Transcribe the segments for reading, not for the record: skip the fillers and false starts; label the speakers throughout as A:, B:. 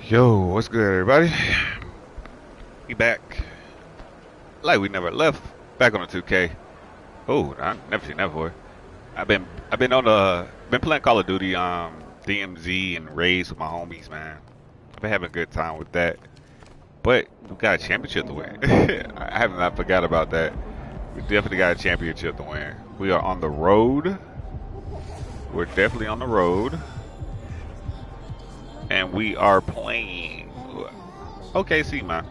A: Yo, what's good, everybody? We back like we never left. Back on the 2K. Oh, I never seen that before. I've been playing Call of Duty, DMZ and raids with my homies, man. I've been having a good time with that. But we got a championship to win. I have not forgot about that. We definitely got a championship to win. We are on the road. We're definitely on the road. And we are playing OKC, man.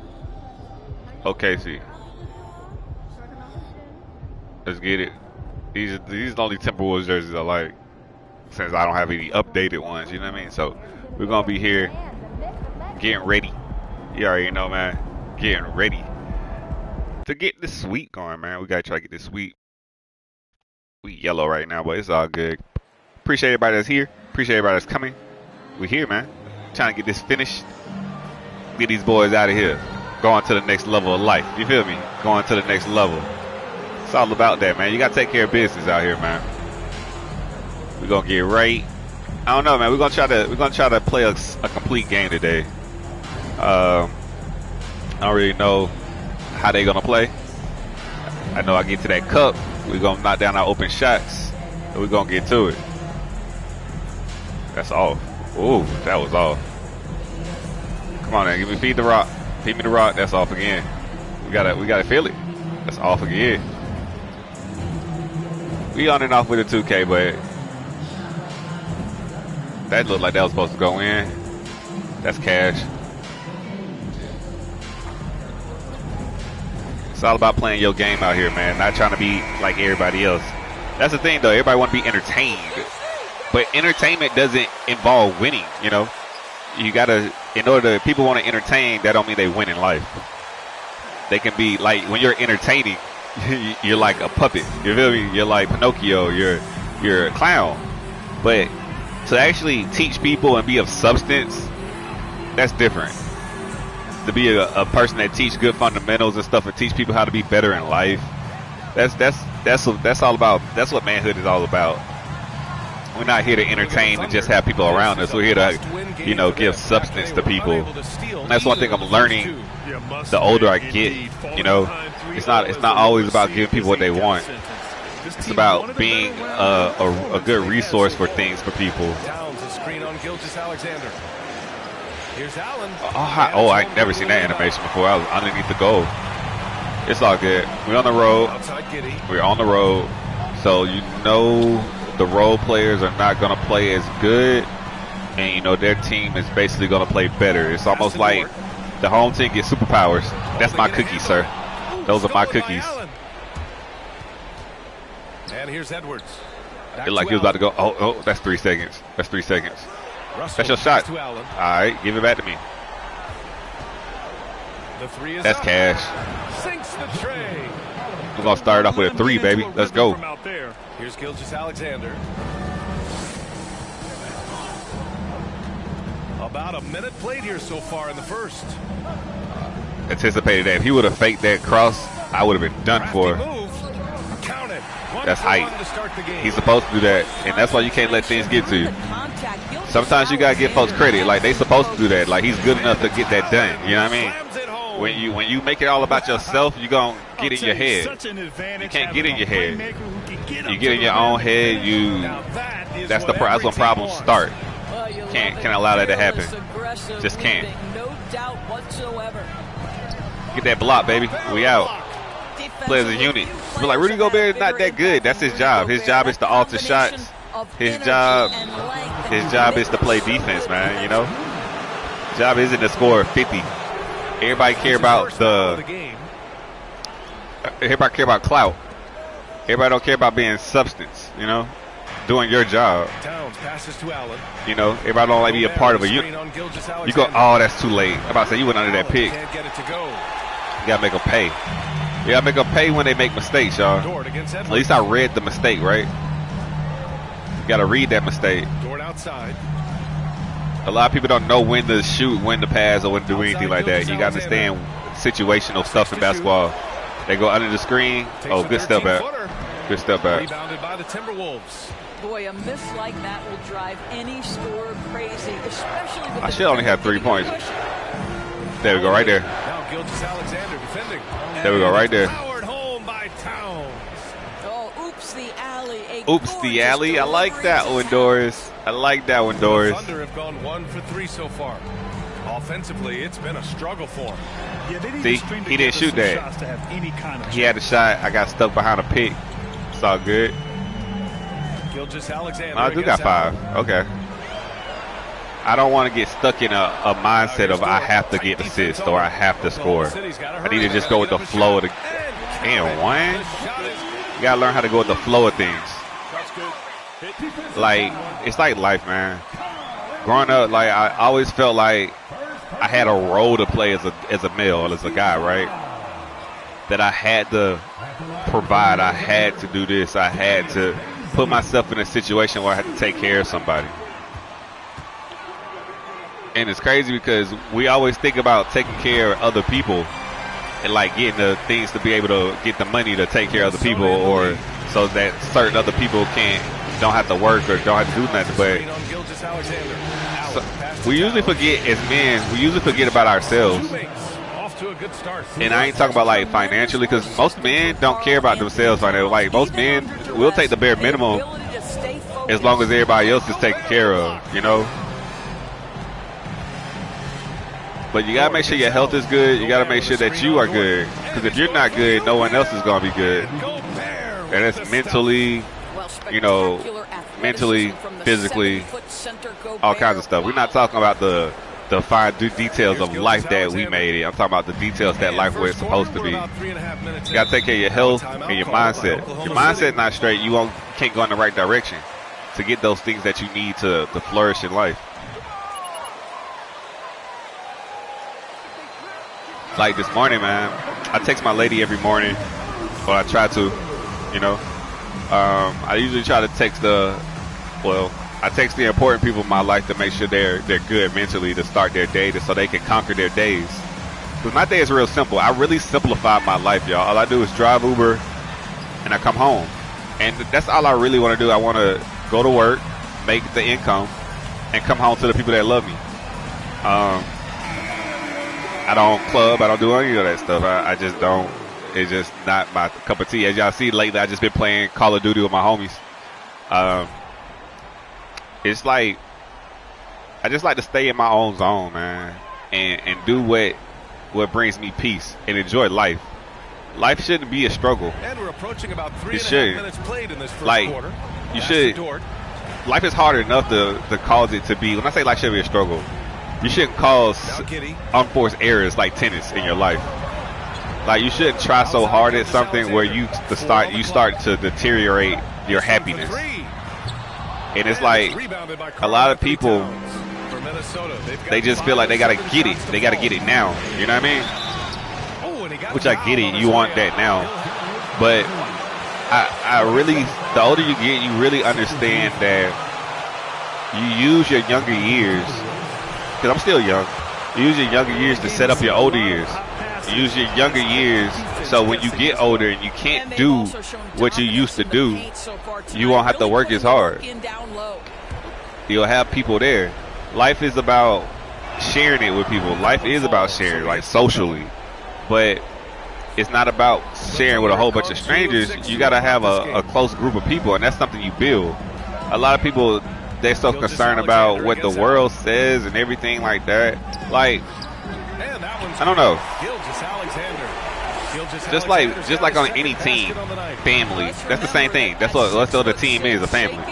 A: OKC. Let's get it. These are the only Timberwolves jerseys I like, since I don't have any updated ones, you know what I mean? So we're gonna be here getting ready. You already know, man. Getting ready to get this sweep going, man. We gotta try to get this sweep. We yellow right now, but it's all good. Appreciate everybody that's here. Appreciate everybody that's coming. We here, man. Trying to get this finished. Get these boys out of here. Going to the next level of life. You feel me? Going to the next level. It's all about that, man. You gotta take care of business out here, man. We're gonna get right. I don't know, man. We're gonna try to play a complete game today. I don't really know how they gonna play. I know I get to that cup. We're gonna knock down our open shots, and we're gonna get to it. That's off. Ooh, that was off. Come on, man. Give me feed the rock. Feed me the rock. That's off again. We gotta feel it. That's off again. We on and off with a 2K, but that looked like that was supposed to go in. That's cash. It's all about playing your game out here, man. Not trying to be like everybody else. That's the thing, though. Everybody want to be entertained. But entertainment doesn't involve winning, you know? You gotta, people want to entertain, that don't mean they win in life. They can be, like, when you're entertaining, you're like a puppet. You feel me? You're like Pinocchio. You're a clown. But to actually teach people and be of substance, that's different. To be a person that teach good fundamentals and stuff and teach people how to be better in life, that's all about. That's what manhood is all about. We're not here to entertain and just have people around us. We're here to, give substance to people. And that's one thing I'm learning the older I get. You know, it's not always about giving people what they want. It's about being a good resource for things for people. Oh, I never seen that animation before. I was underneath the goal. It's all good. We're on the road. We're on the road. So the role players are not going to play as good, and their team is basically going to play better. It's almost like the home team gets superpowers. That's my cookies, sir. Those are my cookies.
B: And here's Edwards.
A: It's like he was about to go. Oh, that's 3 seconds. That's 3 seconds. That's your shot. All right, give it back to me. That's cash. We're going to start off with a 3, baby. Let's go.
B: Here's Gilgeous-Alexander. About a minute played here so far in the first.
A: Anticipated that. If he would have faked that cross, I would have been done for. That's height. He's supposed to do that, and that's why you can't let things get to you. Sometimes you gotta give folks credit. Like, they supposed to do that. Like, he's good enough to get that done. You know what I mean? When you make it all about yourself, you're gonna get in your head. You can't get in your head. You get in your own head. That's when problems start. Can't allow that to happen. Just can't. Get that block, baby. We out. Play as a unit. But like, Rudy Gobert is not that good. That's his job. His job is to alter shots. His job is to play defense, man. His job isn't to score 50. Everybody care about clout. Everybody don't care about being substance, doing your job. Everybody don't like be a part of a unit. You go, oh, that's too late. I'm about to say, you went under that pick. You gotta make them pay. You gotta make them pay when they make mistakes, y'all. At least I read the mistake, right? You gotta read that mistake. A lot of people don't know when to shoot, when to pass, or when to do anything like that. You gotta understand situational stuff in basketball. They go under the screen. Oh, good step back. Good step back.
B: Rebounded by the Timberwolves.
C: Boy, a miss like that will drive any scorer crazy, especially with
A: I should only have 3 points. There we go, right there.
B: Now Gilgeous Alexander defending.
A: There we go, right there.
B: Powered home by Towns.
C: Oh, oops, the alley.
A: Oops, the alley. I like that one, Doris. I like that one, Doris.
B: The Thunder have gone 1 for 3 so far. Offensively, it's been a struggle for him.
D: Yeah, they need
A: See,
D: to string
A: he didn't shoot
D: together some
A: that.
D: shots to have any kind of
A: He had a shot. I got stuck behind a pick. It's all good.
B: Gilgeous Alexander.
A: I do got 5. Okay. I don't want to get stuck in a mindset of I have to get assists or I have to score. I need to just go with the flow of the and one. You gotta learn how to go with the flow of things. Like it's like life, man. Growing up, like I always felt like I had a role to play as a male, as a guy, right? That I had to provide. I had to do this. I had to put myself in a situation where I had to take care of somebody. And it's crazy because we always think about taking care of other people and like getting the things to be able to get the money to take care of other people, or so that certain other people don't have to work or don't have to do nothing. But so we usually forget as men, we usually forget about ourselves. And I ain't talking about like financially, because most men don't care about themselves financially. Like most men will take the bare minimum as long as everybody else is taken care of, you know. But you gotta make sure your health is good. You gotta make sure that you are good, because if you're not good, no one else is gonna be good. And it's mentally, you know, mentally, physically, all kinds of stuff. We're not talking about the fine details of life that we made it. I'm talking about the details that life was supposed to be. You gotta take care of your health and your mindset. If your mindset not straight, you can't go in the right direction to get those things that you need to flourish in life. Like this morning, man, I text my lady every morning, or I try to, you know. I usually try to text I text the important people in my life to make sure they're good mentally to start their day, so they can conquer their days. Because my day is real simple. I really simplified my life, y'all. All I do is drive Uber, and I come home. And that's all I really want to do. I want to go to work, make the income, and come home to the people that love me. I don't club. I don't do any of that stuff. I just don't. It's just not my cup of tea. As y'all see lately, I just been playing Call of Duty with my homies. It's like I just like to stay in my own zone, man, and do what brings me peace and enjoy life. Life shouldn't be a struggle.
B: And we're approaching about 3.5 minutes played in this first quarter.
A: You should. Life is hard enough to cause it to be. When I say life should be a struggle, you shouldn't cause unforced errors like tennis in your life. Like you shouldn't try so hard at something where you start to deteriorate your happiness. And it's like a lot of people, they just feel like they gotta get it. They gotta get it now. You know what I mean? Which I get it. You want that now. But I really, the older you get, you really understand that you use your younger years. Because I'm still young. You use your younger years to set up your older years. You use your younger years so when you get older and you can't do what you used to do, you won't have to work as hard. You'll have people there. Life is about sharing it with people. Life is about sharing, like socially. But it's not about sharing with a whole bunch of strangers. You got to have a close group of people, and that's something you build. A lot of people, they're so concerned about what the world says and everything like that. Like, I don't know. Just like on any team, family. That's the same thing. That's what the team is, a family.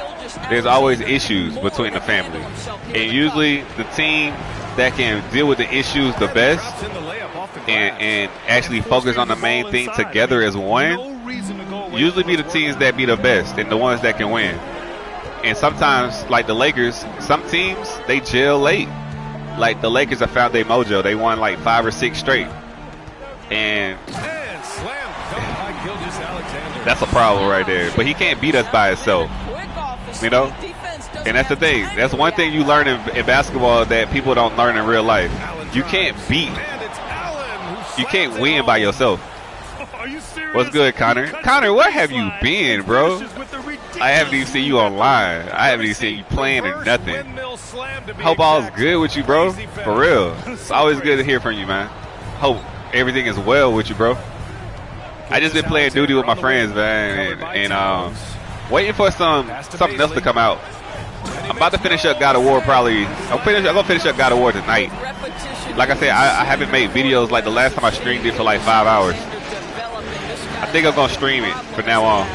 A: There's always issues between the family. And usually the team that can deal with the issues the best and actually focus on the main thing together as one, usually be the teams that be the best and the ones that can win. And sometimes, like the Lakers, some teams, they gel late. Like the Lakers have found their mojo. They won like 5 or 6 straight. And that's a problem right there. But he can't beat us by himself. You know? And that's the thing. That's one thing you learn in basketball that people don't learn in real life. You can't win by yourself.
D: Are you serious?
A: What's good, Connor? Connor, where have you been, bro? I haven't even seen you online. I haven't even seen you playing or nothing. Hope all's good with you, bro. For real. It's always good to hear from you, man. Hope everything is well with you, bro. I just been playing duty with my friends, man, and waiting for something else to come out. I'm about to finish up God of War probably. I'm gonna finish up God of War tonight. Like I said, I haven't made videos like the last time I streamed it for like 5 hours. I think I'm gonna stream it from now on.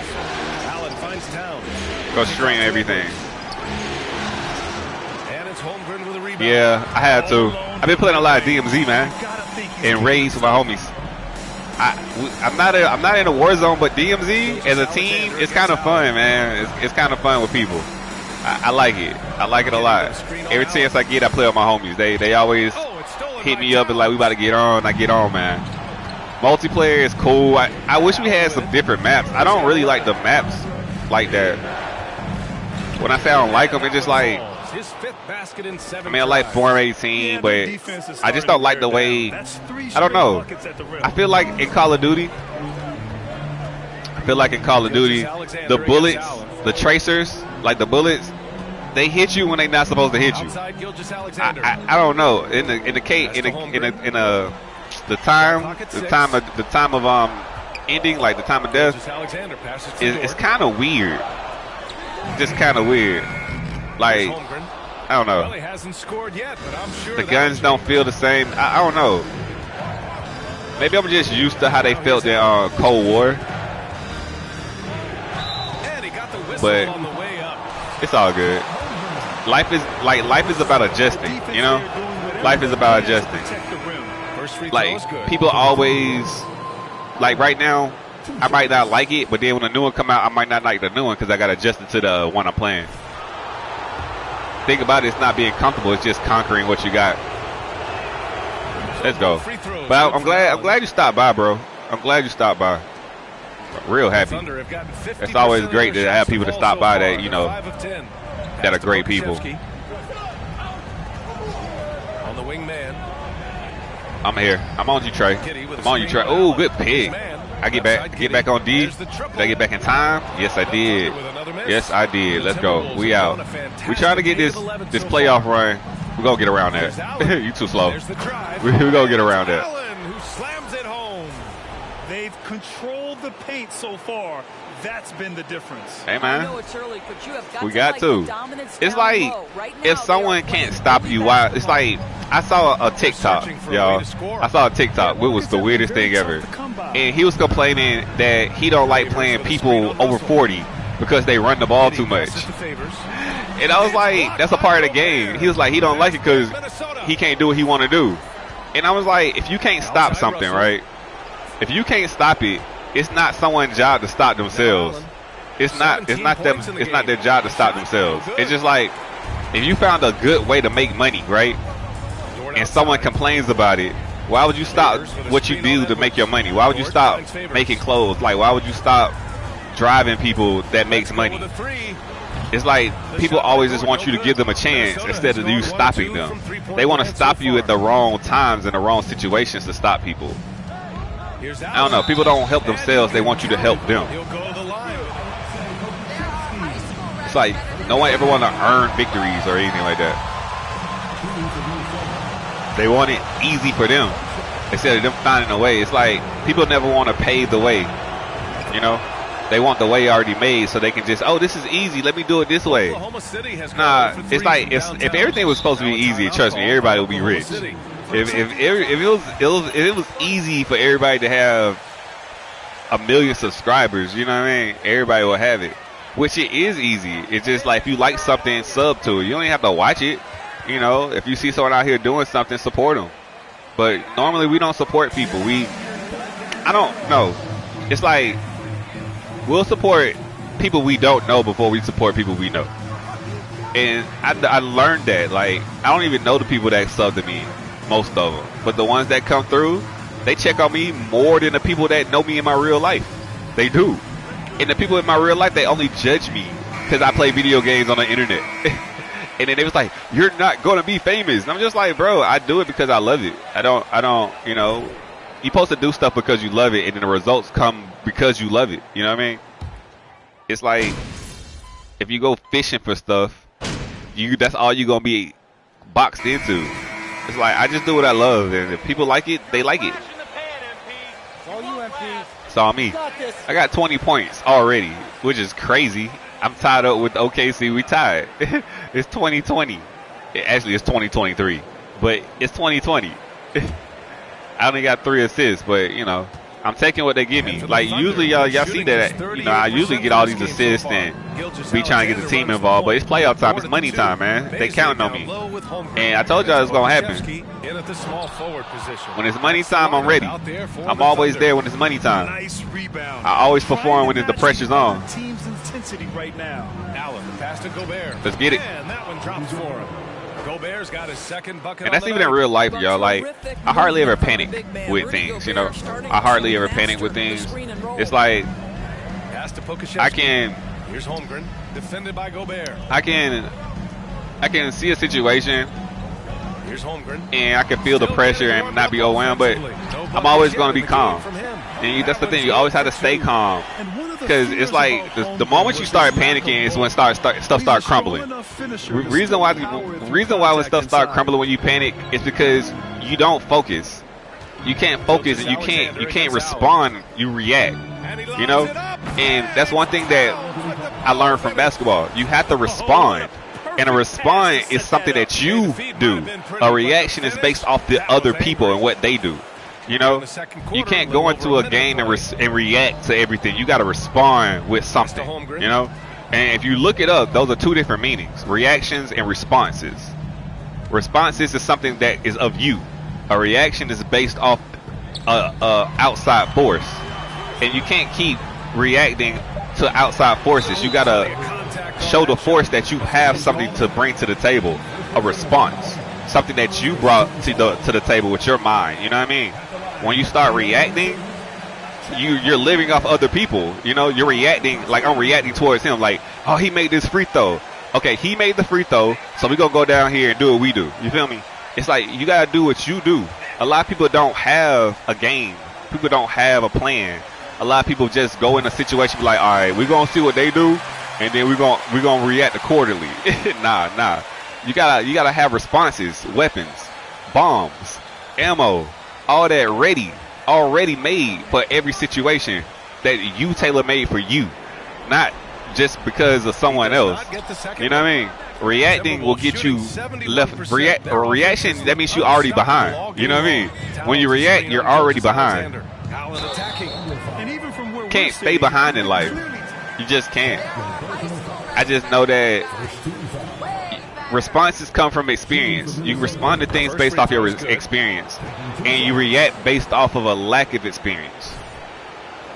A: Go stream everything. Yeah, I had to. I've been playing a lot of DMZ, man, and raids with my homies. I'm not in a war zone, but DMZ as a team, it's kind of fun, man. It's kind of fun with people. I like it. I like it a lot. Every chance I get, I play with my homies. They always hit me up and like, we about to get on. I get on, man. Multiplayer is cool. I wish we had some different maps. I don't really like the maps like that. When I say I don't like them, it's just like, I mean, I like Form 18, but I just don't like the way, I don't know. I feel like in Call of Duty, the bullets, the tracers, like the bullets, they hit you when they're not supposed to hit you. I don't know. The time of ending, like the time of death, it's kind of weird. Just kind of weird. Like, I don't know. The guns don't feel the same. I don't know. Maybe I'm just used to how they felt in Cold War. But it's all good. Life is about adjusting, you know? Life is about adjusting. Like, people always, like right now, I might not like it, but then when a new one come out, I might not like the new one because I got adjusted to the one I'm playing. Think about it, it's not being comfortable, it's just conquering what you got. Let's go. But I'm glad you stopped by, bro. I'm glad you stopped by. Real happy. It's always great to have people to stop by that, you know, that are great people.
B: On the wingman.
A: I'm here. I'm on you, Trey. I'm on you, Trey. Oh, good pick. I get back on D. Did I get back in time? Yes, I did. Yes, I did. Let's go. We out. We trying to get this playoff run. We're going to get around that. You too slow. We're going to get around that.
D: Who slams it home. They've controlled the paint so far. That's been the difference.
A: Hey, man. We got to. It's like if someone can't stop you, why? It's like I saw a TikTok, y'all. I saw a TikTok. It was the weirdest thing ever. And he was complaining that he don't like playing people over 40 because they run the ball too much. And I was like, that's a part of the game. He was like, he don't like it because he can't do what he want to do. And I was like, if you can't stop something, right? If you can't stop it, it's not someone's job to stop themselves. It's not their job to stop themselves. It's just like, if you found a good way to make money, right? And someone complains about it, why would you stop what you do to make your money? Why would you stop making clothes? Like, why would you stop driving people that makes money? It's like people always just want you to give them a chance instead of you stopping them. They want to stop you at the wrong times and the wrong situations to stop people. I don't know. People don't help themselves. They want you to help them. It's like no one ever want to earn victories or anything like that. They want it easy for them instead of them finding a way. It's like people never want to pave the way. You know, they want the way already made so they can just, oh, this is easy. Let me do it this way. Nah, it's like if everything was supposed to be easy, trust me, everybody would be rich. If it was easy for everybody to have 1 million subscribers, you know what I mean? Everybody will have it, which it is easy. It's just like if you like something, sub to it. You don't even have to watch it. You know, if you see someone out here doing something, support them. But normally we don't support people. I don't know. It's like we'll support people we don't know before we support people we know. And I learned that. Like, I don't even know the people that sub to me. Most of them, but the ones that come through, they check on me more than the people that know me in my real life. They do. And the people in my real life, they only judge me because I play video games on the internet. And then they was like, you're not going to be famous. And I'm just like, bro, I do it because I love it. I don't, you know, you're supposed to do stuff because you love it, and then the results come because you love it. You know what I mean? It's like if you go fishing for stuff, that's all you're gonna be boxed into. It's like I just do what I love, and if people like it, they like it. It's all me. I got 20 points already, which is crazy. I'm tied up with OKC. We tied. It's 2020. Actually, it's 2023, but it's 2020. I only got 3 assists, but you know, I'm taking what they give me. Like usually, y'all see that. You know, I usually get all these assists and be trying to get the team involved. But it's playoff time. It's money time, man. They counting on me. And I told y'all it's gonna happen. When it's money time, I'm ready. I'm always there when it's money time. I always perform when the pressure's on. Let's get it.
B: Gobert's got his second bucket.
A: And that's even in real life, y'all. Like, I hardly ever panic with things, you know. I hardly ever panic with things. It's like I can.
B: Here's Holmgren, defended by Gobert.
A: I can see a situation.
B: Here's Holmgren.
A: And I can feel the pressure and not be overwhelmed, but I'm always going to be calm. And that's the thing. You always have to stay calm. Because it's like the moment you start panicking is when stuff start crumbling. Reason why when stuff start crumbling when you panic is because you don't focus. You can't focus and you can't respond. You react. You know, and that's one thing that I learned from basketball. You have to respond. And a response is something that you do. A reaction is based off the other people and what they do. You know, you can't go into a game and react to everything. You got to respond with something, you know. And if you look it up, those are 2 different meanings: reactions and responses. Responses is something that is of you. A reaction is based off a outside force, and you can't keep reacting to outside forces. You got to show the force that you have something to bring to the table, a response, something that you brought to the table with your mind. You know what I mean? When you start reacting, you're living off other people. You know, you're reacting like I'm reacting towards him. Like, oh, he made this free throw. Okay, he made the free throw, so we're going to go down here and do what we do. You feel me? It's like you got to do what you do. A lot of people don't have a game. People don't have a plan. A lot of people just go in a situation like, all right, we're going to see what they do, and then we're going to react accordingly. Nah. You gotta have responses, weapons, bombs, ammo, all that already made for every situation that you tailor made for you, not just because of someone else. You know what I mean? Reacting will get you left. Reaction, that means you're already behind. You know what I mean? When you react, you're already behind. Can't stay behind in life. You just can't. I just know that responses come from experience. You respond to things based off your experience, and you react based off of a lack of experience.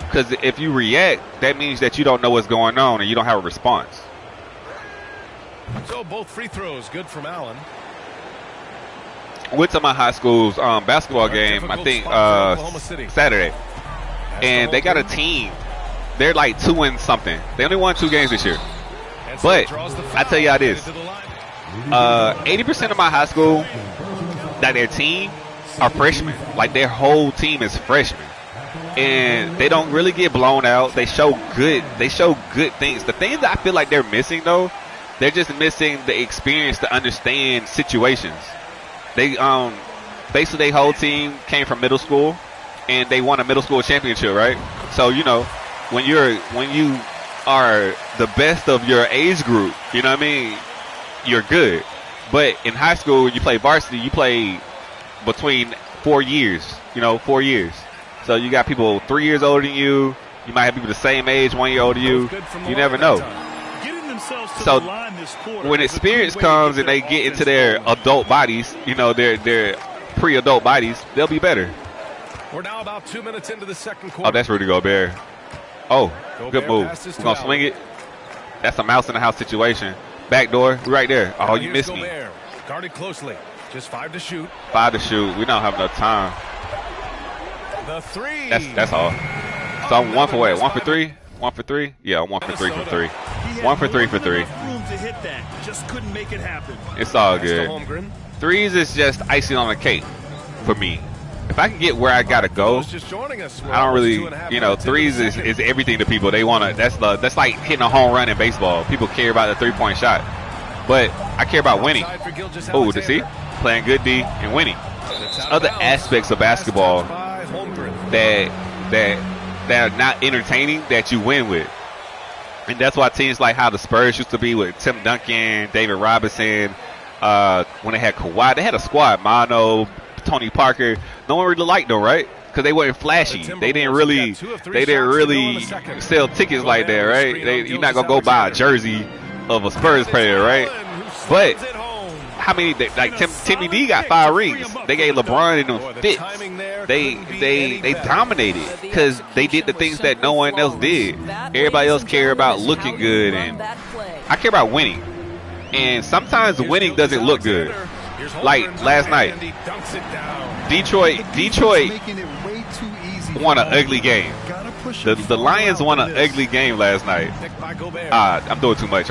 A: Because if you react, that means that you don't know what's going on and you don't have a response.
B: So both free throws good from Allen.
A: Went to my high school's basketball game, I think Saturday, and they got a team. They're like 2-something. They only won 2 games this year. But I tell y'all this. 80% of my high school, that their team are freshmen. Like their whole team is freshmen, and they don't really get blown out. They show good things. The things that I feel like they're missing though, they're just missing the experience to understand situations. They basically their whole team came from middle school, and they won a middle school championship, right? So you know, when you are the best of your age group, you know what I mean, you're good. But in high school, when you play varsity, you play between 4 years, 4 years. So you got people 3 years older than you. You might have people the same age, 1 year older than you. You never know. So when experience comes and they get into their adult bodies, their pre-adult bodies, they'll be better.
B: We're now about 2 minutes into the second quarter.
A: Oh, that's Rudy Gobert. Oh, good move. We're going to swing it. That's a mouse in the house situation. Back door, right there. Oh, you missed me.
B: Guarded closely. Just 5 to shoot.
A: 5 to shoot. We don't have enough time.
B: The three.
A: That's all. So I'm 1 for what? 1 for 3? 1 for 3? Yeah, I'm 1 for 3 from 3. 1 for 3 for 3.
D: Just couldn't make it happen.
A: It's all good. Threes is just icing on the cake for me. if I can get where I gotta go,
B: Just joining us.
A: I don't really, you know, threes is everything to people. They want to. That's like hitting a home run in baseball. People care about the 3-point shot, but I care about winning. Oh, to see, playing good D and winning. There's other aspects of basketball that are not entertaining that you win with. And that's why teams like how the Spurs used to be with Tim Duncan, David Robinson, when they had Kawhi, they had a squad, Mano, Tony Parker. No one really liked them, right? Because they weren't flashy. They didn't really sell tickets like that, right? You're not gonna go buy a jersey of a Spurs player, right? But how many? Like Timmy D got 5 rings. They gave LeBron and them fits. They dominated because they did the things that no one else did. Everybody else care about looking good, and I care about winning. And sometimes winning doesn't look good. Like last night, Detroit won an ugly game. The Lions won an ugly game last night. I'm doing too much.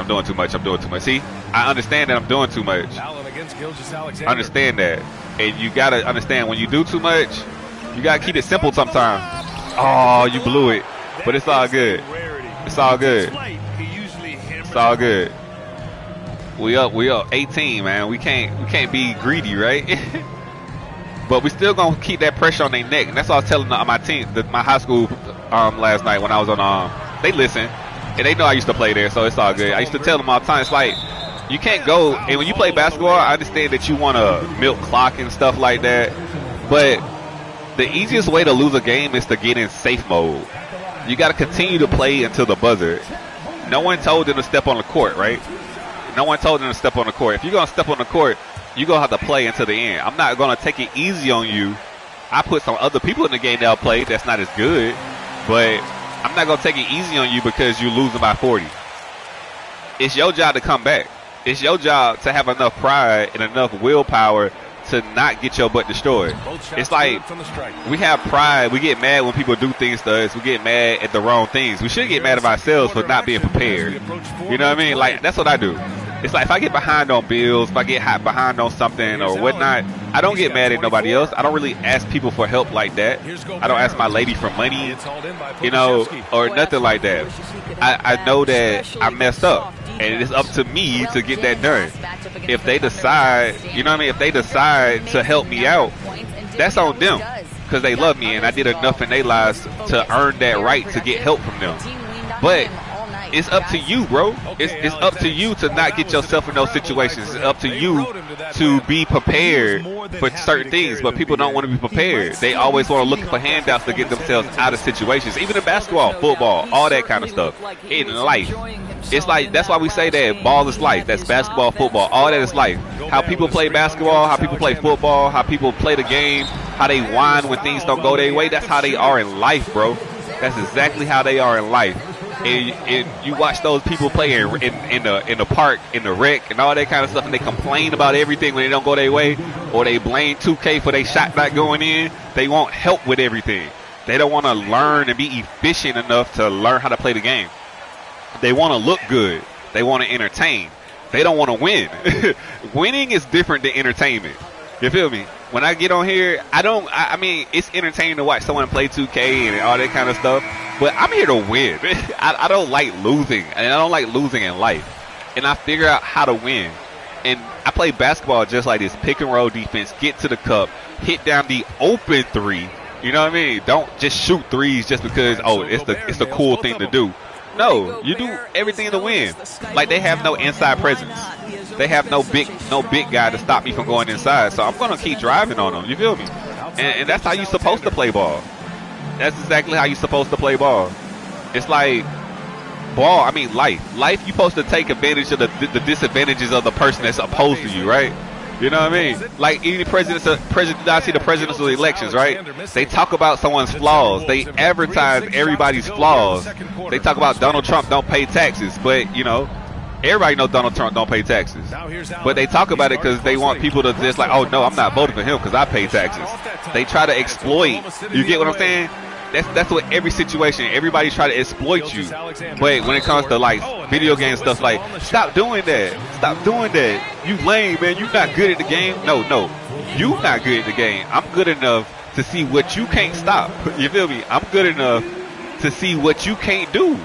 A: See, I understand that I'm doing too much. I understand that. And you got to understand when you do too much, you got to keep it simple sometimes. Oh, you blew it. But it's all good. It's all good. It's all good. We up 18, man. We can't be greedy, right? But we still gonna keep that pressure on their neck, and that's what I was telling my team, my high school, last night when I was on. They listen, and they know I used to play there, so it's all good. I used to tell them all the time, it's like you can't go. And when you play basketball, I understand that you want to milk clock and stuff like that, but the easiest way to lose a game is to get in safe mode. You got to continue to play until the buzzer. No one told them to step on the court, right? No one told them to step on the court. If you're gonna step on the court, you're going to have to play until the end. I'm not going to take it easy on you. I put some other people in the game that'll play that's not as good, but I'm not going to take it easy on you because you're losing by 40. It's your job to come back. It's your job to have enough pride and enough willpower to not get your butt destroyed. It's like we have pride. We get mad when people do things to us. We get mad at the wrong things. We should get mad at ourselves for not being prepared. You know what I mean? Like, that's what I do. It's like if I get behind on bills, if I get behind on something or whatnot, I don't get mad at nobody else. I don't really ask people for help like that. I don't ask my lady for money, you know, or nothing like that. I know that I messed up, and it's up to me to get that done. If they decide, you know what I mean, if they decide to help me out, that's on them because they love me and I did enough in their lives to earn that right to get help from them. But it's up to you, bro. It's up to you to not get yourself in those situations. It's up to you to be prepared for certain things, but people don't want to be prepared. They always want to look for handouts to get themselves out of situations, even in basketball, football, all that kind of stuff. In life, it's like, that's why we say that ball is life. That's basketball, football, all that is life. How people play basketball, how people play football, how people play the game, how they whine when things don't go their way, that's how they are in life, bro. That's exactly how they are in life. And you watch those people play in the park, in the rec, and all that kind of stuff, and they complain about everything when they don't go their way, or they blame 2K for their shot not going in. They want help with everything. They don't want to learn and be efficient enough to learn how to play the game. They want to look good. They want to entertain. They don't want to win. Winning is different than entertainment. You feel me? When I get on here, I mean, it's entertaining to watch someone play 2K and all that kind of stuff, but I'm here to win. I don't like losing, and I don't like losing in life. And I figure out how to win. And I play basketball just like this, pick and roll defense, get to the cup, hit down the open three. You know what I mean? Don't just shoot threes just because, oh, it's the cool thing to do. No, you do everything to win. Like, they have no inside presence. They have no big guy to stop me from going inside. So I'm going to keep driving on them. You feel me? And that's how you're supposed to play ball. That's exactly how you're supposed to play ball. It's like ball, I mean life. Life, you're supposed to take advantage of the disadvantages of the person that's opposed to you, right? You know what I mean? Like any I see the presidential elections, right? They talk about someone's flaws. They advertise everybody's flaws. They talk about Donald Trump don't pay taxes, but you know, everybody knows Donald Trump don't pay taxes. But they talk about it because they want people to just like, oh no, I'm not voting for him because I pay taxes. They try to exploit. You get what I'm saying? That's what every situation, everybody try to exploit you. But when it comes to like video game stuff, like stop doing that. Stop doing that. You lame, man. You not good at the game. No. You not good at the game. I'm good enough to see what you can't stop. You feel me? I'm good enough to see what you can't do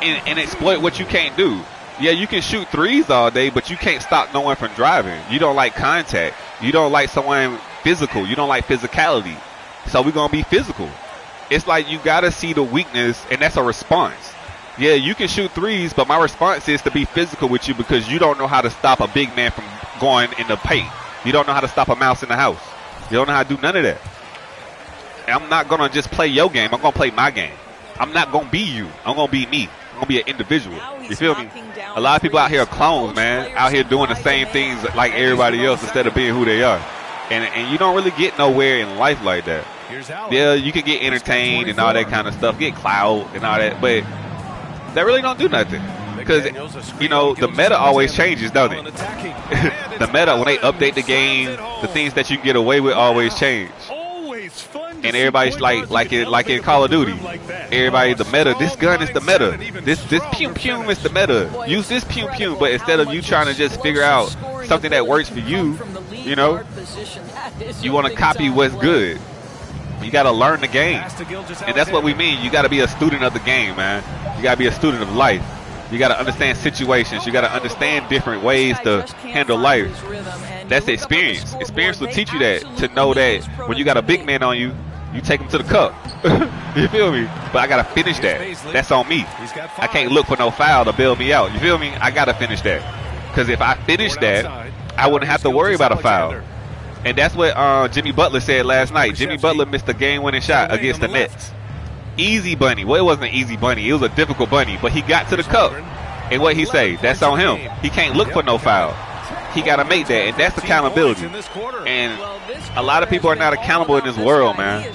A: and exploit what you can't do. Yeah, you can shoot threes all day, but you can't stop no one from driving. You don't like contact. You don't like someone physical. You don't like physicality. So we're going to be physical. It's like you got to see the weakness, and that's a response. Yeah, you can shoot threes, but my response is to be physical with you because you don't know how to stop a big man from going in the paint. You don't know how to stop a mouse in the house. You don't know how to do none of that. And I'm not going to just play your game. I'm going to play my game. I'm not going to be you. I'm going to be me. I'm going to be an individual. You feel me? A lot of people out here are clones, man. Out here doing the same things like everybody else instead of being who they are. And you don't really get nowhere in life like that. Yeah, you can get entertained and all that kind of stuff, get clout and all that, but that really don't do nothing. Because, you know, the meta always changes, doesn't it? The meta, when they update the game, the things that you can get away with always change. And everybody's like in Call of Duty. Everybody, the meta, this gun is the meta. This pew pew is the meta. Use this pew pew, but instead of you trying to just figure out something that works for you, you know, you want to copy what's good. You got to learn the game. And that's what we mean. You got to be a student of the game, man. You got to be a student of life. You got to understand situations. You got to understand different ways to handle life. That's experience. Experience will teach you that, to know that when you got a big man on you, you take him to the cup. You feel me? But I got to finish that. That's on me. I can't look for no foul to bail me out. You feel me? I got to finish that. Because if I finish that, I wouldn't have to worry about a foul. And that's what Jimmy Butler said last night. Jimmy Butler missed a game-winning shot against the Nets. Easy bunny. Well, it wasn't an easy bunny. It was a difficult bunny. But he got to the cup. And what he say? That's on him. He can't look for no foul. He got to make that. And that's accountability. And a lot of people are not accountable in this world, man.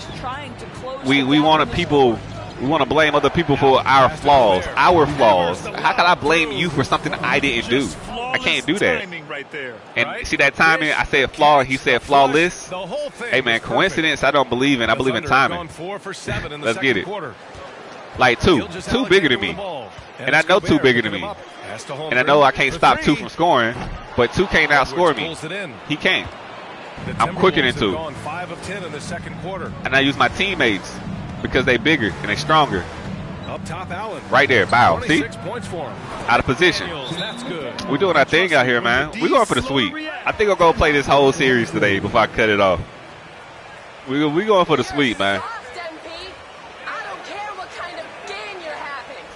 A: We want to blame other people for our flaws. Our flaws. How can I blame you for something I didn't do? I can't do that. And see that timing? I said flaw. He said flawless. Hey, man, coincidence I don't believe in. I believe in timing. Let's get it. Like two bigger than me. And I know two bigger than me. And I know I can't stop two from scoring, but two can't outscore me. He can't. I'm quicker than two. And I use my teammates because they bigger and they stronger. Up top, Allen. Right there, bow. See? Out of position. We're doing our thing out here, man. We're going for the sweep. I think I'm going to play this whole series today before I cut it off. We're going for the sweep, man.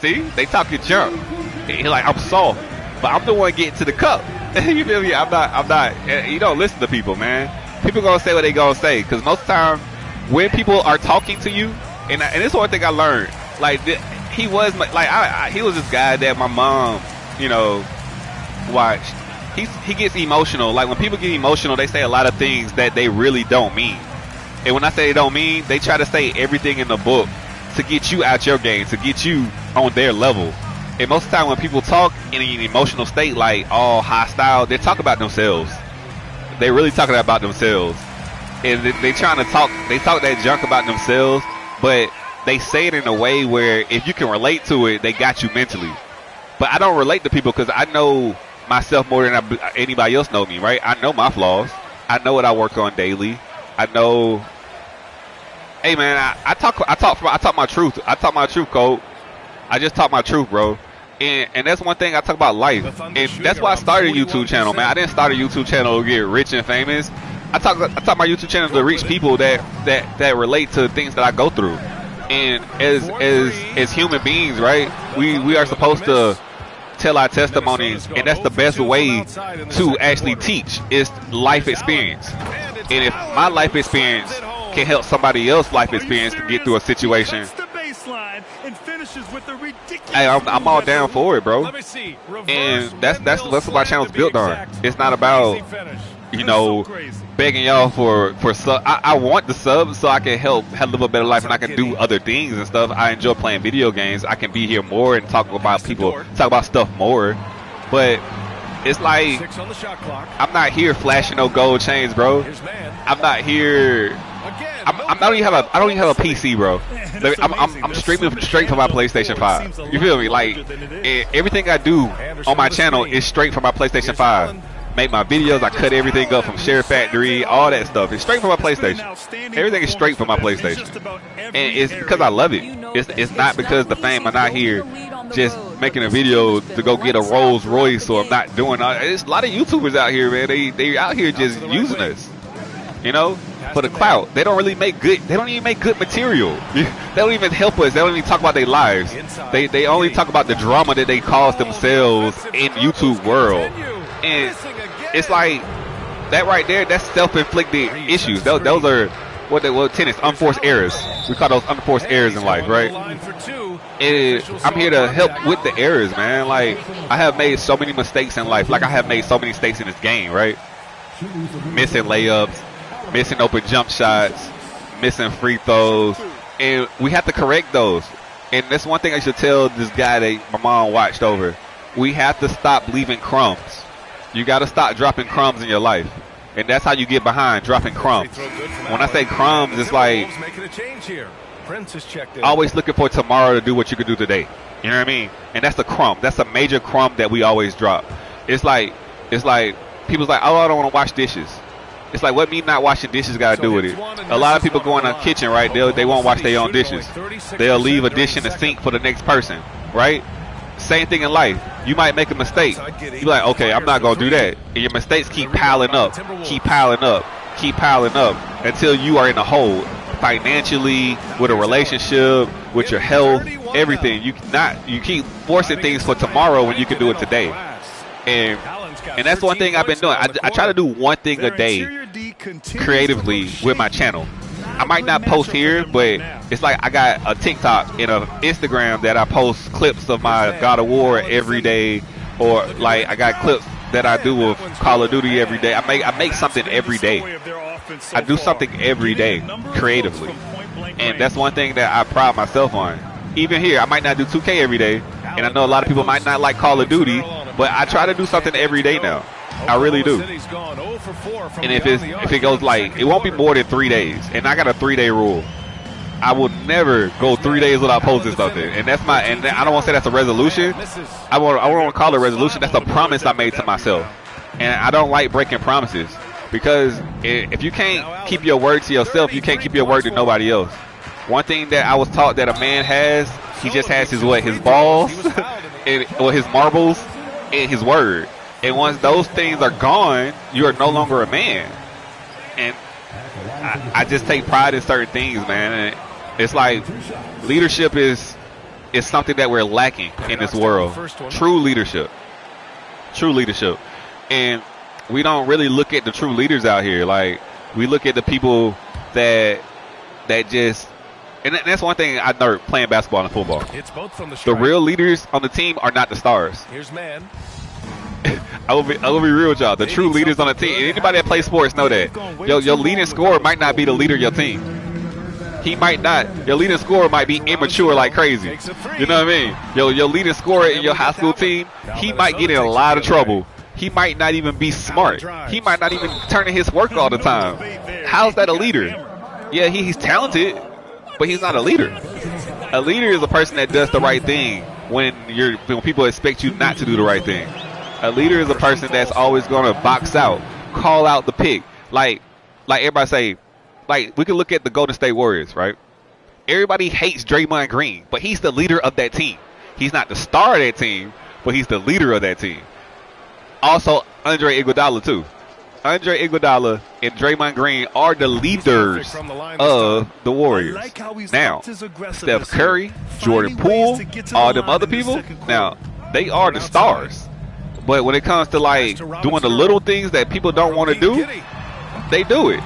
A: See? They talking junk. He's like, I'm soft. But I'm the one getting to the cup. You feel me? I'm not. You don't listen to people, man. People going to say what they going to say. Because most of the time, when people are talking to you, and this is one thing I learned. Like, he was he was this guy that my mom, you know, watched. He gets emotional. Like, when people get emotional, they say a lot of things that they really don't mean. And when I say they don't mean, they try to say everything in the book to get you out your game, to get you on their level. And most of the time when people talk in an emotional state, like all hostile, they talk about themselves. They really talking about themselves. And they trying to talk that junk about themselves, but they say it in a way where if you can relate to it, they got you mentally. But I don't relate to people because I know myself more than anybody else know me, right? I know my flaws. I know what I work on daily. I know. Hey, man, I talk my truth. I talk my truth, Cole. I just talk my truth, bro. And that's one thing I talk about life. And that's why I started a YouTube channel, man. I didn't start a YouTube channel to get rich and famous. I talk my YouTube channel to reach people that relate to things that I go through. And as human beings, right, we are supposed to tell our testimonies, and that's the best way to actually teach is life experience. And if my life experience can help somebody else's life experience to get through a situation, hey, I'm all down for it, bro. And that's what my channel's built on. It's not about, you know, begging y'all for sub. I want the subs so I can live a better life and I can do other things and stuff. I enjoy playing video games. I can be here more and talk about stuff more. But it's like I'm not here flashing no gold chains, bro. I'm not here. I don't even have a PC, bro. I'm streaming straight from my PlayStation 5. You feel me? Like everything I do on my channel is straight from my PlayStation 5. make my videos. I cut everything up from Share Factory, all that stuff. It's straight from my PlayStation. Everything is straight from my PlayStation. And it's because I love it. It's not because the fame. I'm not here just making a video to go get a Rolls Royce, or I'm not doing. There's a lot of YouTubers out here, man. They out here just using us, you know, for the clout. They don't really make good. They don't even make good material. They don't even help us. They don't even talk about their lives. They only talk about the drama that they cause themselves in YouTube world. And it's like that right there. That's self-inflicted issues. Those are what tennis unforced errors. We call those unforced errors in life, right? And I'm here to help with the errors, man. Like, I have made so many mistakes in life. Like, I have made so many mistakes in this game, right? Missing layups, missing open jump shots, missing free throws, and we have to correct those. And that's one thing I should tell this guy that my mom watched over. We have to stop leaving crumbs. You got to stop dropping crumbs in your life. And that's how you get behind, dropping crumbs. When I say crumbs, it's like always looking for tomorrow to do what you could do today. You know what I mean? And that's a crumb. That's a major crumb that we always drop. It's like people's like, oh, I don't want to wash dishes. It's like, what me not washing dishes got to do with it? A lot of people go in the kitchen, right? They won't wash their own dishes. They'll leave a dish in the sink for the next person, right? Same thing in life. You might make a mistake. You be like, okay, I'm not going to do that. And your mistakes keep piling up, keep piling up, keep piling up until you are in a hole financially, with a relationship, with your health, everything. You keep forcing things for tomorrow when you can do it today. And that's one thing I've been doing. I try to do one thing a day creatively with my channel. I might not post here, but it's like I got a TikTok and an Instagram that I post clips of my God of War every day, or like I got clips that I do with Call of Duty every day. I make something every day. I do something every day creatively, and that's one thing that I pride myself on. Even here, I might not do 2K every day, and I know a lot of people might not like Call of Duty, but I try to do something every day now. I really do. And if it goes like, it won't be more than 3 days, and I got a 3-day rule. I will never go 3 days without posting something, and that's my. And I don't want to say that's a resolution. I won't want to call it a resolution. That's a promise I made to myself, and I don't like breaking promises, because if you can't keep your word to yourself, you can't keep your word to nobody else. One thing that I was taught that a man has, he just has his balls, or his marbles, and his word. And once those things are gone, you are no longer a man. And I just take pride in certain things, man. And it's like leadership is something that we're lacking in this world. True leadership. True leadership. And we don't really look at the true leaders out here. Like, we look at the people that just, and that's one thing I learned playing basketball and football.
B: It's both from
A: the real leaders on the team are not the stars.
B: Here's man.
A: I will be real with y'all. The true leaders on the team, anybody that plays sports know that. Your leading scorer might not be the leader of your team. He might not. Your leading scorer might be immature like crazy. You know what I mean? Your leading scorer in your high school team, he might get in a lot of trouble. He might not even be smart. He might not even turn in his work all the time. How's that a leader? Yeah, he's talented, but he's not a leader. A leader is a person that does the right thing when people expect you not to do the right thing. A leader is a person that's always going to box out, call out the pick. Like everybody say, like, we can look at the Golden State Warriors, right? Everybody hates Draymond Green, but he's the leader of that team. He's not the star of that team, but he's the leader of that team. Also, Andre Iguodala, too. Andre Iguodala and Draymond Green are the leaders of the Warriors. Now, Steph Curry, Jordan Poole, all them other people, now, they are the stars. But when it comes to, like, doing the little things that people don't want to do, they do it.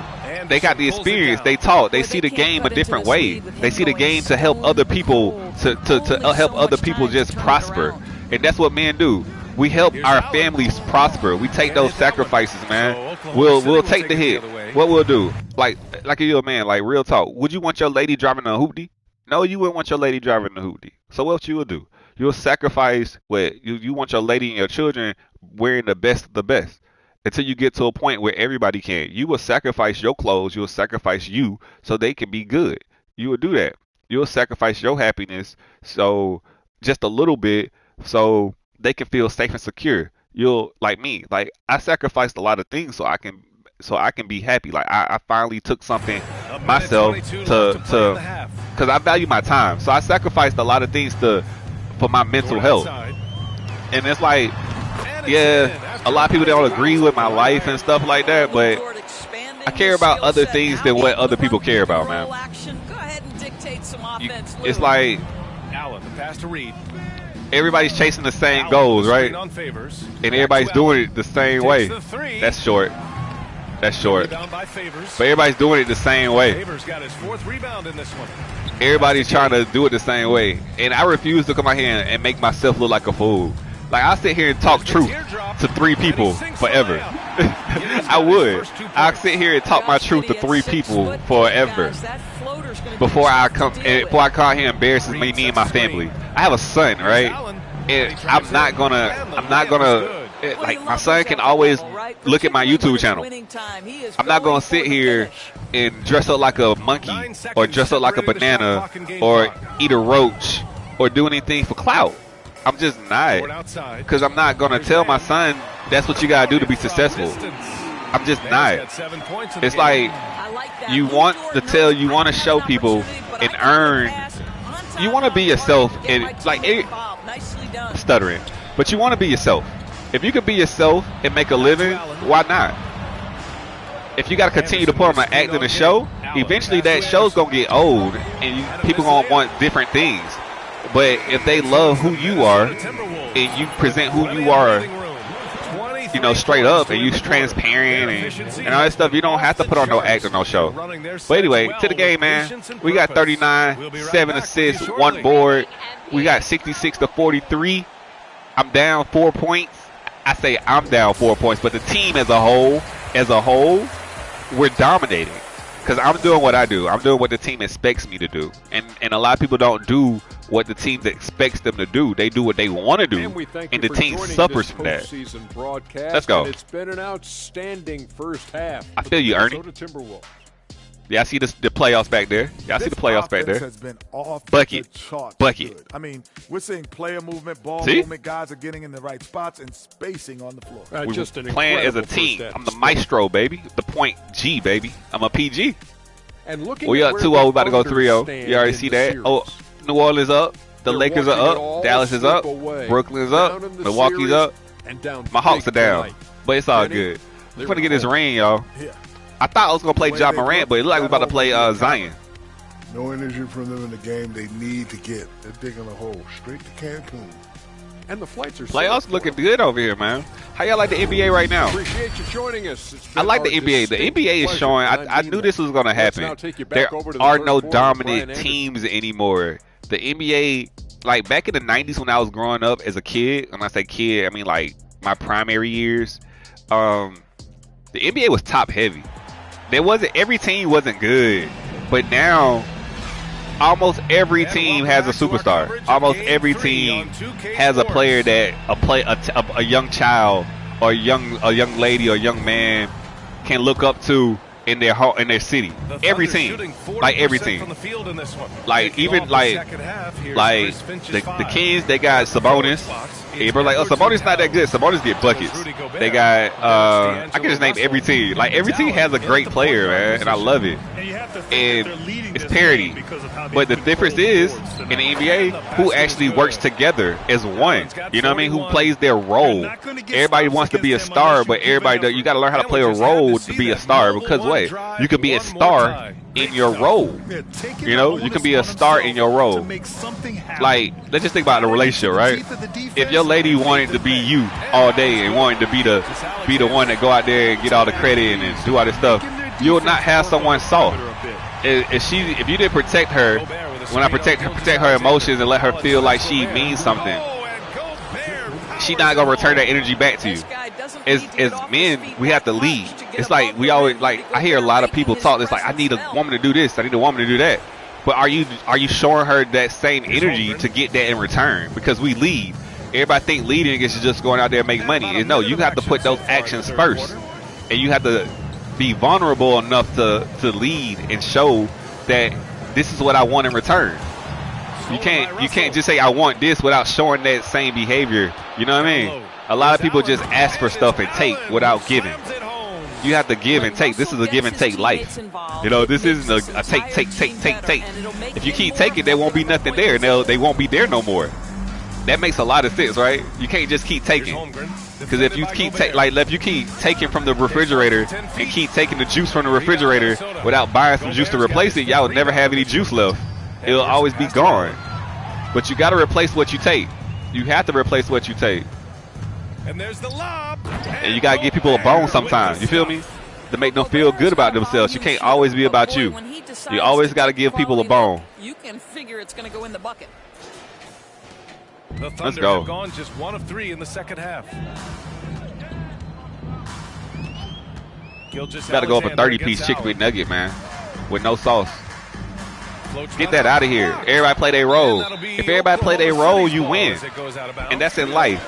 A: They got the experience. They taught. They see the game a different way. They see the game to help other people, to help other people just prosper. And that's what men do. We help our families prosper. We take those sacrifices, man. We'll take the hit. What we'll do, like you're a man, like, real talk. Would you want your lady driving a hoopty? No, you wouldn't want your lady driving a hoopty. So what you will do? You'll sacrifice what you want your lady and your children wearing the best of the best until you get to a point where everybody can. You will sacrifice your clothes. You'll sacrifice you so they can be good. You will do that. You'll sacrifice your happiness, so just a little bit, so they can feel safe and secure. you'll like me. Like I sacrificed a lot of things so I can be happy. Like I finally took something myself to because I value my time. So I sacrificed a lot of things for my mental health. And it's like, yeah, a lot of people don't agree with my life and stuff like that, but I care about other things than what other people care about, man. It's like everybody's chasing the same goals, right? And everybody's doing it the same way. That's short. That's short. But everybody's doing it the same way. Everybody's trying to do it the same way. And I refuse to come out here and make myself look like a fool. Like, I sit here and talk truth to 3 people forever. I would. I sit here and talk my truth to 3 people forever. Before I come out here and embarrass me and my family. I have a son, right? And I'm not gonna like, my son can always look at my YouTube channel. I'm not gonna sit here and dress up like a monkey or dress up like a banana or eat a roach or do anything for clout. I'm just not, because I'm not gonna tell my son that's what you gotta do to be successful. I'm just not. It's like you want to show people and earn. You want to be yourself and like stuttering, but you want to be yourself. If you can be yourself and make a living, why not? If you got to continue to put on an act in a show, eventually that show's gonna get old and people gonna want different things. But if they love who you are and you present who you are, you know, straight up, and you transparent and all that stuff, you don't have to put on no act or no show. But anyway, to the game, man. We got 39, 7 assists, 1 board. We got 66 to 43. I'm down 4 points. I say I'm down 4 points, but the team as a whole, we're dominating. Because I'm doing what I do. I'm doing what the team expects me to do. And a lot of people don't do what the team expects them to do. They do what they want to do. And the team suffers from that. Let's go.
E: It's been an outstanding first half.
A: I feel you, Ernie. Yeah, I see the playoffs back there. Yeah, I see the playoffs back there.
F: Has been off
A: Bucket.
F: The charts
A: Bucket.
F: good. I mean, we're seeing player movement, ball movement. Guys are getting in the right spots and spacing on the floor.
A: We're just playing as a team. I'm the maestro, baby. The point G, baby. I'm a PG.
E: And
A: we up 2-0. We about to go 3-0. You already see that? Series. Oh, New Orleans up. The Lakers are up. Dallas is up. Brooklyn's up. Milwaukee's up. My Hawks are down. But it's all good. We're going to get this ring, y'all. I thought I was going to play Ja Morant, but it looked like we're about to play Zion.
G: No energy from them in the game they need to get. They're digging a hole straight to Cancun.
E: And the flights are
A: playoffs looking good over here, man. How y'all like the NBA right now?
E: Appreciate you joining us. I
A: like the NBA. The NBA is showing. I knew this was going to happen. There are no dominant teams anymore. The NBA, like back in the 90s when I was growing up as a kid, when I say kid, I mean like my primary years, the NBA was top heavy. Every team wasn't good, but now almost every team has a superstar. Almost every team has a player that a young child or a young lady or young man can look up to in their city. Every team, like every team, like even like the Kings, they got Sabonis. Everybody like, oh, Sabonis not that good. Sabonis get buckets. They got I can just name every team. Like every team has a great player, man, and I love it. And it's parity. But the difference is in the NBA, who actually works together as one. You know what I mean? Who plays their role. Everybody wants to be a star, but you got to learn how to play a role to be a star. Because what? You can be a star in your role. You know, you can be a star in your role. Like, let's just think about the relationship, right? If your lady wanted to be you all day and wanted to be the one that go out there and get all the credit and do all this stuff, you will not have someone soft. If you didn't protect her, when I protect her emotions and let her feel like she means something, she's not gonna return that energy back to you. As men, we have to lead. It's like we always I hear a lot of people talk. It's like, I need a woman to do this, I need a woman to do that. But are you showing her that same energy to get that in return? Because we lead. Everybody think leading is just going out there and make money. No, you have to put those actions first, and you have to be vulnerable enough to lead and show that this is what I want in return. You can't just say I want this without showing that same behavior. You know what I mean? A lot of people just ask for stuff and take without giving. You have to give and take. This is a give and take life. You know, this isn't a take. If you keep taking, there won't be nothing there. They won't be there no more. That makes a lot of sense, right? You can't just keep taking. Because if you keep if you keep taking from the refrigerator and keep taking the juice from the refrigerator without buying some juice to replace it, y'all will never have any juice left. It'll always be gone. But you got to replace what you take. You have to replace what you take.
B: And there's the lob.
A: And you got to give people a bone sometimes. You feel me? To make them feel good about themselves. You can't always be about you. You always got to give people a bone.
C: You can figure it's going to go in the bucket.
B: The Thunder
A: Let's go.
B: have gone just 1 of 3 in the second half.
A: Got to go up a 30-piece chicken McNugget, man, with no sauce. Get that out of here. Everybody play their role. If everybody play their role, you win. And that's in life.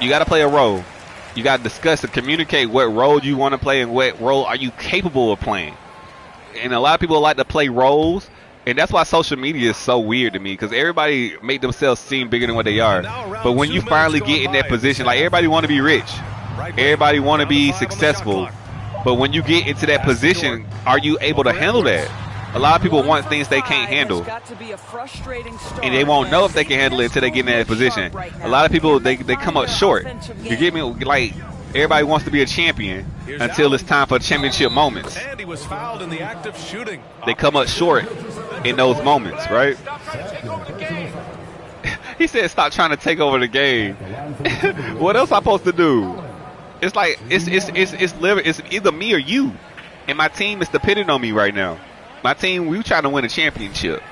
A: You got to play a role. You got to discuss and communicate what role you want to play and what role are you capable of playing. And a lot of people like to play roles, and that's why social media is so weird to me, because everybody make themselves seem bigger than what they are. But when you finally get in that position, like everybody want to be rich, everybody want to be successful, but when you get into that position, are you able to handle that? A lot of people want things they can't handle, and they won't know if they can handle it until they get in that position. A lot of people, they come up short. You get me? Like, everybody wants to be a champion until it's time for championship moments. They come up short in those moments, right? He said, "Stop trying to take over the game." What else I'm supposed to do? It's like it's either me or you, and my team is dependent on me right now. My team, we trying to win a championship.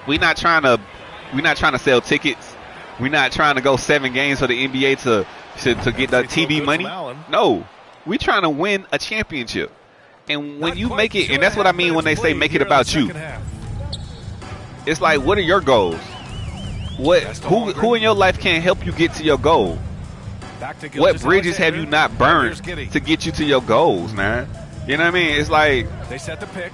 A: We're not trying to sell tickets. We're not trying to go 7 games for the NBA to get the TV money. No, we're trying to win a championship. And when you make it, and that's what I mean when they say make it about you. It's like, what are your goals? Who in your life can help you get to your goal? What bridges have you not burned to get you to your goals, man? You know what I mean? It's like
B: they set the pick.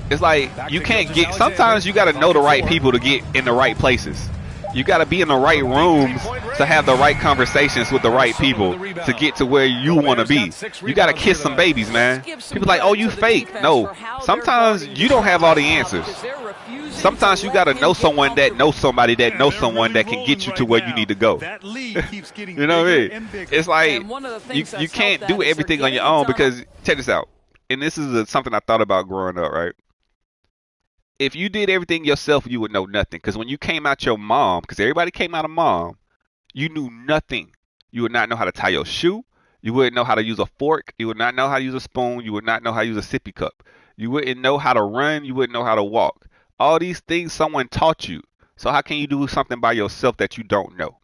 A: It's like you can't get. Sometimes you got to know the right people to get in the right places. You got to be in the right rooms to have the right conversations with the right people to get to where you want to be. You got to kiss some babies, man. People like, oh, you fake. No. Sometimes you don't have all the answers. Sometimes you got to know someone that knows somebody that knows someone that can get you to where you need to go. You know what I mean? It's like you can't do everything on your own, because check this out. And this is something I thought about growing up, right? If you did everything yourself, you would know nothing. Because when you came out your mom, because everybody came out of mom, you knew nothing. You would not know how to tie your shoe. You wouldn't know how to use a fork. You would not know how to use a spoon. You would not know how to use a sippy cup. You wouldn't know how to run. You wouldn't know how to walk. All these things someone taught you. So how can you do something by yourself that you don't know?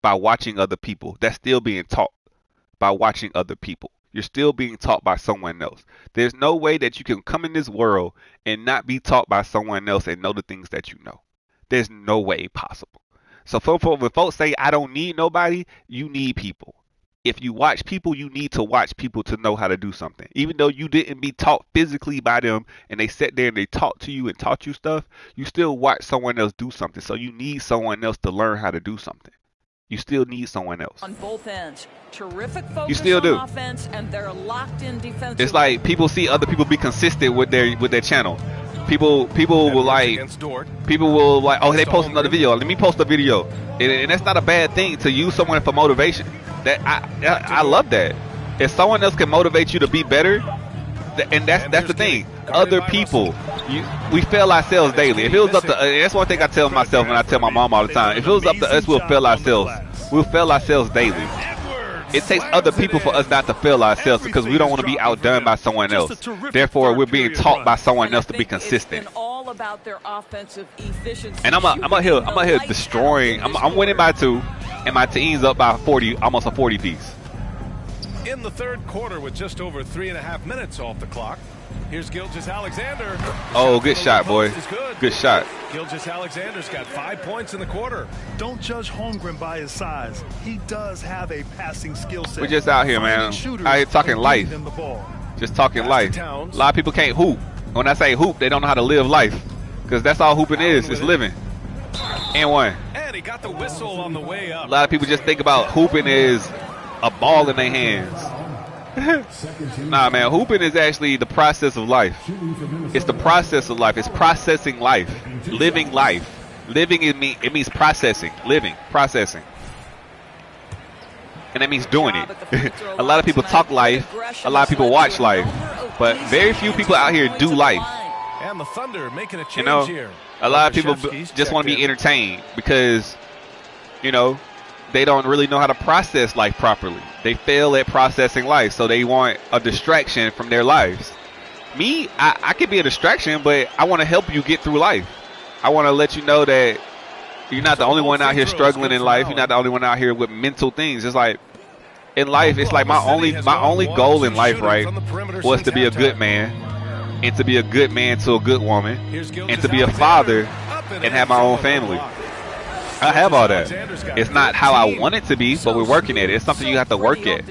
A: By watching other people. That's still being taught by watching other people. You're still being taught by someone else. There's no way that you can come in this world and not be taught by someone else and know the things that you know. There's no way possible. So when folks say, I don't need nobody, you need people. If you watch people, you need to watch people to know how to do something. Even though you didn't be taught physically by them and they sat there and they talked to you and taught you stuff, you still watch someone else do something. So you need someone else to learn how to do something. You still need someone else.
C: On both ends. Terrific focus
A: you still do.
C: On offense, and they're locked in defensively.
A: It's like people see other people be consistent with their channel. People will like, oh, they post another video. Let me post a video. And that's not a bad thing to use someone for motivation. That I love that. If someone else can motivate you to be better, and that's the thing. Other people, we fail ourselves daily. If it was up to, that's one thing I tell myself and I tell my mom all the time. If it was up to us, we'll fail ourselves. We'll fail ourselves daily. It takes other people for us not to fail ourselves, because we don't want to be outdone by someone else. Therefore, we're being taught by someone else to be consistent. And I'm out here destroying. I'm winning by 2, and my team's up by 40, almost a 40 piece.
B: In the third quarter, with just over 3.5 minutes off the clock, here's Gilgeous-Alexander.
A: Oh, good shot, boy. Good shot.
B: Gilgeous-Alexander's got 5 points in the quarter.
D: Don't judge Holmgren by his size. He does have a passing skill set.
A: We're just out here, man. Out here talking life. Just talking life. A lot of people can't hoop. When I say hoop, they don't know how to live life, because that's all hooping is. It's living. And one.
B: And he got the whistle on the way up.
A: A lot of people just think about hooping is a ball in their hands. Nah, man, hooping is actually the process of life. It's the process of life. It's processing life, living life. Living, it means processing, living, processing. And that means doing it. A lot of people talk life. A lot of people watch life. But very few people out here do life.
B: And the Thunder making a change
A: You know,
B: here.
A: a lot of people just want to be entertained because, you know, they don't really know how to process life properly. They fail at processing life, so they want a distraction from their lives. Me, I could be a distraction, but I want to help you get through life. I want to let you know that you're not the only one out here struggling in life. You're not the only one out here with mental things. It's like, in life, it's like my only goal in life, right, was to be a good man. And to be a good man to a good woman, and to be a father and have my own family. I have all that. It's not how I want it to be, but we're working at it. It's something you have to work at.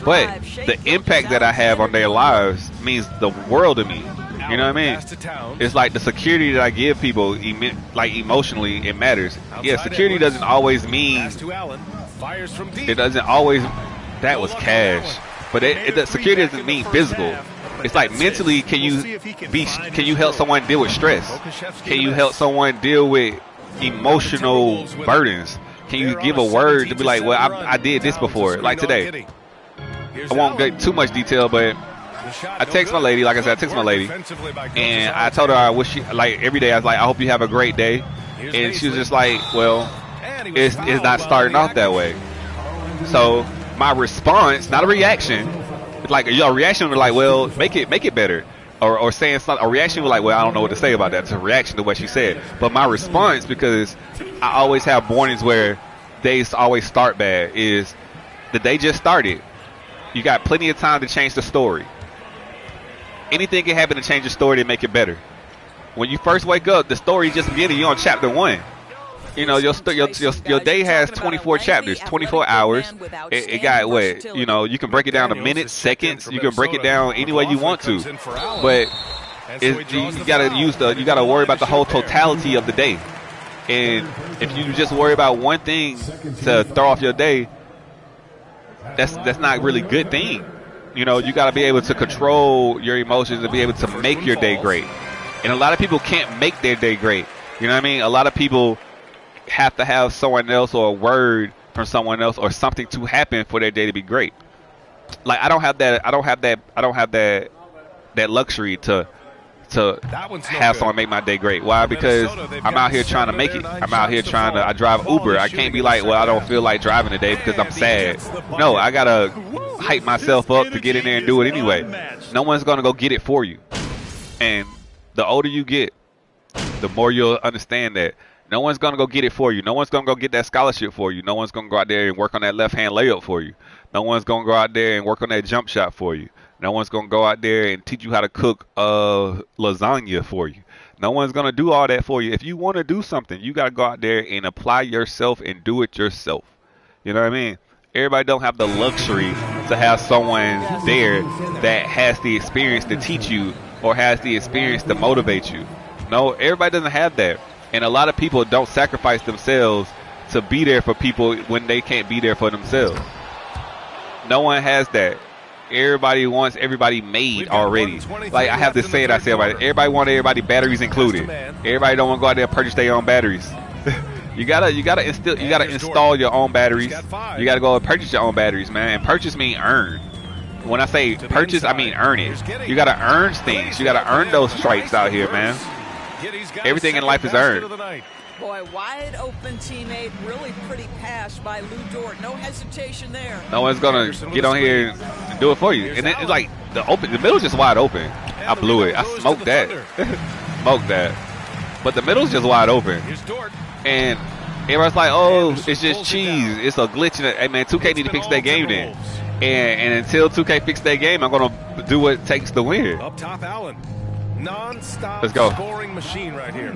A: But the impact that I have on their lives means the world to me. You know what I mean? It's like the security that I give people, like emotionally, it matters. Yeah, security doesn't always mean, it doesn't always, that was cash. But the security doesn't mean physical. It's like mentally, can you help someone deal with stress? Can you help someone deal with emotional burdens? Can you give a word to be like, well, I did this before, like today. I won't get too much detail, but I text my lady, like I said, I text my lady, and I told her I wish she, like every day, I was like, I hope you have a great day. And she was just like, well, it's not starting off that way. So my response, not a reaction, like a reaction was like, well, make it better, or saying something. A reaction was like, well, I don't know what to say about that. It's a reaction to what she said. But my response, because I always have mornings where days always start bad, is the day just started. You got plenty of time to change the story. Anything can happen to change the story to make it better. When you first wake up, the story just beginning. You're on chapter 1. You know, your day has 24 chapters, 24 hours. It got what? You know, you can break it down to minutes, seconds. You can break it down any way you want to. But you gotta worry about the whole totality of the day. And if you just worry about one thing to throw off your day, that's not really a good thing. You know, you gotta be able to control your emotions and be able to make your day great. And a lot of people can't make their day great. You know what I mean? A lot of people have to have someone else or a word from someone else or something to happen for their day to be great. Like I don't have that luxury to have someone make my day great. Why? Because I'm out here trying to make it. I drive Uber. I can't be like, well, I don't feel like driving today because I'm sad. No, I gotta hype myself up to get in there and do it anyway. No one's gonna go get it for you. And the older you get, the more you'll understand that. No one's going to go get it for you. No one's going to go get that scholarship for you. No one's going to go out there and work on that left-hand layup for you. No one's going to go out there and work on that jump shot for you. No one's going to go out there and teach you how to cook lasagna for you. No one's going to do all that for you. If you want to do something, you got to go out there and apply yourself and do it yourself. You know what I mean? Everybody don't have the luxury to have someone there that has the experience to teach you or has the experience to motivate you. No, everybody doesn't have that. And a lot of people don't sacrifice themselves to be there for people when they can't be there for themselves. No one has that. Everybody wants everybody made already. Like I have this saying I say about it. Everybody wants everybody, batteries included. Everybody don't want to go out there and purchase their own batteries. You gotta install your own batteries. You gotta go and purchase your own batteries, man. And purchase means earn. When I say purchase, I mean earn it. You gotta earn things. You gotta earn those stripes out here, man. Everything in life is earned.
C: Boy, wide open teammate, really pretty pass by Lou Dort. No hesitation there.
A: No one's gonna get on here and do it for you. And it's like the middle's just wide open. I blew it. I smoked that. Smoked that. But the middle's just wide open. And everybody's like, oh, it's just cheese. It's a glitch in it. Hey man, 2K need to fix that game then. And until 2K fix that game, I'm gonna do what it takes to win.
B: Up top, Allen. Non-stop
A: Let's go.
B: scoring machine right here.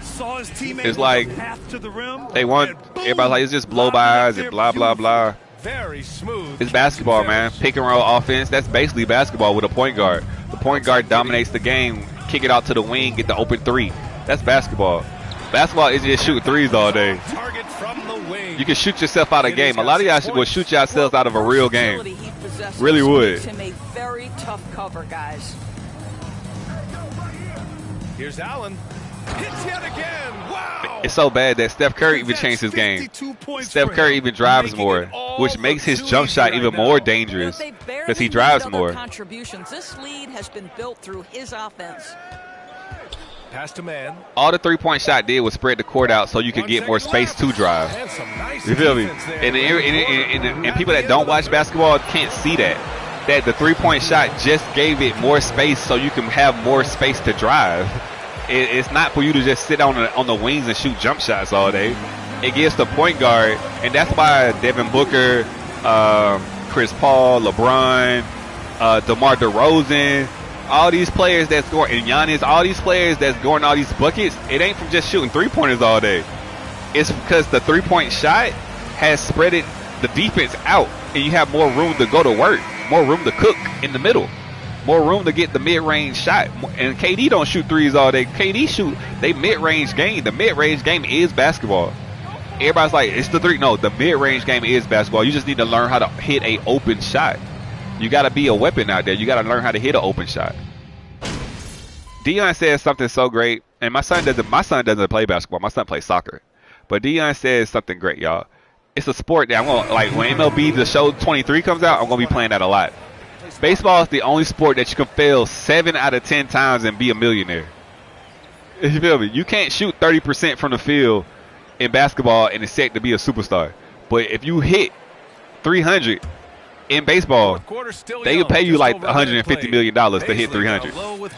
D: Saw his teammate
A: it's like
D: path to the rim,
A: they want everybody's like it's just blow-bys and blah blah blah.
B: Very smooth.
A: It's basketball, man. Pick and roll offense. That's basically basketball with a point guard. The point guard dominates the game. Kick it out to the wing, get the open three. That's basketball. Basketball is just shooting threes all day.
B: Target from the wing.
A: You can shoot yourself out of a game. A lot of y'all would shoot yourselves out of a real game. Really would.
C: Him a very tough cover, guys.
B: Here's Allen. Hits yet again. Wow.
A: It's so bad that Steph Curry even changed his game. Steph Curry even drives more, which makes his jump shot even more dangerous because he drives more.
C: Contributions. This lead has been built through his offense.
B: Pass to man.
A: All the three-point shot did was spread the court out so you could get more space to drive. You feel me? And people that don't watch basketball can't see that the three-point shot just gave it more space so you can have more space to drive. It's not for you to just sit on the wings and shoot jump shots all day. It gives the point guard, and that's why Devin Booker, Chris Paul, LeBron, DeMar DeRozan, all these players that's scoring, and Giannis, all these players that's scoring all these buckets, it ain't from just shooting three-pointers all day. It's because the three-point shot has spread the defense out, and you have more room to go to work, more room to cook in the middle, more room to get the mid-range shot. And KD don't shoot threes all day. KD shoot they mid-range game. The mid-range game is basketball. Everybody's like, it's the three. No, the mid-range game is basketball. You just need to learn how to hit a open shot. You got to be a weapon out there. You got to learn how to hit an open shot. Dion says something so great, and my son doesn't play basketball. My son plays soccer. But Dion says something great, y'all. It's a sport that I'm going to, like, when MLB The Show 23 comes out, I'm going to be playing that a lot. Baseball is the only sport that you can fail 7 out of 10 times and be a millionaire. You feel me? You can't shoot 30% from the field in basketball and expect to be a superstar. But if you hit 300 in baseball, they will pay you like $150 million to hit 300.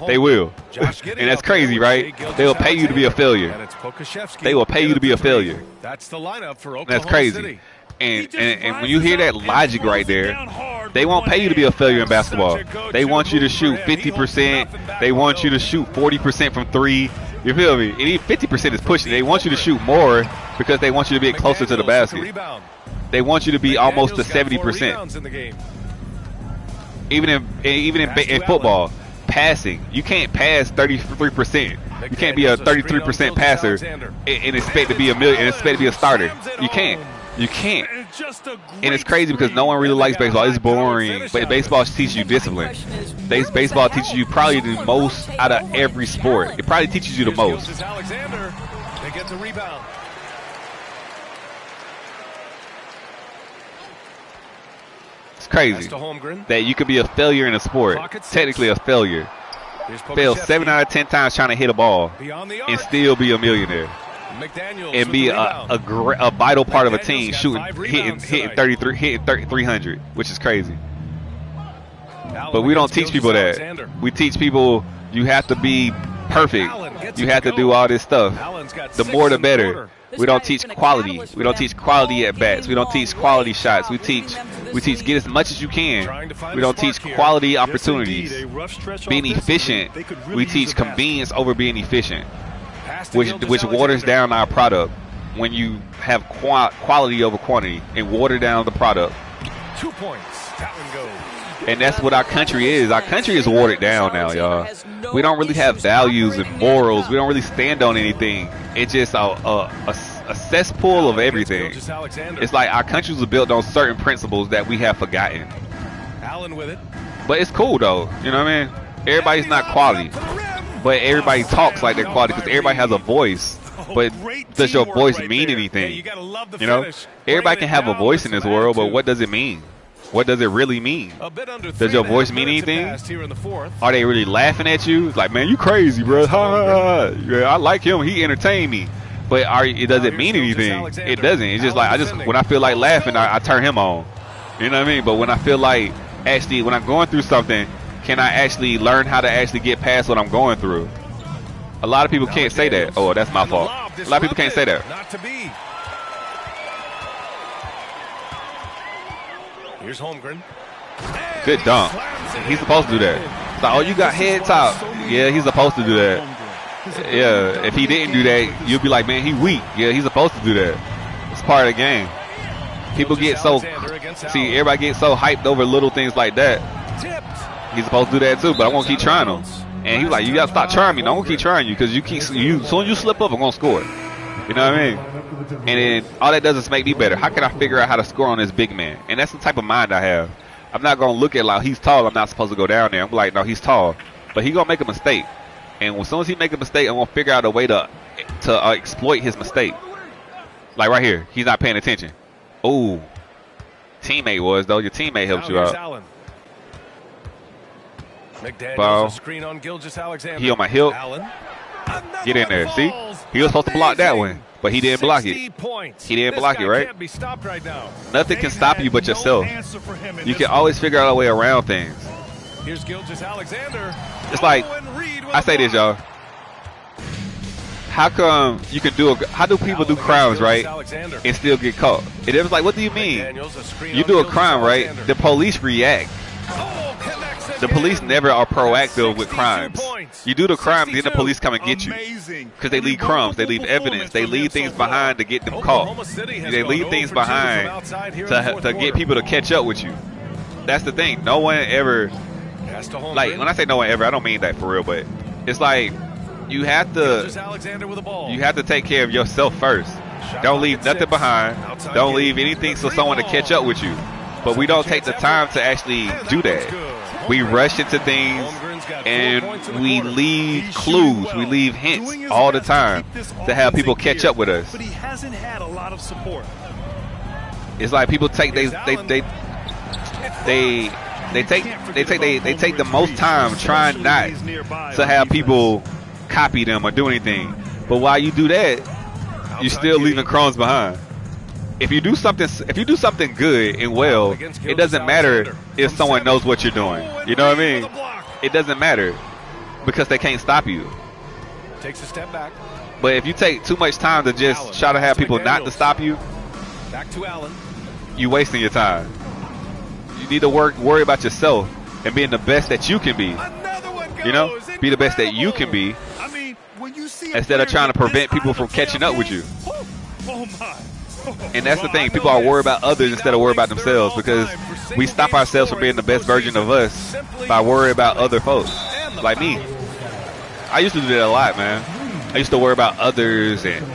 A: They will. And that's crazy, right? They will pay you to be a failure. They will pay you to be a failure.
B: That's the lineup for Oklahoma
A: That's crazy.
B: City.
A: And when you hear that logic right there, they won't pay you to be a failure in basketball. They want you to shoot 50%. They want you to shoot 40% from three. You feel me? And even 50% is pushing. They want you to shoot more because they want you to get closer to the basket. They want you to be almost to 70%. Even in football, passing, you can't pass 33%. You can't be a 33% passer and expect to be a starter. You can't. You can't. And it's crazy because no one really likes baseball. It's boring. But baseball teaches you discipline. Baseball teaches you probably the most out of every sport. It probably teaches you the most.
B: Alexander, they get the rebound.
A: It's crazy that you could be a failure in a sport. Technically a failure. Fail 7 out of 10 times trying to hit a ball and still be a millionaire. And be a vital part of a team, hitting 300, which is crazy. But we don't teach people that. We teach people you have to be perfect. You have to do all this stuff. The more the better. We don't teach quality. We don't teach quality at bats. We don't teach quality shots. We teach get as much as you can. We don't teach quality opportunities. Being efficient. We teach convenience over being efficient. Which waters down our product when you have quality over quantity and water down the product.
B: 2 points. That one goes.
A: And that's what our country is. Our country is watered down now, y'all. We don't really have values and morals. We don't really stand on anything. It's just a cesspool of everything. It's like our country was built on certain principles that we have forgotten.
B: Allen with it.
A: But it's cool, though. You know what I mean? Everybody's not quality. But everybody talks like they're quality because everybody has a voice. But does your voice mean anything? You know? Everybody can have a voice in this world, but what does it mean? What does it really mean? Does your voice mean anything? Are they really laughing at you? It's like, man, you crazy, bro. Yeah, I like him. He entertained me. But does it mean anything? It doesn't. It's just like, when I feel like laughing, I turn him on. You know what I mean? But when I feel like, actually, when I'm going through something, can I actually learn how to actually get past what I'm going through? A lot of people can't say that. Oh, that's my fault. A lot of people can't say that.
B: Not to be. Here's Holmgren.
A: Good dunk. He's supposed to do that. It's like, oh, you got head top. Yeah, he's supposed to do that. Yeah, if he didn't do that, you'll be like, man, he weak. Yeah, he's supposed to do that. It's part of the game. People get so, everybody gets so hyped over little things like that. He's supposed to do that too, but I won't keep trying him. And he's like, you gotta stop trying me. No, I'm gonna keep trying you because as soon as you slip up, I'm gonna score. You know what I mean? And then all that does is make me better. How can I figure out how to score on this big man? And that's the type of mind I have. I'm not going to look at like he's tall, I'm not supposed to go down there. I'm like, no, he's tall. But he's going to make a mistake. And as soon as he make a mistake, I'm going to figure out a way to exploit his mistake. Like right here, he's not paying attention. Oh, teammate was, though. Your teammate helped you out.
B: McDaniels, a screen on Gilgeous-Alexander.
A: He on my hip. Get in there. See? He was supposed to block that one, but he didn't block it. He didn't block it, right? Nothing can stop you but yourself. You can always figure out a way around things.
B: Here's Gilgeous-Alexander.
A: It's like, I say this, y'all. How come you can how do people do crimes, right, and still get caught? And it was like, what do you mean? You do a crime, right? The police react. The police never are proactive with crimes. You do the crime, then the police come and get you. Because they leave crumbs, they leave evidence, they leave things behind to get them caught. They leave things behind to get people to catch up with you. That's the thing. No one ever, like, when I say no one ever, I don't mean that for real, but it's like, you have to take care of yourself first. Don't leave nothing behind. Don't leave anything for someone to catch up with you. But we don't take the time to actually do that. We rush into things and we leave clues, we leave hints all the time to have people catch up with us.
D: But he hasn't had a lot of support.
A: It's like people take they take the most time trying not to have people copy them or do anything. But while you do that, you're still leaving crumbs behind. If you do something good and well, it doesn't matter if someone knows what you're doing. You know what I mean? It doesn't matter because they can't stop you.
B: Takes a step back.
A: But if you take too much time to just try to have people not to stop you,
B: back to Allen.
A: You're wasting your time. You need to worry about yourself and being the best that you can be. You know, be the best that you can be instead of trying to prevent people from catching up with you. And that's the thing. People are worried about others instead of worried about themselves because we stop ourselves from being the best version of us by worrying about other folks. Like me. I used to do that a lot, man. I used to worry about others and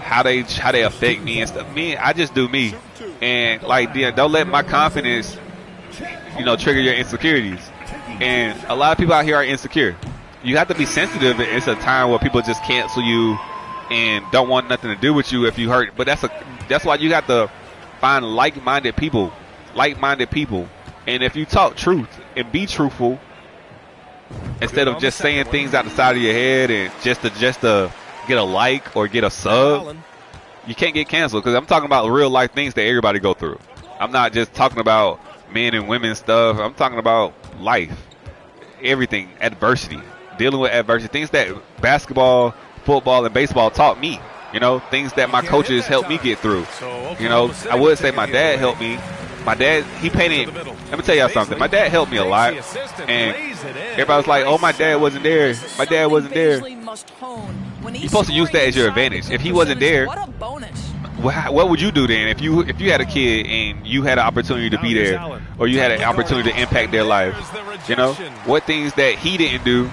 A: how they affect me and stuff. Me, I just do me. And like, don't let my confidence, trigger your insecurities. And a lot of people out here are insecure. You have to be sensitive. It's a time where people just cancel you and don't want nothing to do with you if you hurt. But that's why you got to find like-minded people. And if you talk truth and be truthful instead of just saying things out the side of your head and just to get a like or get a sub, you can't get canceled. Because I'm talking about real life things that everybody go through. I'm not just talking about men and women stuff. I'm talking about life, everything, adversity, dealing with adversity, things that basketball, football, and baseball taught me. Things that my coaches helped me get through. I would say my dad helped me. My dad, he painted. Let me tell y'all something. My dad helped me a lot, and everybody's like, "Oh, my dad wasn't there. My dad wasn't there." You're supposed to use that as your advantage. If he wasn't there, what would you do then? If you had a kid and you had an opportunity to be there, or you had an opportunity to impact their life, what things that he didn't do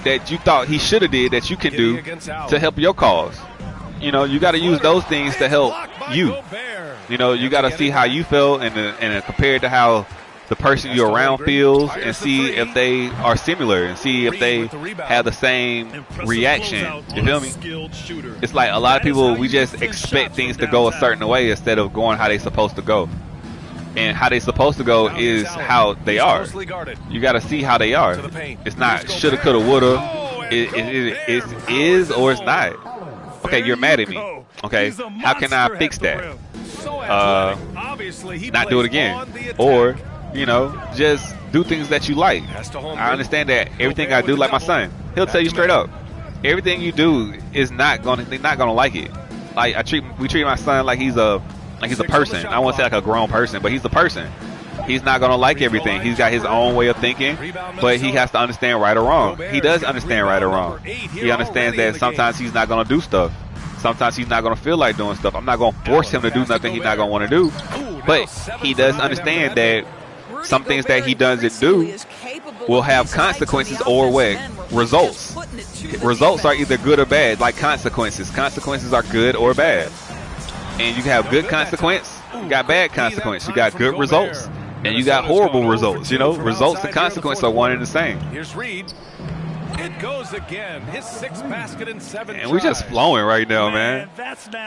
A: that you thought he should have did that you can do to help your cause. You got to use those things to help you. You got to see how you feel and compare it to how the person you're around feels and see if they are similar and see if they have the same reaction. You feel me? It's like a lot of people, we just expect things to go a certain way instead of going how they supposed to go. And how they supposed to go is how they are. You got to see how they are. It's not shoulda, coulda, woulda. It is or it's not. Okay, you're mad at me. Okay, how can I fix that? Not do it again. Or, just do things that you like. I understand that everything I do, like my son, he'll tell you straight up, everything you do is they're not gonna like it. Like we treat my son like he's a person. I won't say like a grown person, but he's a person. He's not gonna like everything. He's got his own way of thinking, but he has to understand right or wrong. He does understand right or wrong. He understands that sometimes he's not gonna do stuff. Sometimes he's not gonna feel like doing stuff. I'm not gonna force him to do nothing he's not gonna want to do. But he does understand that some things that he doesn't do will have consequences or what? Results. Results are either good or bad, like consequences. Consequences are good or bad. And you can have good consequence, you got bad consequence. You got good results, and you got horrible results. You know, results and consequences are one and the same.
B: Here's Reed. It goes again. His 6th basket in 7
A: And we're just flowing right now, man.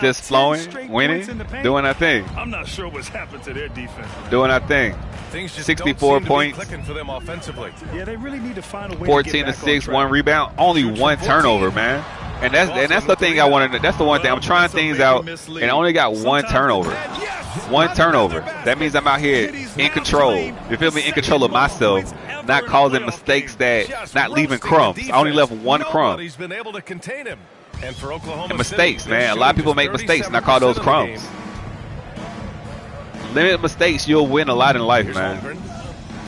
A: Just flowing, winning, doing our thing.
D: I'm not sure what's happened to their defense.
A: Doing our thing. 64 points.
B: For them offensively.
D: Yeah, they really need to find a way
A: 14 to 6, 1 rebound, only 1 turnover, man. And that's the thing I want to. That's the one thing I'm trying things out, and I only got 1 turnover. 1 turnover. That means I'm out here in control. You feel me? In control of myself, not causing mistakes, not leaving crumbs. I only left 1 crumb.
B: He's been able to contain him. And for Oklahoma
A: And mistakes, man. A lot of people make mistakes, and I call those crumbs. Limit mistakes, you'll win a lot in life, man.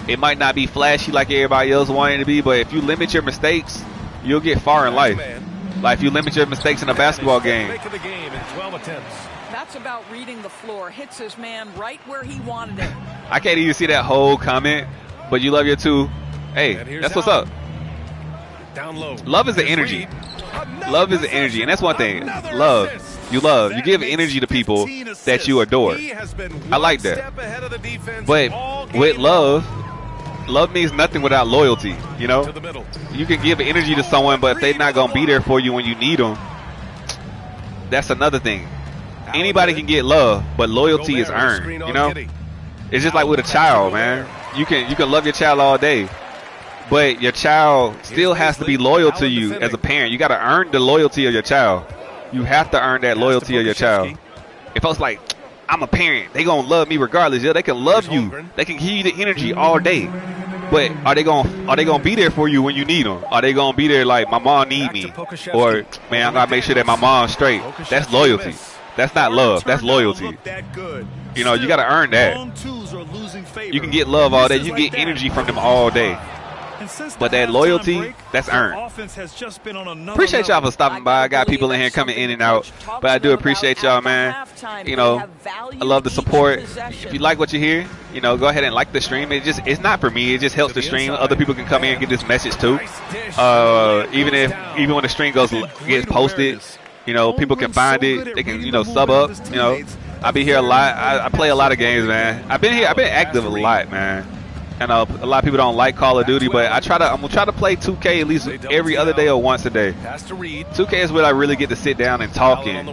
A: It might not be flashy like everybody else wanted it to be, but if you limit your mistakes, you'll get far in life. Like if you limit your mistakes in a basketball game.
C: That's about reading the floor. Hits his man right where he wanted it.
A: I can't even see that whole comment, but you love your 2. Hey, that's what's up. Love is the energy. Love is the energy, and that's one thing. Love. You love. You give energy to people that you adore. I like that. But with love, love means nothing without loyalty, you know? You can give energy to someone, but if they're not going to be there for you when you need them, that's another thing. Anybody can get love, but loyalty is earned, you know? It's just like with a child, man. You can love your child all day, but your child still has to be loyal to you as a parent. You got to earn the loyalty of your child. You have to earn that loyalty of your child. If I was like, I'm a parent, they gonna love me regardless. Yeah, they can love you. They can give you the energy all day. But are they gonna be there for you when you need them? Are they gonna be there like my mom need me? Or man, I gotta make sure that my mom's straight. That's loyalty. That's not love. That's loyalty. You know, you gotta earn that. You can get love all day. You can get energy from them all day. But that loyalty, that's earned. Appreciate y'all for stopping by. I got people in here coming in and out, but I do appreciate y'all, man. You know, I love the support. If you like what you hear, you know, go ahead and like the stream. It's not for me. It just helps the stream. Other people can come in and get this message too. Even when the stream gets posted, you know, people can find it. They can, you know, sub up. You know, I be here a lot. I play a lot of games, man. I've been active a lot, man. I know a lot of people don't like Call of Duty, but I'm gonna try to play 2K at least every other day or once a day. 2K is where I really get to sit down and talk and,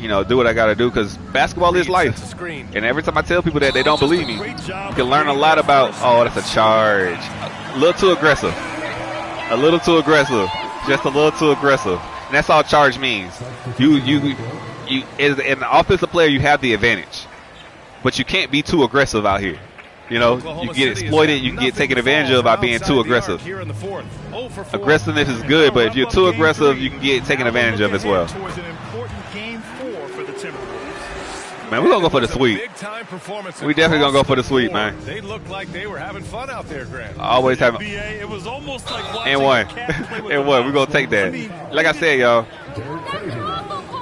A: you know, do what I gotta do, because basketball is life. And every time I tell people that, they don't believe me. You can learn a lot about, oh, that's a charge. A little too aggressive. A little too aggressive. Just a little too aggressive. And that's all charge means. You as an offensive player, you have the advantage, but you can't be too aggressive out here. You know, you get exploited, you can get taken advantage of by being too aggressive. Aggressiveness is good, but if you're too aggressive, you can get taken advantage of as well. Man, we're going to go for the sweep. We definitely going to go for the sweep, man.
B: They looked like they were having fun out there, Grant.
A: Always having.
D: It was almost like
A: and one. And one. We're going to take that. Like I said, y'all,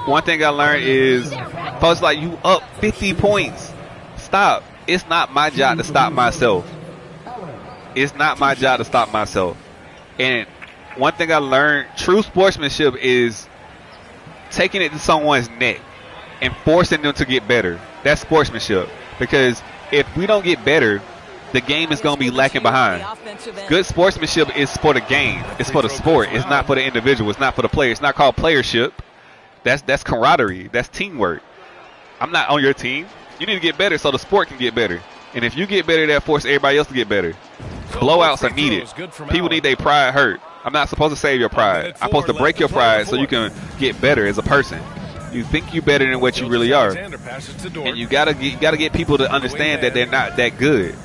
A: one thing I learned is, folks, like, you up 50 points. Stop. It's not my job to stop myself. It's not my job to stop myself. And one thing I learned, true sportsmanship is taking it to someone's neck and forcing them to get better. That's sportsmanship. Because if we don't get better, the game is going to be lacking behind. Good sportsmanship is for the game. It's for the sport. It's not for the individual. It's not for the player. It's not called playership. That's camaraderie. That's teamwork. I'm not on your team. You need to get better so the sport can get better. And if you get better, that forces everybody else to get better. Blowouts are needed. People need their pride hurt. I'm not supposed to save your pride. I'm supposed to break your pride so you can get better as a person. You think you're better than what you really are. And you gotta get people to understand that they're not that good.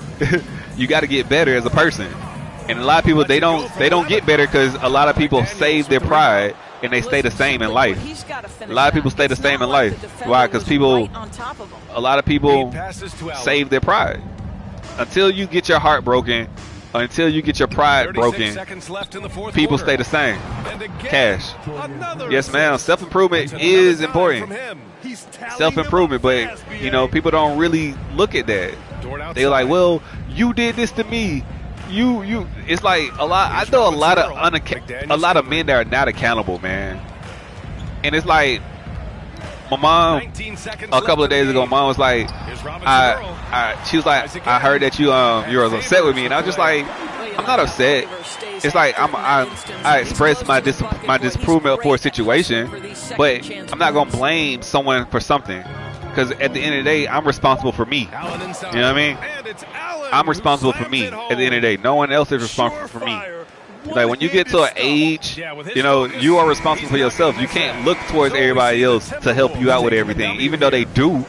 A: You gotta get better as a person. And a lot of people, they don't get better because a lot of people save their pride and they stay the same in life. A lot of people stay the same in life. Why? Because a lot of people save their pride. Until you get your heart broken, until you get your pride broken, people stay the same. Cash. Yes, ma'am. Self-improvement is important. Self-improvement, but, you know, people don't really look at that. They're like, well, you did this to me. It's like a lot. I know a lot of men that are not accountable, man. And it's like my mom a couple of days ago. Mom was like, she was like, I heard that you were upset with me, and I was just like, I'm not upset. It's like I expressed my disapproval for a situation, but I'm not gonna blame someone for something, because at the end of the day, I'm responsible for me. You know what I mean? I'm responsible for me. At the end of the day, no one else is responsible for me. Like when you get to an age, you know, you are responsible for yourself. You can't look towards everybody else to help you out with everything, even though they do.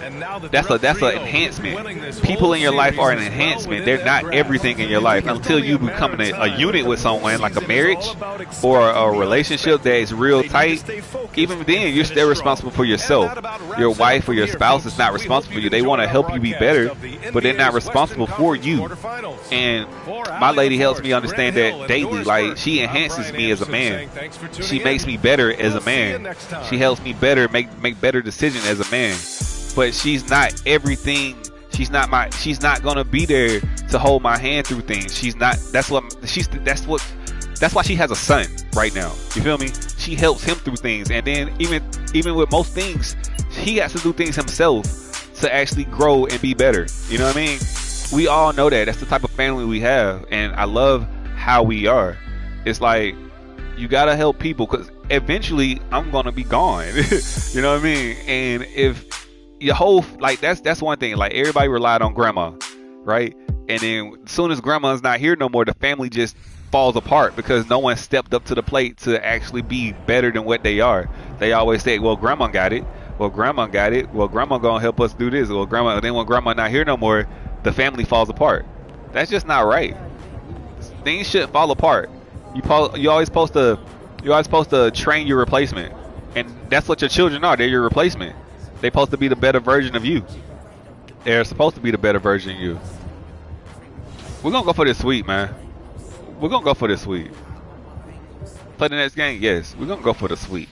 A: That's an enhancement. People in your life are an enhancement. They're not everything in your life until you become a unit with someone, like a marriage or a relationship that is real tight. Even then, you're still responsible for yourself. Your wife or your spouse is not responsible for you. They want to help you be better, but they're not responsible for you. And my lady helps me understand that daily. Like, she enhances me as a man. She makes me better as a man. She helps me make better decisions as a man. But she's not everything. She's not gonna be there to hold my hand through things. She's not. That's why she has a son right now. You feel me? She helps him through things, and then even with most things, he has to do things himself to actually grow and be better. You know what I mean? We all know that. That's the type of family we have, and I love how we are. It's like, you gotta help people, because eventually I'm gonna be gone. You know what I mean? And if your whole, like, that's one thing. Like, everybody relied on grandma, right? And then as soon as grandma's not here no more, the family just falls apart, because no one stepped up to the plate to actually be better than what they are. They always say, well, grandma got it. Well, grandma got it. Well, grandma gonna help us do this. Well, grandma. Then when grandma not here no more, the family falls apart. That's just not right. Things shouldn't fall apart. You always supposed to train your replacement, and that's what your children are. They're your replacement. They're supposed to be the better version of you. They're supposed to be the better version of you. We're gonna go for this sweep, man. We're gonna go for this sweep. Play the next game, yes. We're gonna go for the sweep.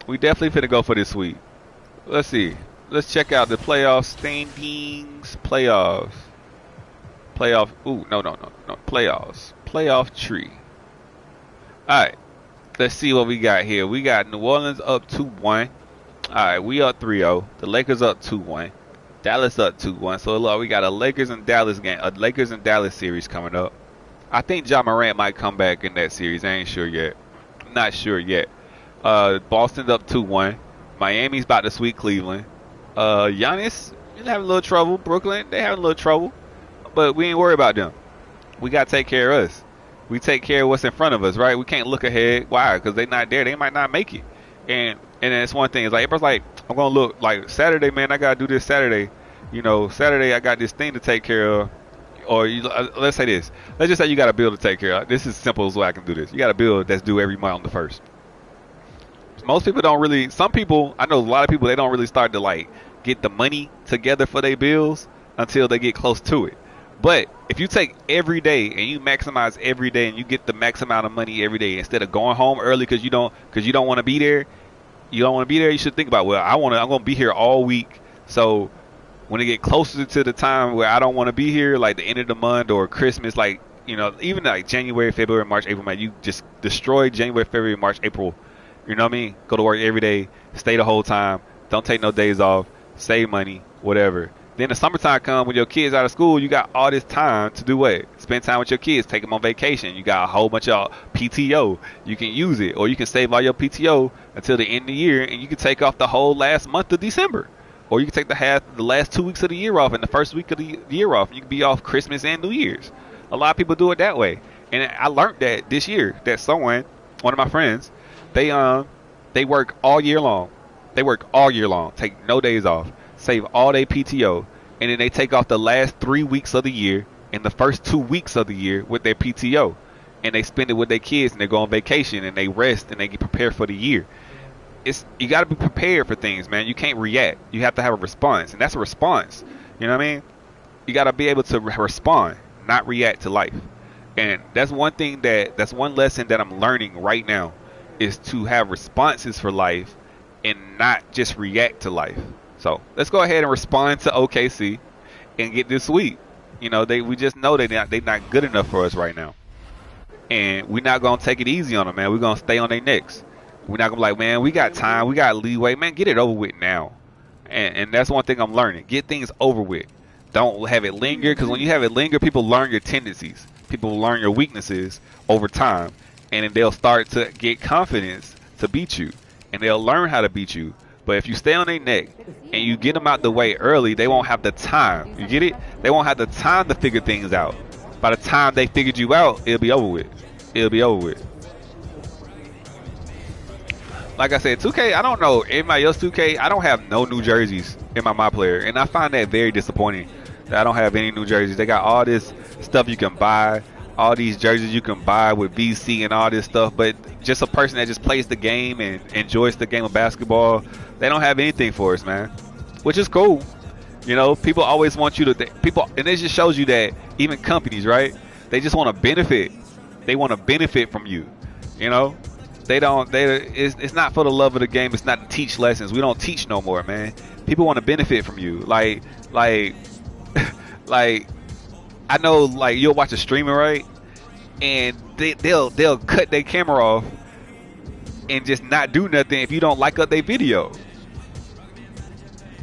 A: We definitely finna go for this sweep. Let's see. Let's check out the playoff standings. Playoffs. Ooh, no. Playoffs. Playoff tree. Alright. Let's see what we got here. We got New Orleans up 2-1. Alright, we up 3-0. The Lakers up 2-1. Dallas up 2-1. So look, we got a Lakers and Dallas game. A Lakers and Dallas series coming up. I think Ja Morant might come back in that series. I ain't sure yet. I'm not sure yet. Boston's up 2-1. Miami's about to sweep Cleveland. Giannis is having a little trouble. Brooklyn, they having a little trouble. But we ain't worried about them. We got to take care of us. We take care of what's in front of us, right? We can't look ahead. Why? Because they're not there. They might not make it. And that's one thing. It's like, everybody's like, I'm going to look like Saturday, man, I got to do this Saturday. You know, Saturday I got this thing to take care of. Or let's say this. Let's just say you got a bill to take care of. This is simple as way I can do this. You got a bill that's due every month on the 1st. Most people don't really, some people, I know a lot of people, they don't really start to like get the money together for their bills until they get close to it. But if you take every day and you maximize every day and you get the max amount of money every day, instead of going home early because you don't want to be there, you should think about, well, I'm going to be here all week. So when it get closer to the time where I don't want to be here, like the end of the month or Christmas, like, you know, even like January, February, March, April, May, you just destroy January, February, March, April. You know what I mean? Go to work every day, stay the whole time, don't take no days off, save money, whatever. Then the summertime come when your kids out of school, you got all this time to do what? Spend time with your kids, take them on vacation. You got a whole bunch of PTO. You can use it, or you can save all your PTO until the end of the year, and you can take off the whole last month of December. Or you can take the last 2 weeks of the year off and the first week of the year off. You can be off Christmas and New Year's. A lot of people do it that way. And I learned that this year, that one of my friends, they work all year long. They work all year long, take no days off, save all their PTO, and then they take off the last 3 weeks of the year and the first 2 weeks of the year with their PTO, and they spend it with their kids, and they go on vacation, and they rest, and they get prepared for the year. You got to be prepared for things, man. You can't react. You have to have a response, and that's a response. You know what I mean? You got to be able to respond, not react to life. And that's one lesson that I'm learning right now, is to have responses for life and not just react to life. So let's go ahead and respond to OKC and get this sweep. You know, we just know they're not good enough for us right now. And we're not going to take it easy on them, man. We're going to stay on their necks. We're not going to be like, man, we got time. We got leeway. Man, get it over with now. And that's one thing I'm learning. Get things over with. Don't have it linger, because when you have it linger, people learn your tendencies. People learn your weaknesses over time. And then they'll start to get confidence to beat you. And they'll learn how to beat you. But if you stay on their neck and you get them out the way early, they won't have the time. You get it? They won't have the time to figure things out. By the time they figured you out, it'll be over with. It'll be over with. Like I said, 2K, I don't know. Everybody else 2K, I don't have no new jerseys in my MyPlayer. And I find that very disappointing that I don't have any new jerseys. They got all this stuff you can buy. All these jerseys you can buy with VC and all this stuff, but just a person that just plays the game and enjoys the game of basketball, they don't have anything for us, man. Which is cool. You know, people always want you to and it just shows you that even companies, right? They just want to benefit. They want to benefit from you. You know, it's not for the love of the game. It's not to teach lessons. We don't teach no more, man. People want to benefit from you. Like I know, like, you'll watch a streamer, right? And they'll cut their camera off and just not do nothing if you don't like up their video.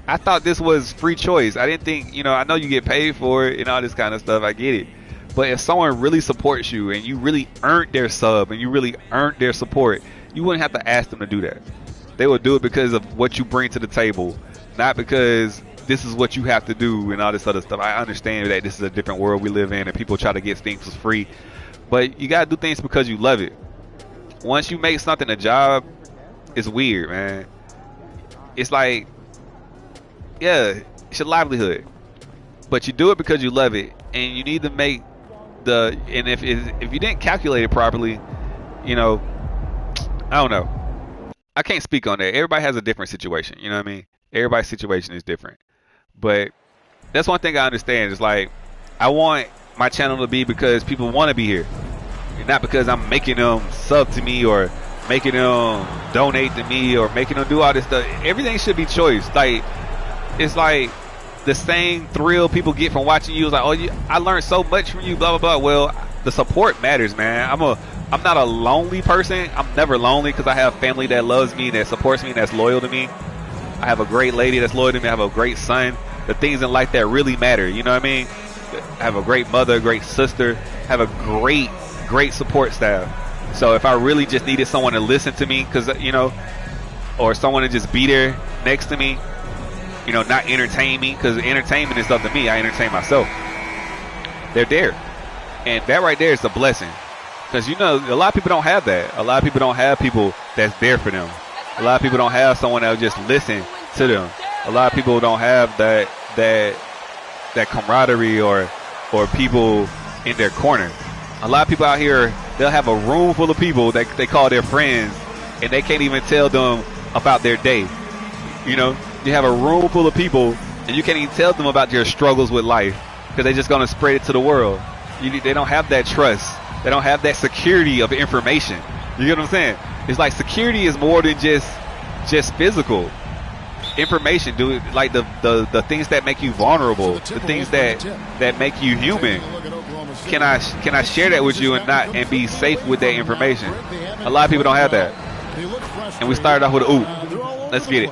A: I thought this was free choice. I didn't think, you know, I know you get paid for it and all this kind of stuff. I get it. But if someone really supports you and you really earned their sub and you really earned their support, you wouldn't have to ask them to do that. They will do it because of what you bring to the table, not because this is what you have to do and all this other stuff. I understand that this is a different world we live in and people try to get things for free, but you got to do things because you love it. Once you make something a job, it's weird, man. It's like, yeah, it's your livelihood, but you do it because you love it, and you need to make and if you didn't calculate it properly, you know, I don't know. I can't speak on that. Everybody has a different situation, you know what I mean? Everybody's situation is different. But that's one thing I understand. Is like, I want my channel to be because people want to be here, and not because I'm making them sub to me or making them donate to me or making them do all this stuff. Everything should be choice. Like, it's like the same thrill people get from watching you is like, oh, I learned so much from you, blah blah blah. Well, the support matters, man. I'm not a lonely person. I'm never lonely because I have family that loves me, that supports me, that's loyal to me. I have a great lady that's loyal to me. I have a great son. The things in life that really matter, you know what I mean? I have a great mother, a great sister. I have a great support staff. So if I really just needed someone to listen to me, because, you know, or someone to just be there next to me, you know, not entertain me, because entertainment is up to me. I entertain myself. They're there. And that right there is a blessing. Because, you know, a lot of people don't have that. A lot of people don't have people that's there for them. A lot of people don't have someone that will just listen to them. A lot of people don't have that camaraderie or people in their corner. A lot of people out here, they'll have a room full of people that they call their friends, and they can't even tell them about their day. You know, you have a room full of people, and you can't even tell them about your struggles with life because they're just going to spread it to the world. They don't have that trust. They don't have that security of information. You get what I'm saying? It's like security is more than just physical. Information, dude, like the things that make you vulnerable, the things that make you human. Can I share that with you and be safe with that information? A lot of people don't have that. And we started off with a ooh. Let's get it.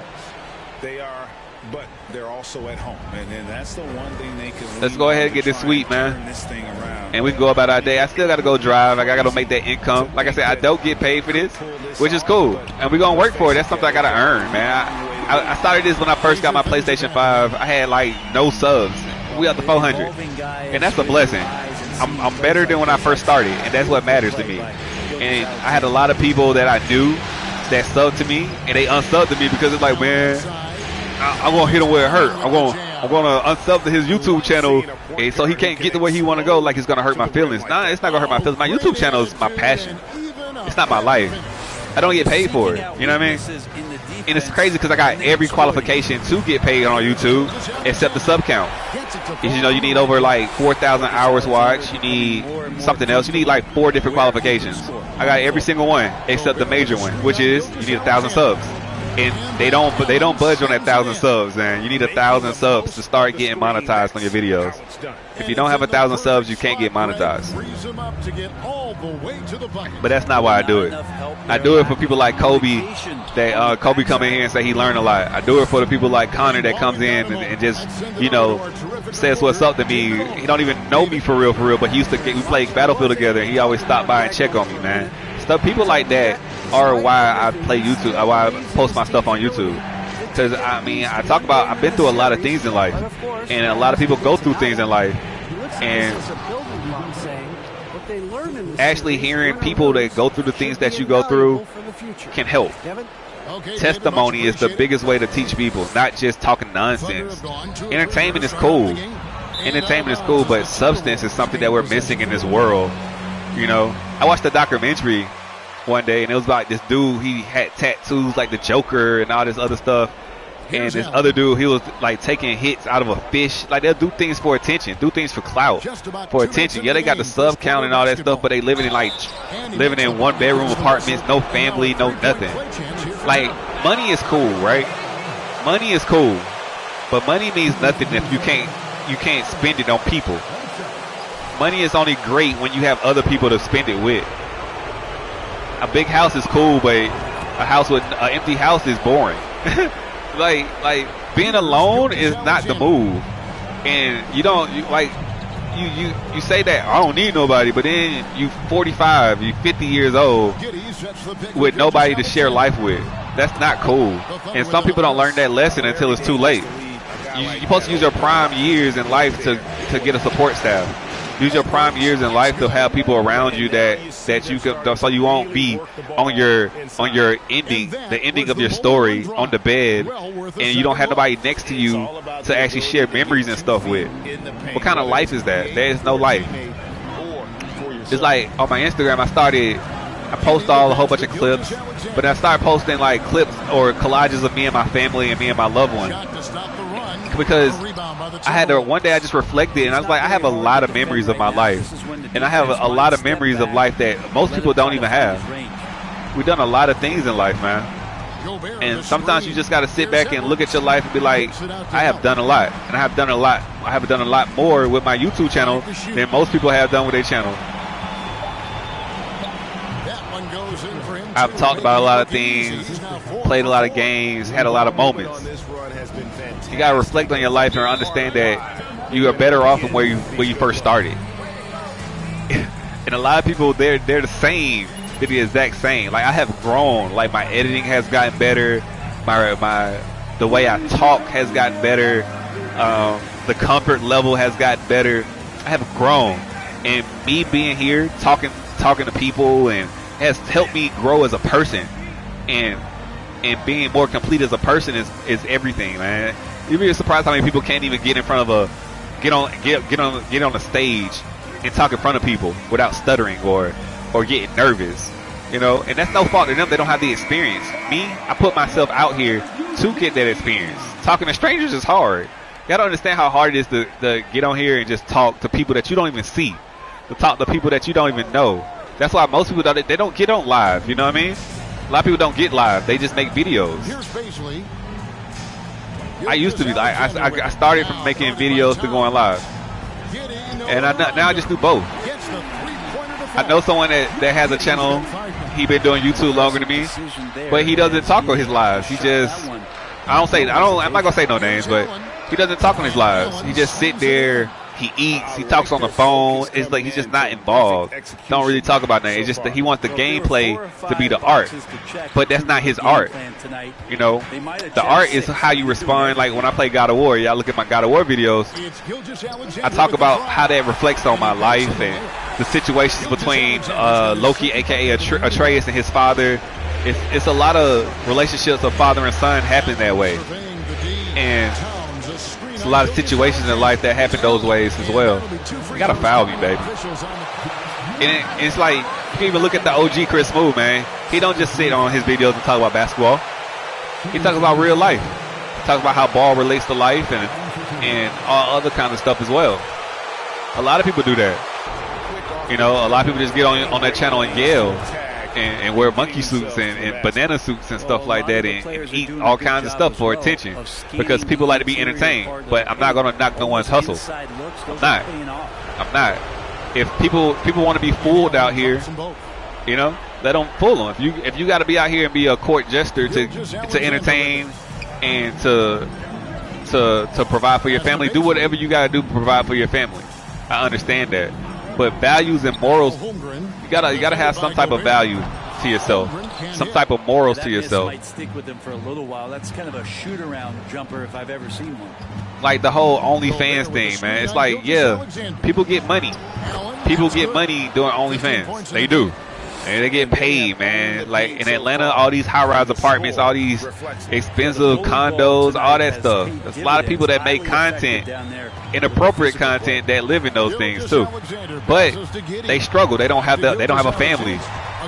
H: They are, but they're also at home, and that's the one thing they can.
A: Let's go ahead and get this sweet, man. And we can go about our day. I still got to go drive. I got to make that income. Like I said, I don't get paid for this, which is cool. And we're going to work for it. That's something I got to earn, man. I started this when I first got my PlayStation 5. I had, like, no subs. We up to 400. And that's a blessing. I'm better than when I first started, and that's what matters to me. And I had a lot of people that I knew that subbed to me, and they unsubbed to me because it's like, man, I'm going to hit him where it hurt. I'm going to unsub to his YouTube channel, and so he can't get to where he want to go, like it's going to hurt my feelings. Nah, it's not going to hurt my feelings. My YouTube channel is my passion. It's not my life. I don't get paid for it. You know what I mean? And it's crazy because I got every qualification to get paid on YouTube except the sub count. You know, you need over like 4,000 hours watched. You need something else. You need like 4 different qualifications. I got every single one except the major one, which is you need 1,000 subs. and they don't budge on that 1,000 subs, man. You need 1,000 subs to start getting monetized on your videos. If you don't have 1,000 subs, you can't get monetized. But that's not why I do it. I do it for people like Kobe. That Kobe come in here and say he learned a lot. I do it for the people like Connor that comes in and just, you know, says what's up to me. He don't even know me for real, but he used to we played Battlefield together. And he always stopped by and check on me, man. Stuff people like that are why I play YouTube, why I post my stuff on YouTube. Because, I mean, I've been through a lot of things in life. And a lot of people go through things in life. And actually hearing people that go through the things that you go through can help. Testimony is the biggest way to teach people, not just talking nonsense. Entertainment is cool. But substance is something that we're missing in this world. You know, I watched a documentary one day, and it was about this dude. He had tattoos like the Joker and all this other stuff. And this other dude, he was like taking hits out of a fish. Like, they'll do things for attention, do things for clout, for attention. Yeah, they got the sub count and all that stuff, but they living in one bedroom apartments, no family, no nothing. Like, money is cool, right? Money is cool, but money means nothing if you can't spend it on people. Money is only great when you have other people to spend it with. A big house is cool, but a house with an empty house is boring. like being alone is not the move. And you say that I don't need nobody, but then you 45, you 50 years old with nobody to share life with. That's not cool. And some people don't learn that lesson until it's too late. You're supposed to use your prime years in life to get a support staff. Use your prime years in life to have people around you that you can, so you won't be on your ending, the ending of your story on the bed, and you don't have nobody next to you to actually share memories and stuff with. What kind of life is that? There is no life. It's like on my Instagram, I post a whole bunch of clips, but I started posting like clips or collages of me and my family and me and my loved one. Because one day I just reflected and I was like, I have a lot of memories of my life, and I have a lot of memories of life that most people don't even have. We've done a lot of things in life, man, and sometimes you just got to sit back and look at your life and be like, I have done a lot, and I have done a lot more with my YouTube channel than most people have done with their channel. I've talked about a lot of things, played a lot of games, had a lot of moments. You gotta reflect on your life and understand that you are better off than where you first started. And a lot of people, they're the same. They're the exact same. Like, I have grown. Like, my editing has gotten better. The way I talk has gotten better. The comfort level has gotten better. I have grown, and me being here talking to people and has helped me grow as a person, and being more complete as a person is everything, man. You'd be surprised how many people can't even get in front of get on the stage and talk in front of people without stuttering or getting nervous, you know. And that's no fault of them. They don't have the experience. Me, I put myself out here to get that experience. Talking to strangers is hard. You gotta understand how hard it is to get on here and just talk to people that you don't even see, to talk to people that you don't even know. That's why most people they don't get on live. You know what I mean? A lot of people don't get live. They just make videos. I used to be like, I started from making videos to going live, and now I just do both. I know someone that has a channel. He been doing YouTube longer than me, but he doesn't talk on his lives. He just, I'm not gonna say no names, but he doesn't talk on his lives. He just sit there. He eats. He talks on the phone. It's like he's just not involved. Don't really talk about that. It's just that he wants the gameplay to be the art, but that's not his art. You know, the art is how you respond. Like when I play God of War, y'all look at my God of War videos. I talk about how that reflects on my life and the situations between Loki, aka Atreus, and his father. It's a lot of relationships of father and son happen that way, and it's a lot of situations in life that happen those ways as well. You gotta foul me, baby. And it's like, you can even look at the OG Chris Smooth, man. He don't just sit on his videos and talk about basketball. He talks about real life. He talks about how ball relates to life and all other kind of stuff as well. A lot of people do that. You know, a lot of people just get on that channel and yell. and wear monkey suits and banana suits and stuff like that and eat all kinds of stuff for attention because people like to be entertained. But I'm not going to knock no one's hustle. I'm not. If people want to be fooled out here, you know, let them fool them. If you got to be out here and be a court jester to entertain and to provide for your family, do whatever you got to do to provide for your family. I understand that. But values and morals, you gotta have some type of value to yourself, some type of morals to yourself.
I: Might stick with them for a little while. That's kind of a shoot-around jumper if I've ever seen one.
A: Like the whole OnlyFans thing, man. It's like, yeah, people get money. People get money doing OnlyFans. They do. And they get paid, man. Like in Atlanta, all these high-rise apartments, all these expensive condos, all that stuff. There's a lot of people that make content, inappropriate content, that live in those things too. But they struggle. They don't have a family.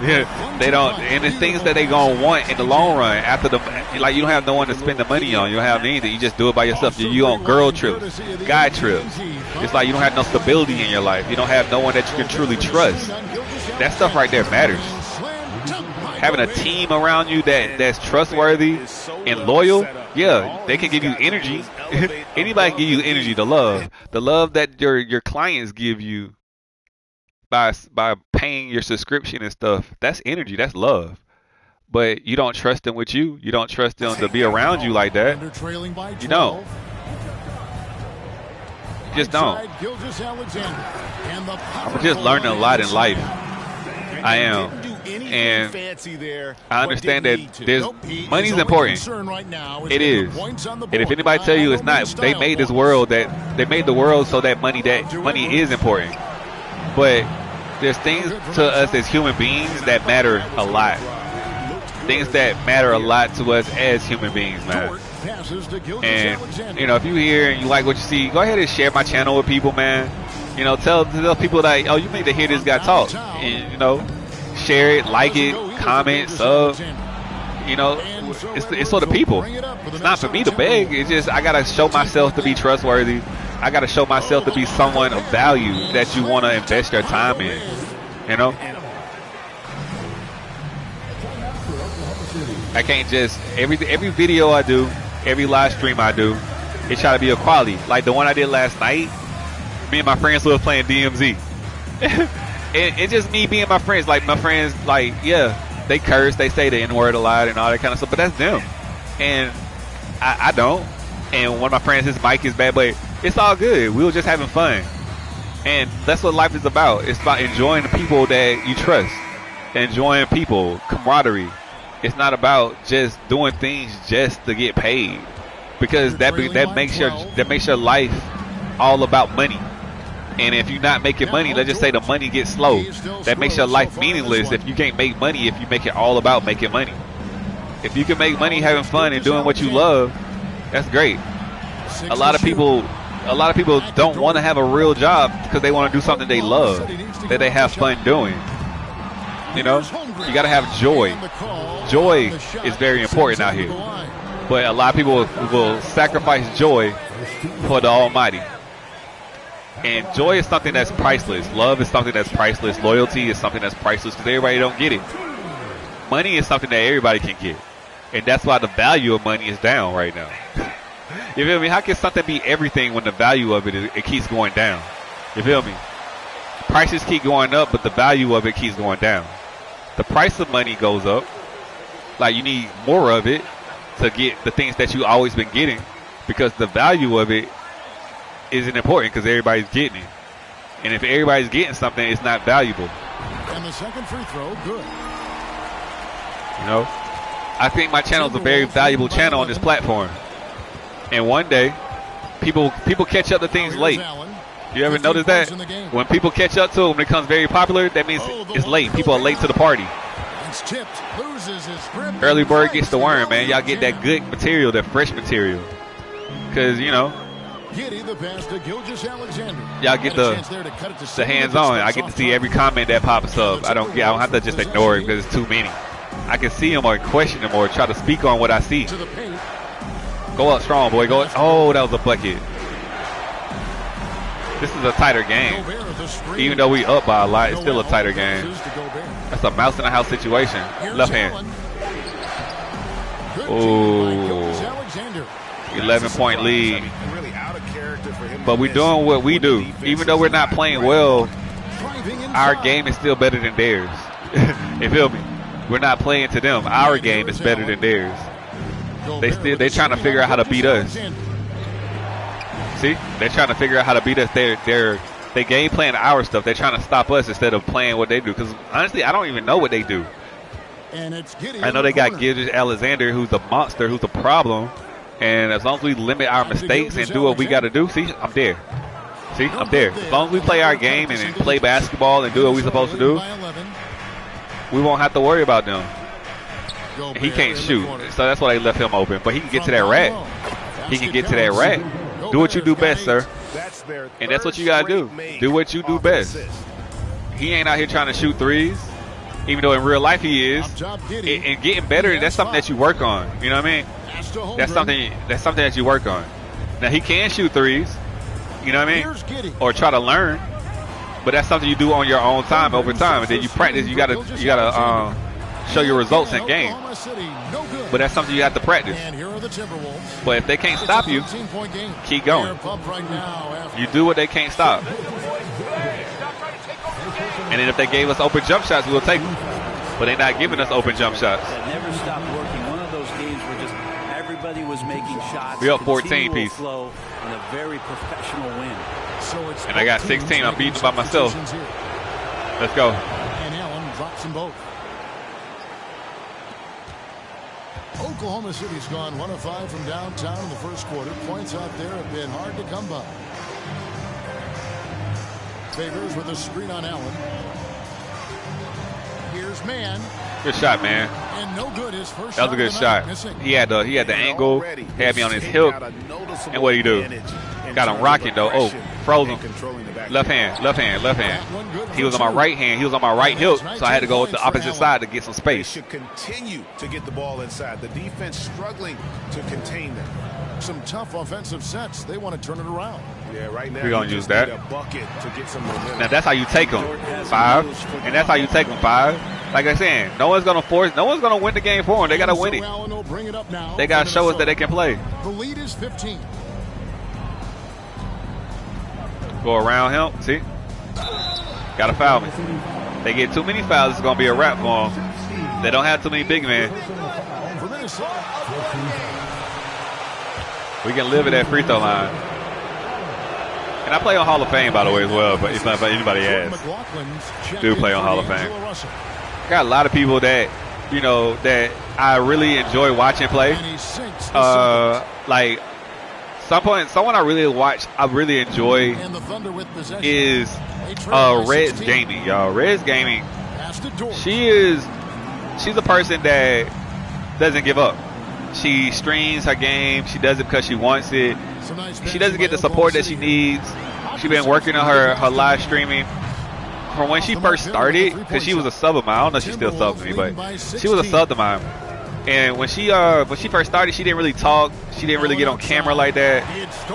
A: They don't, and the things that they gonna want in the long run after like you don't have no one to spend the money on. You don't have anything. You just do it by yourself. You on girl trips, guy trips. It's like you don't have no stability in your life. You don't have no one that you can truly trust. That stuff right there matters. Having a team around you that's trustworthy and loyal, yeah, they can give you energy. Anybody can give you energy, the love that your clients give you by paying your subscription and stuff. That's energy. That's love. But you don't trust them with you. You don't trust them to be around you like that. You don't. You just don't. I'm just learning a lot in life. I am. And I understand that money's important. It is. And if anybody tell you it's not, they made this world they made the world so that money is important. But there's things to us as human beings that matter a lot. Things that matter a lot to us as human beings, man. And you know, if you hear and you like what you see, go ahead and share my channel with people, man. You know, tell people that, oh, you need to hear this guy talk. And, you know, share it, like it, comment, sub. You know, it's for the people. It's not for me to beg. It's just I gotta show myself to be trustworthy. I gotta show myself to be someone of value that you want to invest your time in. You know, I can't just every video I do, every live stream I do, it try to be of quality. Like the one I did last night. Me and my friends were playing DMZ. It's just me being my friends. Like my friends, like, yeah, they curse, they say the N-word a lot and all that kind of stuff, but that's them. And I don't. And one of my friends, his mic is bad, but it's all good. We were just having fun. And that's what life is about. It's about enjoying the people that you trust. Enjoying people, camaraderie. It's not about just doing things just to get paid. Because that makes your life all about money. And if you're not making money, let's just say the money gets slow. That makes your life meaningless if you can't make money, if you make it all about making money. If you can make money having fun and doing what you love, that's great. A lot of people don't want to have a real job because they want to do something they love, that they have fun doing. You know, you got to have joy. Joy is very important out here. But a lot of people will sacrifice joy for the Almighty. And joy is something that's priceless. Love is something that's priceless. Loyalty is something that's priceless because everybody don't get it. Money is something that everybody can get. And that's why the value of money is down right now. You feel me? How can something be everything when the value of it keeps going down? You feel me? Prices keep going up, but the value of it keeps going down. The price of money goes up. Like you need more of it to get the things that you always been getting because the value of it isn't important because everybody's getting it. And if everybody's getting something, it's not valuable.
J: And the second free throw, good.
A: You know, I think my channel is a very valuable channel on this platform. And one day, people catch up to things late. You ever notice that? When people catch up to it, when it becomes very popular, that means it's late. People are late to the party. Early bird gets the worm, man. Y'all get that good material, that fresh material. Because, you know, y'all get the hands-on. I get to see every comment that pops up. I don't have to just ignore it because it's too many. I can see them or question them or try to speak on what I see. Go up strong, boy. Go up. Oh, that was a bucket. This is a tighter game. Even though we up by a lot, it's still a tighter game. That's a mouse in the house situation. Left hand. Ooh. 11-point lead. But we're doing what we do. Even though we're not playing well, our game is still better than theirs. You feel me? We're not playing to them. Our game is better than theirs. They're trying to figure out how to beat us. See? They're trying to figure out how to beat us. They game playing our stuff. They're trying to stop us instead of playing what they do. Because honestly, I don't even know what they do. I know they got Gilgeous Alexander, who's the monster, who's the problem. And as long as we limit our mistakes and do what we got to do, see, I'm there. See, I'm there. As long as we play our game and play basketball and do what we're supposed to do, we won't have to worry about them. And he can't shoot, so that's why they left him open. But he can get to that rack. He can get to that rack. Do what you do best, sir. And that's what you got to do. Do what you do best. He ain't out here trying to shoot threes, even though in real life he is. And getting better, that's something that you work on. You know what I mean? That's something that you work on. Now he can shoot threes, you know what I mean, or try to learn, but that's something you do on your own time over time, and then you practice. You gotta show your results in game, but that's something you have to practice. But if they can't stop you, keep going. You do what they can't stop, and then if they gave us open jump shots, we'll take them. But they're not giving us open jump shots.
I: That never stopped working. One of those games where just everybody was making shots.
A: We up 14 piece.
I: Flow and a very professional win.
A: And I got 16. I'm beating by myself. Let's go.
J: And Allen drops them both. Oklahoma City's gone 1 of 5 from downtown in the first quarter. Points out there have been hard to come by. Favors with a screen on Allen. Here's Man.
A: Good shot, man.
J: And no good. His first
A: that was a good shot. He had the angle, had me on his hip, and what do you do? Got him rocking though. Oh, frozen. Left hand, left hand, left hand. He was on my right hand. He was on my right hip, so I had to go with the opposite side to get some space.
H: Should continue to get the ball inside. The defense struggling to contain them.
J: Some tough offensive sets. They want to turn it around.
H: Yeah, right now
A: we're gonna use that.
H: A bucket to get some momentum.
A: Now that's how you take them, 5, and that's how you take them, 5. Like I said, no one's gonna win the game for them. They gotta win it. They gotta show us that they can play.
J: The lead is 15.
A: Go around him. See, gotta foul me. They get too many fouls, it's gonna be a wrap for them. They don't have too many big men. We can live at that free throw line. And I play on Hall of Fame, by the way, as well, but it's not about anybody asks. Do play on Hall of Fame. Got a lot of people that, you know, that I really enjoy watching play. Like, someone I really enjoy is Reds Gaming, y'all. Reds Gaming, she's a person that doesn't give up. She streams her game. She does it because she wants it. She doesn't get the support that she needs. She's been working on her live streaming from when she first started, because she was a sub of mine. I don't know if she's still sub to me, but she was a sub of mine. And when she first started, she didn't really talk. She didn't really get on camera like that.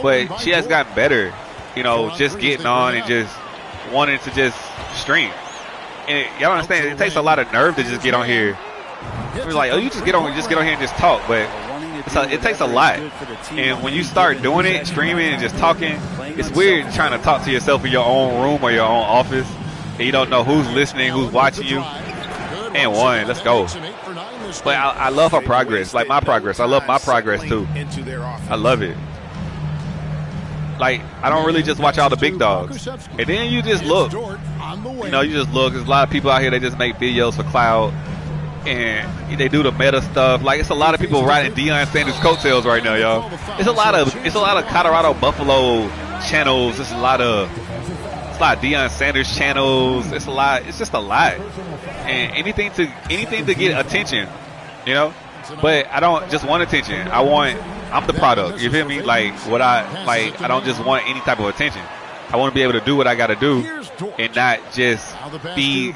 A: But she has gotten better, you know, just getting on and just wanting to just stream. And y'all understand, it takes a lot of nerve to just get on here. We're like, oh, you just get on here and just talk, but it takes a lot. And when you start doing it, streaming and just talking, it's weird trying to talk to yourself in your own room or your own office, and you don't know who's listening, who's watching you. And one, let's go. But I love her progress, like my progress. I love my progress too. I love it. Like, I don't really just watch all the big dogs. And then you just look. You know, you just look. There's a lot of people out here that just make videos for clout. And they do the meta stuff. Like, it's a lot of people riding Deion Sanders' coattails right now, y'all. It's a lot of Colorado Buffalo channels. It's a lot of Deion Sanders channels. It's just a lot. And anything to get attention, you know. But I don't just want attention. I'm the product. You feel me? I don't just want any type of attention. I want to be able to do what I got to do and not just be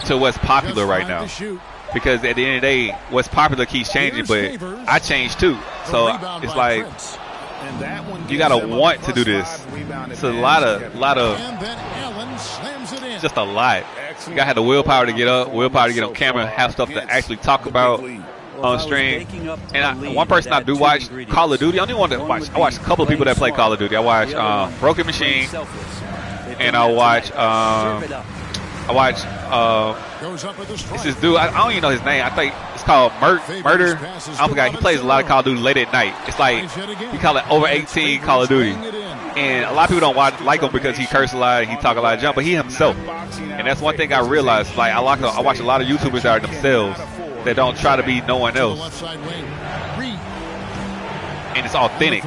A: to what's popular right now. Because at the end of the day, what's popular keeps changing, but I change too. So it's like, you gotta want to do this. It's a lot of, just a lot. You gotta have the willpower to get up, willpower to get on camera, have stuff to actually talk about on stream. And one person I do watch, Call of Duty. I only want to watch. I watch a couple of people that play Call of Duty. I watch Broken Machine, and I watch it's this dude. I don't even know his name. I think it's called Murder. I forgot. He plays a lot of Call of Duty late at night. It's like he call it over 18 Call of Duty, and a lot of people don't like him because he curse a lot, he talk a lot of junk, but he himself. And that's one thing I realized. Like I watch a lot of YouTubers that are themselves that don't try to be no one else, and it's authentic.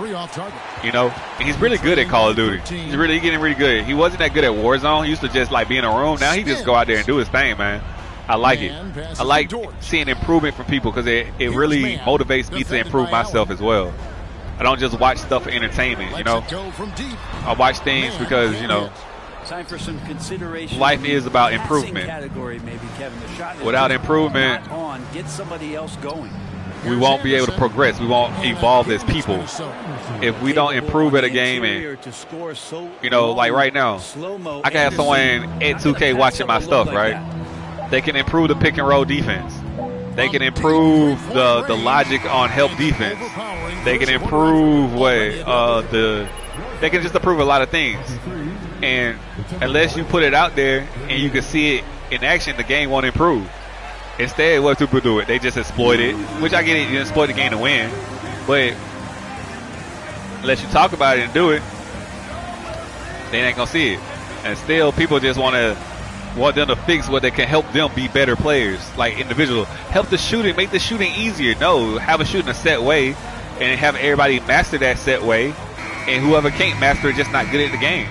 A: You know, and he's really good at Call of Duty. He's getting really good. He wasn't that good at Warzone. He used to just like be in a room. Now he just go out there and do his thing, man. I like it. I like seeing improvement from people because it really motivates me to improve myself as well. I don't just watch stuff for entertainment, you know. I watch things because, you know,
I: time for some consideration.
A: Life is about improvement. Without improvement,
I: get somebody else going.
A: We won't be able to progress. We won't evolve as people. If we don't improve at a game, and you know, like right now, I can have someone at 2K watching my stuff, right? They can improve the pick and roll defense. They can improve the logic on help defense. They can improve they can just improve a lot of things. And unless you put it out there and you can see it in action, the game won't improve. Instead, what people do it, they just exploit it, which I get it, you exploit the game to win. But unless you talk about it and do it, they ain't gonna see it. And still, people just want them to fix what they can help them be better players, like individual. Help the shooting, make the shooting easier. No, have a shooting a set way, and have everybody master that set way. And whoever can't master it, just not good at the game.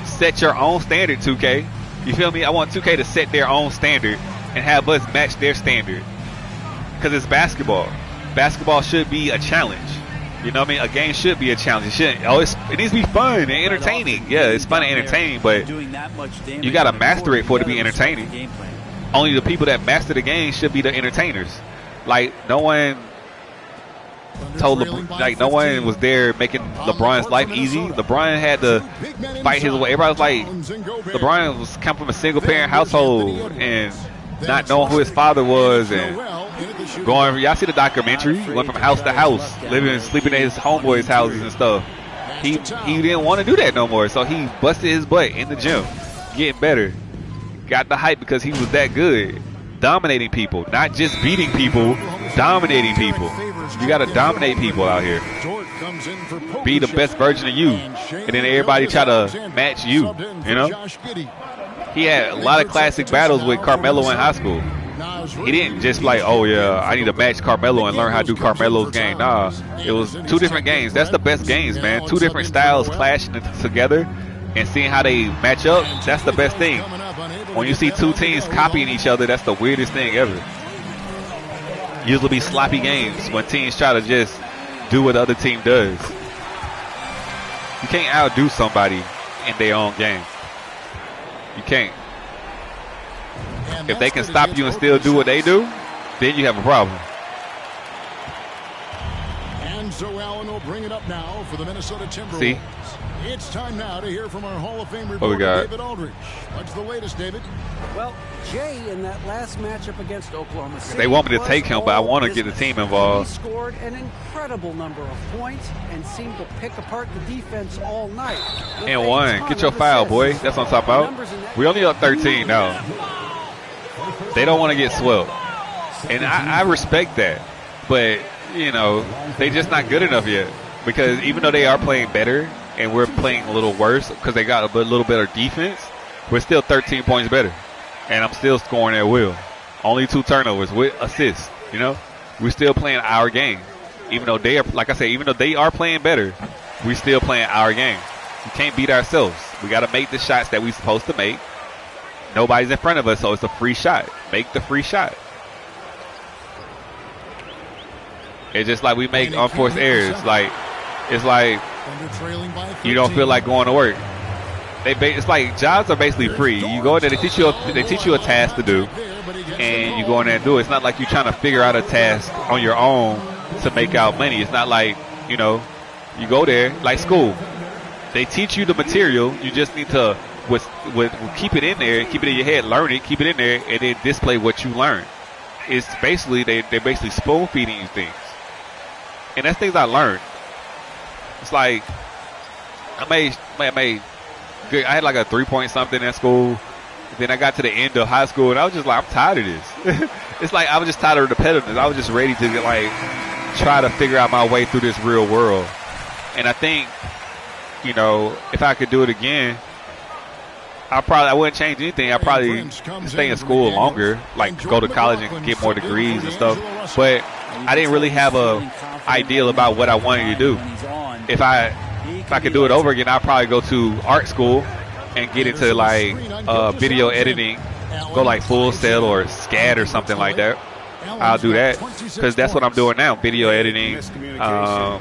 A: Set your own standard, 2K. You feel me? I want 2K to set their own standard and have us match their standard. Because it's basketball. Basketball should be a challenge. You know what I mean? A game should be a challenge. It needs to be fun and entertaining. Yeah, it's fun and entertaining, but you got to master it for it to be entertaining. Only the people that master the game should be the entertainers. Like, no one was there making LeBron's life easy. LeBron had to fight his way. Everybody was like, LeBron was come from a single parent household and not knowing who his father was, and y'all see the documentary? He went from house to house, sleeping at his homeboys' houses and stuff. He didn't want to do that no more, so he busted his butt in the gym, getting better. Got the hype because he was that good, dominating people, not just beating people, dominating people. You got to dominate people out here. Be the best version of you, and then everybody try to match you. You know. He had a lot of classic battles with Carmelo in high school. He didn't just like, oh yeah, I need to match Carmelo and learn how to do Carmelo's game. Nah, it was two different games. That's the best games, man. Two different styles clashing together and seeing how they match up. That's the best thing. When you see two teams copying each other, that's the weirdest thing ever. Usually be sloppy games when teams try to just do what the other team does. You can't outdo somebody in their own game. You can't. If they can stop you and still do what they do, then you have a problem.
J: And so Allen will bring it up now for the Minnesota Timberwolves.
A: See?
J: It's time now to hear from our Hall of Fame
A: we
J: reporter,
A: got?
J: David Aldridge. What's the latest, David?
K: Well, Jay, in that last matchup against Oklahoma City,
A: they want me to take him, but I want to get the team involved.
K: He scored an incredible number of points and seemed to pick apart the defense all night.
A: And one. Get your foul, boy. That's on top out. We only up 13 now. They don't want to get swept. And I respect that. But, you know, they just not good enough yet. Because even though they are playing better and we're playing a little worse because they got a little better defense, we're still 13 points better. And I'm still scoring at will. Only 2 turnovers with assists, you know. We're still playing our game. Even though they are, like I said, even though they are playing better, we still playing our game. We can't beat ourselves. We got to make the shots that we're supposed to make. Nobody's in front of us, so it's a free shot. Make the free shot. It's just like we make unforced errors. Like, it's like you don't feel like going to work. It's like jobs are basically free. You go in there, they teach you a task to do, and you go in there and do it. It's not like you're trying to figure out a task on your own to make out money. It's not like, you know, you go there like school. They teach you the material. You just need to keep it in there, keep it in your head, learn it, keep it in there, and then display what you learn. It's basically they're basically spoon feeding you things, and that's things I learned. It's like I made good. I had like a 3-point something in school. Then I got to the end of high school, and I was just like, I'm tired of this. It's like I was just tired of repetitiveness. I was just ready to like try to figure out my way through this real world. And I think, you know, if I could do it again, I wouldn't change anything. I'd probably stay in school longer, like go to college and get more degrees and stuff. But I didn't really have a ideal about what I wanted to do. If I could do it over again, I'd probably go to art school and get into like video editing, go like Full Sail or SCAD or something like that. I'll do that because that's what I'm doing now, video editing, all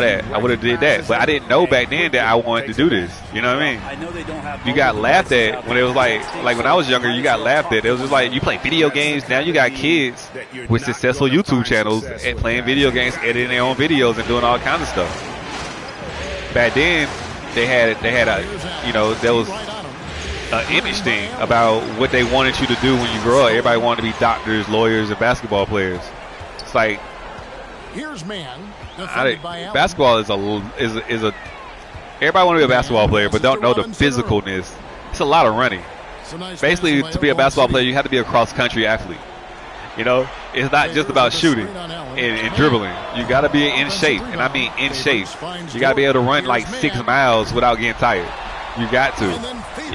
A: that. I would have did that, but I didn't know back then that I wanted to do this. You know what I mean? You got laughed at when it was like when I was younger, you got laughed at. It was just like, you play video games. Now you got kids with successful YouTube channels and playing video games, editing their own videos and doing all kinds of stuff. Back then, they had a, you know, there was an image thing about what they wanted you to do when you grow up. Everybody wanted to be doctors, lawyers, and basketball players. It's like, basketball is a everybody want to be a basketball player, but don't know the physicalness. It's a lot of running. Basically, to be a basketball player, you have to be a cross-country athlete. You know, it's not just about shooting and dribbling. You got to be in shape, and I mean in shape. You got to be able to run like 6 miles without getting tired. You got to.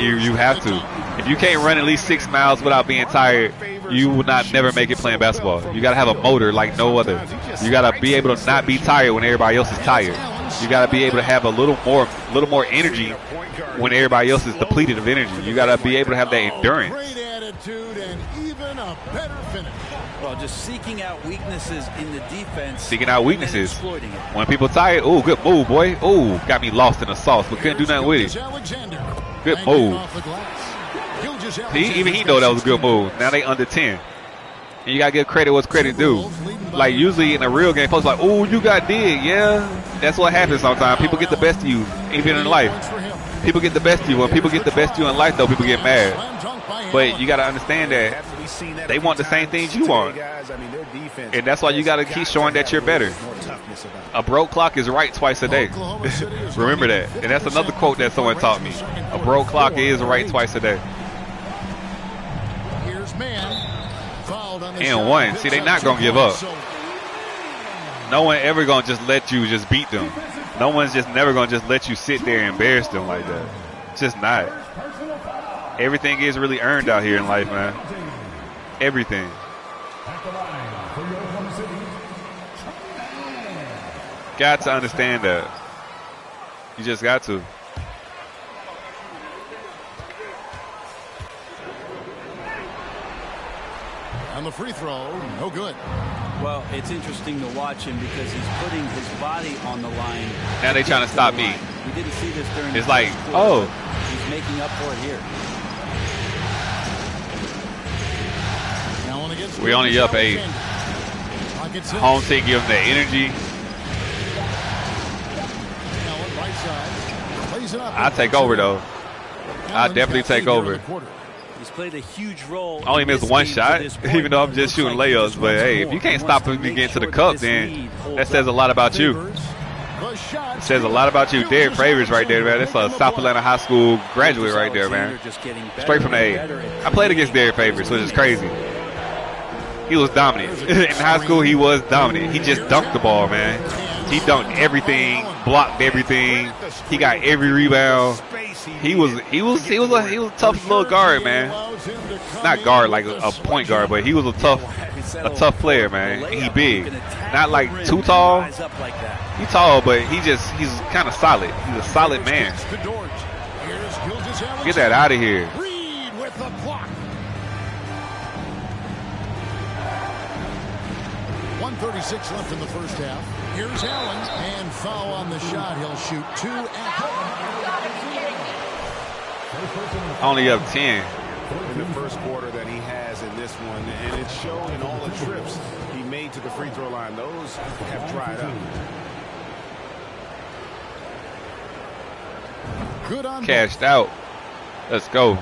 A: You have to. If you can't run at least 6 miles without being tired, you will never make it playing basketball. You got to have a motor like no other. You got to be able to not be tired when everybody else is tired. You got to be able to have a little more energy when everybody else is depleted of energy. You got to be able to have that endurance.
I: Well, just seeking out weaknesses in the defense.
A: Seeking out weaknesses. When people tired, oh, good move, boy. Oh, got me lost in the sauce, but couldn't do nothing with it. Good move. Even he know that was a good move. Now they under 10. And you got to give credit what's credit due. Like, usually in a real game, folks like, oh, you got dig. Yeah, that's what happens sometimes. People get the best of you, even in life. People get the best of you. When people get the best of you in life, though, people get mad. But you got to understand that they want the same things you want. And that's why you got to keep showing that you're better. A broke clock is right twice a day. Remember that. And that's another quote that someone taught me. A broke clock is right twice a day. And one. See, they're not going to give up. No one ever going to just let you just beat them. No one's just never going to just let you sit there and embarrass them like that. It's just not. Everything is really earned out here in life, man. Everything. Got to understand that. You just got to.
J: On the free throw, no good.
I: Well, it's interesting to watch him because he's putting his body on the line.
A: Now they're trying to stop me.
I: We didn't see this during
A: it's like, oh.
I: He's making up for it here.
A: We only up 8. Home team give them the energy. I take over though. I definitely take over.
I: He's played a huge role.
A: I only missed one shot, even though I'm just shooting layups. But hey, if you can't stop him to get to the cup, then that says a lot about you. It says a lot about you. Derek Favors right there, man. That's a South Atlanta High School graduate right there, man. Straight from the A. I played against Derek Favors, which is crazy. He was dominant. In high school, he was dominant. He just dunked the ball, man. He dunked everything, blocked everything. He got every rebound. He was a tough little guard, man. Not guard like a point guard, but he was a tough player, man. He big, not like too tall. He tall, but he's kind of solid. He's a solid man. Get that out of here.
J: 1:36 left in the first half. Here's Allen, and foul on the shot. He'll shoot 2
A: Only up 10.
H: In the first quarter that he has in this one, and it's shown in all the trips he made to the free throw line. Those have dried up.
J: Good on
A: Cashed out. Let's go.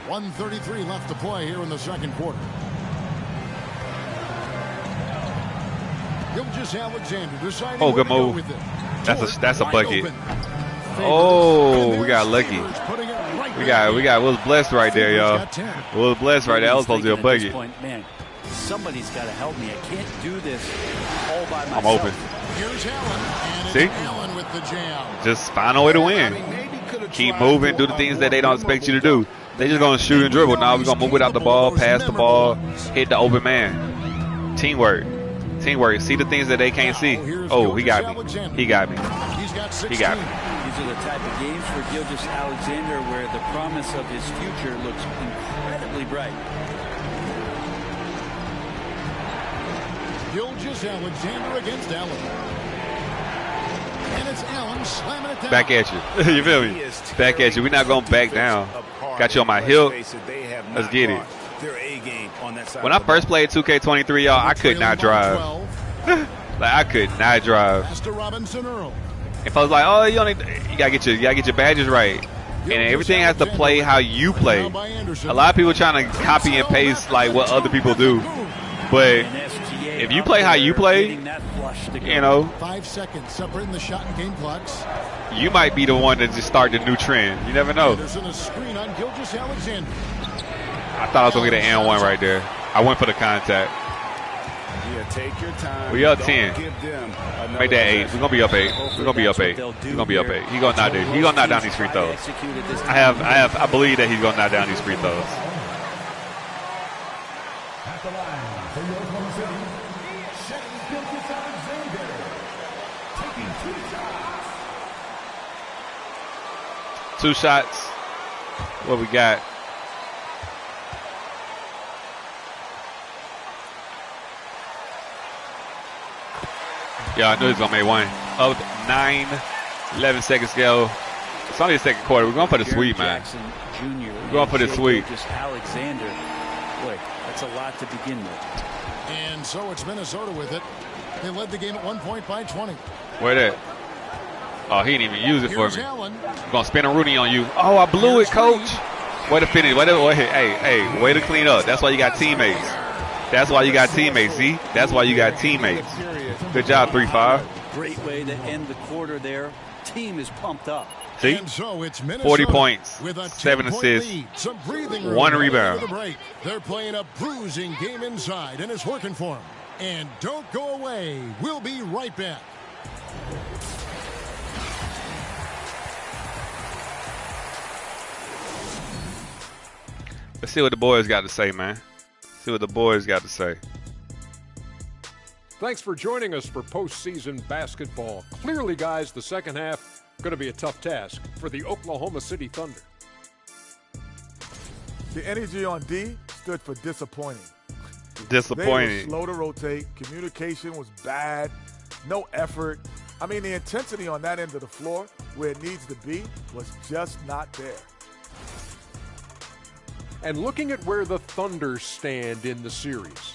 J: 1:33 left to play here in the second quarter. Alexander deciding
A: oh, good move. That's a bucket. Oh, we got lucky. We was blessed right there, y'all. We was blessed right there. That was supposed to be a bucket.
I: Man, somebody's got to help me. I can't do this all by myself.
A: I'm open.
J: Here's Allen, and
A: see?
J: Allen with the jam.
A: Just find a way to win. Keep moving, do the things that they don't expect you to do. They just gonna shoot and dribble. Now we're gonna move without the ball, pass the ball, hit the open man. Teamwork. Teamwork. See the things that they can't see. Oh, he got me. He got me. He got me.
I: These are the type of games for Gilgeous-Alexander where the promise of his future looks incredibly bright.
J: Gilgeous-Alexander against Allen. And it's Allen slamming it down.
A: Back at you. You feel me? Back at you. We're not going to back down. Got you on my hip. Let's get it. When I first played 2K23, y'all, I could not drive. Like, I could not drive. If I was like, oh, you gotta get your badges right. And everything has to play how you play. A lot of people trying to copy and paste like what other people do. But if you play how you play, you know,
J: 5 seconds separating the shot and game clocks.
A: You might be the one that just start the new trend. You never know.
J: A screen on Gilgeous-Alexander.
A: I thought I was gonna get an N1 right there. I went for the contact.
H: Yeah, take your time.
A: We up 10. Make that 8. We're gonna be up 8. We're gonna be up 8. We're gonna be up 8. He gonna knock down these free throws. I believe that he's gonna knock down these free throws.
L: At the line for your Oklahoma City, Gilgeous-Alexander taking 2 shots.
A: 2 shots. What we got? Yeah, I knew he was going to make one. Up 9, 11 seconds to go. It's only the second quarter. We're going for the sweep, man. We're going for the sweep.
I: Alexander. Boy, that's a lot to begin with.
J: And so it's Minnesota with it. They led the game at 1 point by 20.
A: Where that? Oh, he didn't even use it for me. I'm going to spin a Rooney on you. Oh, I blew it, coach. Way to finish. Way to clean up. That's why you got teammates. That's why you got teammates, see? That's why you got teammates. Good job, 3-5.
I: Great way to end the quarter there. Team is pumped up.
A: See?
J: And so it's
A: 40 points, 7 assists, 1 rebound.
J: They're playing a bruising game inside, and it's working for them. And don't go away. We'll be right back.
A: Let's see what the boys got to say, man. See what the boys got to say.
E: Thanks for joining us for postseason basketball. Clearly, guys, the second half going to be a tough task for the Oklahoma City Thunder.
F: The energy on D stood for disappointing.
A: Disappointing.
F: They were slow to rotate. Communication was bad. No effort. I mean, the intensity on that end of the floor, where it needs to be, was just not there.
E: And looking at where the Thunder stand in the series.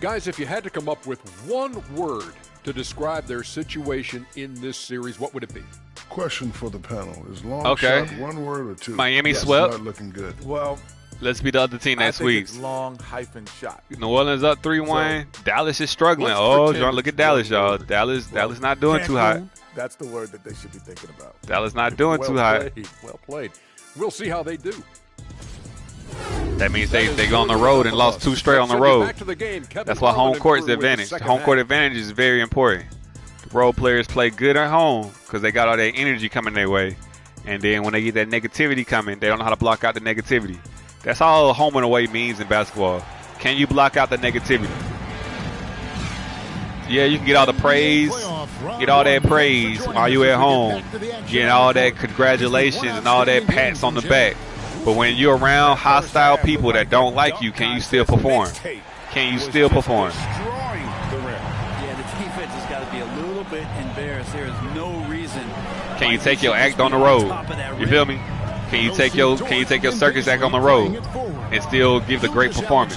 E: Guys, if you had to come up with one word to describe their situation in this series, what would it be?
G: Question for the panel. Is long
A: okay.
G: shot one word or two?
A: Miami swept.
G: Not looking good.
F: Well,
A: let's be the other team that sweeps.
F: It's long hyphen shot.
A: New Orleans up 3-1. So, Dallas is struggling. Oh, look at Dallas, y'all. Dallas not doing too hot.
F: That's the word that they should be thinking about.
A: Dallas not doing too hot.
E: Well played. We'll see how they do.
A: That means they go on the road and lost 2 straight on the road. That's why home court's advantage. Home court advantage is very important. The road players play good at home because they got all that energy coming their way. And then when they get that negativity coming, they don't know how to block out the negativity. That's all home and away means in basketball. Can you block out the negativity? Yeah, you can get all the praise, get all that praise while you at home, get all that congratulations and all that pats on the back. But when you're around hostile people that don't like you, can you still perform? Can you still perform?
I: Yeah, the defense has got to be a little bit embarrassed. There is no reason.
A: Can you take your act on the road? You feel me? Can you take your circus act on the road and still give the great performance?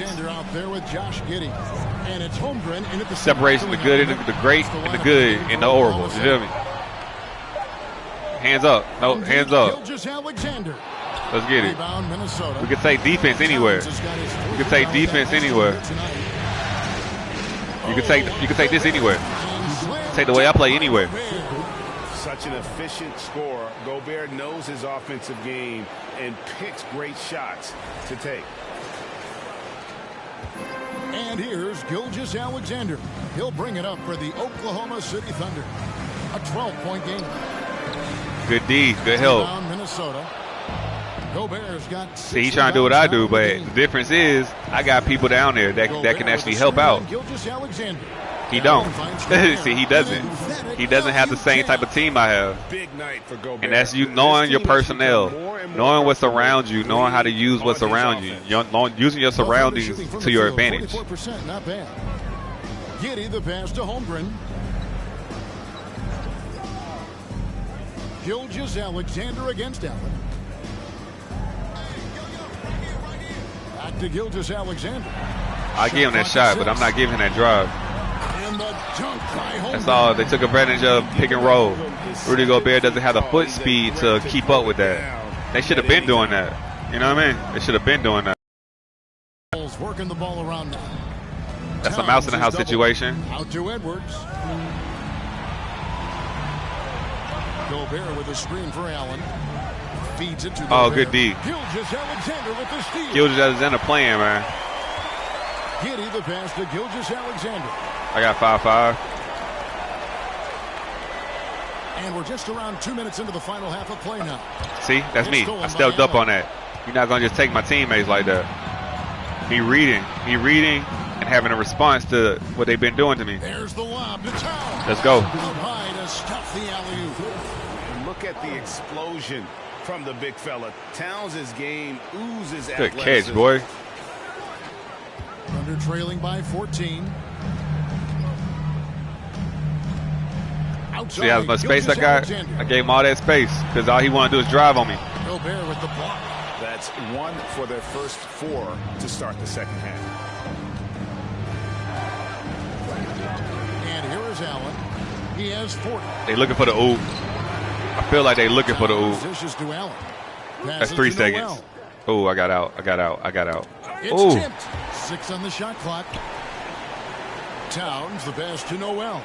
A: Separation, the good and the great and the good and the horrible. You feel me? Hands up. No, hands up.
J: Alexander.
A: Let's get it.
J: Rebound, Minnesota.
A: We can take defense anywhere. We can take defense anywhere. You can take this anywhere. Take the way I play anywhere.
H: Such an efficient scorer. Gobert knows his offensive game and picks great shots to take.
J: And here's Gilgeous Alexander. He'll bring it up for the Oklahoma City Thunder. A 12-point game.
A: Good D. Good help.
J: Minnesota. Gobert's got
A: See, he's trying to do what I do, but the difference is I got people down there that can actually help out. He don't. See, he doesn't. He doesn't have the same type of team I have.
H: Big night for Gobert.
A: And that's you knowing your personnel, knowing what's around you, knowing how to use what's around you, using your surroundings to your advantage.
J: Not bad. Giddy the pass to Holmgren. Gilgeous Alexander against Allen. Back to Gilgeous Alexander.
A: I give him that shot, but I'm not giving him that drive. That's all. They took advantage of pick and roll. Rudy Gobert doesn't have the foot speed to keep up with that. They should have been doing that. You know what I mean? They should have been doing that.
J: Working the ball around now.
A: That's a mouse in the house situation.
J: Out to Edwards. Gobert with a screen for Allen. Feeds it to
A: oh, good D.
J: Gilgeous Alexander with the steal.
A: Gilgeous Alexander playing, man.
J: Giddy the pass to Gilgeous Alexander.
A: I got 5-5.
J: And we're just around 2 minutes into the final half of play now.
A: See, that's me. I stepped up on that. You're not going to just take my teammates like that. Me reading and having a response to what they've been doing to me.
J: There's the lob to Towns.
A: Let's go.
J: Up high to stuff the alley-oop.
H: Look at the explosion from the big fella. Towns' game oozes
A: good
H: athleticism.
A: catch, boy.
J: Under trailing by 14.
A: See how much space I got? I gave him all that space because all he wanted to do is drive on me.
J: Gobert with the block.
H: That's one for their first 4 to start the second half.
J: And here is Allen. He has 40.
A: They looking for the oop. I feel like they looking for the oop.
J: To Allen.
A: That's 3 seconds. Oh, I got out.
J: It's
A: oh.
J: tipped. 6 on the shot clock. Towns the pass to Noel.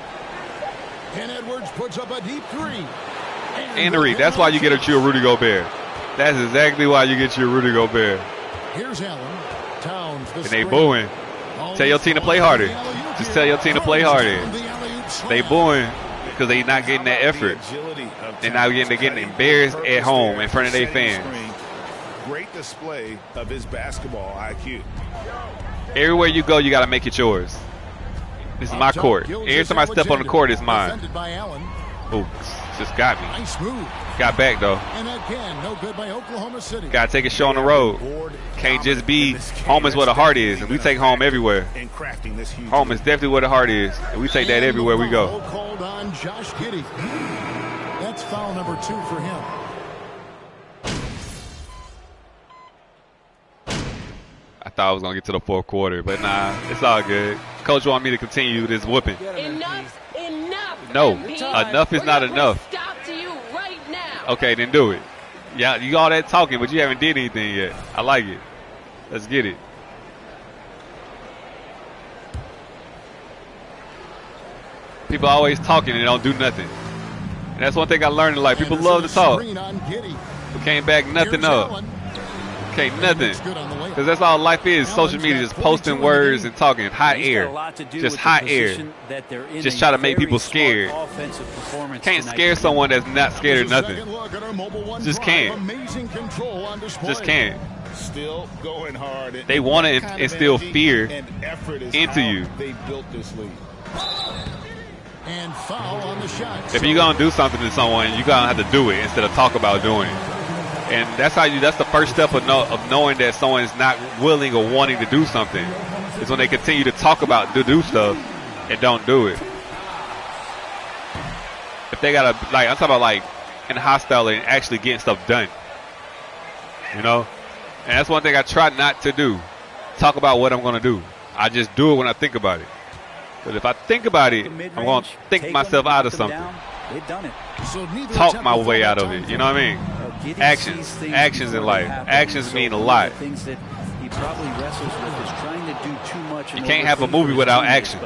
J: And Edwards puts up a deep 3.
A: And the read. That's why you get you a Rudy Gobert. That's exactly why you get you a Rudy Gobert.
J: Here's Allen. Towns the
A: and they booing. Tell your team to play harder. Just tell your team to play harder. They booing because they not getting that effort. They're getting embarrassed at home in front of their fans.
H: Great display of his basketball IQ.
A: Everywhere you go, you got to make it yours. This is my court. Every time I step on the court, it's mine. Ooh, just got me.
J: Nice move.
A: Got back, though.
J: And again, no good by Oklahoma City.
A: Got to take a show on the road. Can't just be home is where the heart is, and we take home everywhere. Home is definitely where the heart is, and we take that everywhere we go.
J: Called on Josh Giddey. That's foul number 2 for him.
A: I thought I was going to get to the 4th quarter, but nah, it's all good. Coach want me to continue this whooping.
M: Enough.
A: No, enough is not enough.
M: Stop to you right now.
A: Okay, then do it. Yeah, you all that talking, but you haven't did anything yet. I like it. Let's get it. People always talking and don't do nothing. And that's one thing I learned in life. People love to talk. But can't back nothing up. Can't nothing. Because that's all life is. Social media, just posting words and talking. Hot air. Just hot air. Just try to make people scared. Can't scare someone that's not scared of nothing. Just can't. Just can't.
H: Still going hard.
A: They want to instill fear into you.
H: They built this league.
J: And foul on the shot.
A: If you're going to do something to someone, you're going to have to do it instead of talk about doing it. And that's the first step of knowing that someone's not willing or wanting to do something. Is when they continue to talk about do stuff and don't do it. If they got to, I'm talking about in hostile and actually getting stuff done. You know? And that's one thing I try not to do. Talk about what I'm going to do. I just do it when I think about it. But if I think about it, I'm going to think myself out of something.
I: They've done it.
J: So neither
A: talk
J: attempt
A: my
J: will
A: way
J: fall
A: out of
J: time.
A: it. You know what I mean?
I: Giddey
A: Actions.
I: sees things
A: Actions in
I: before they
A: life.
I: happen.
A: Actions
I: So
A: mean a
I: one of
A: lot.
I: the things that he probably wrestles with is trying to do too much.
A: You can't have a movie without action.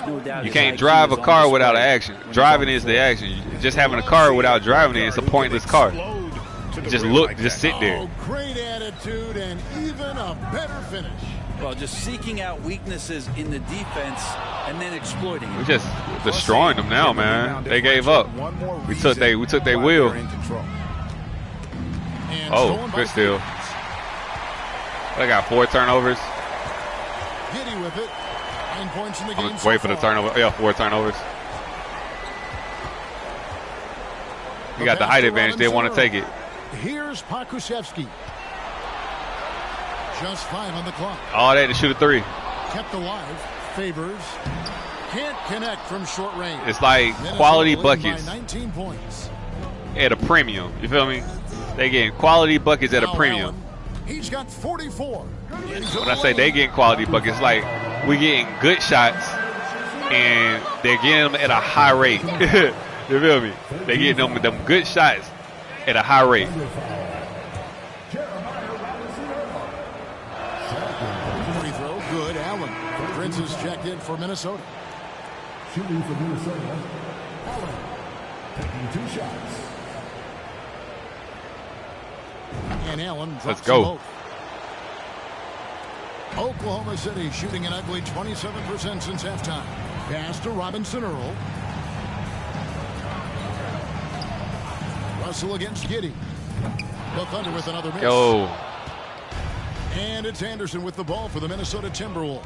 I: No doubt
A: You
I: his
A: can't
I: IQ
A: drive a
I: is on
A: car without
I: display
A: action.
I: when he's
A: Driving
I: on
A: is
I: the
A: the
I: floor.
A: action. Just having a car without driving it is a pointless car. Just look, just sit there.
J: Oh, great attitude and even a better finish.
I: Well, just seeking out weaknesses in the defense and then exploiting it.
A: We're just destroying them now, man. They gave up. We took their wheel. Oh, good steal. They got 4 turnovers.
J: Giddey with it. 9 points in the game.
A: Wait for the turnover. Yeah, 4 turnovers. We got the height advantage. They want to take it.
J: Here's Pakusevsky. Just 5 on the clock.
A: All that to shoot a 3.
J: Kept alive. Favors. Can't connect from short range.
A: It's like
J: Minnesota
A: quality
J: leading by
A: buckets
J: 19 points.
A: at a premium. You feel me? They getting quality buckets at a
J: Now
A: premium.
J: Allen, he's got 44.
A: When I say they getting quality buckets, like we getting good shots and they're getting them at a high rate. You feel me? They getting them good shots at a high rate.
J: Free throw, good. Allen. Prince is checked in for Minnesota.
L: Shooting for Minnesota. Allen taking 2 shots.
J: And Allen drops
A: Let's go.
J: them both. Oklahoma City shooting an ugly 27% since halftime. Pass to Robinson Earl. Russell against Giddey. The Thunder with another miss.
A: Yo.
J: And it's Anderson with the ball for the Minnesota Timberwolves.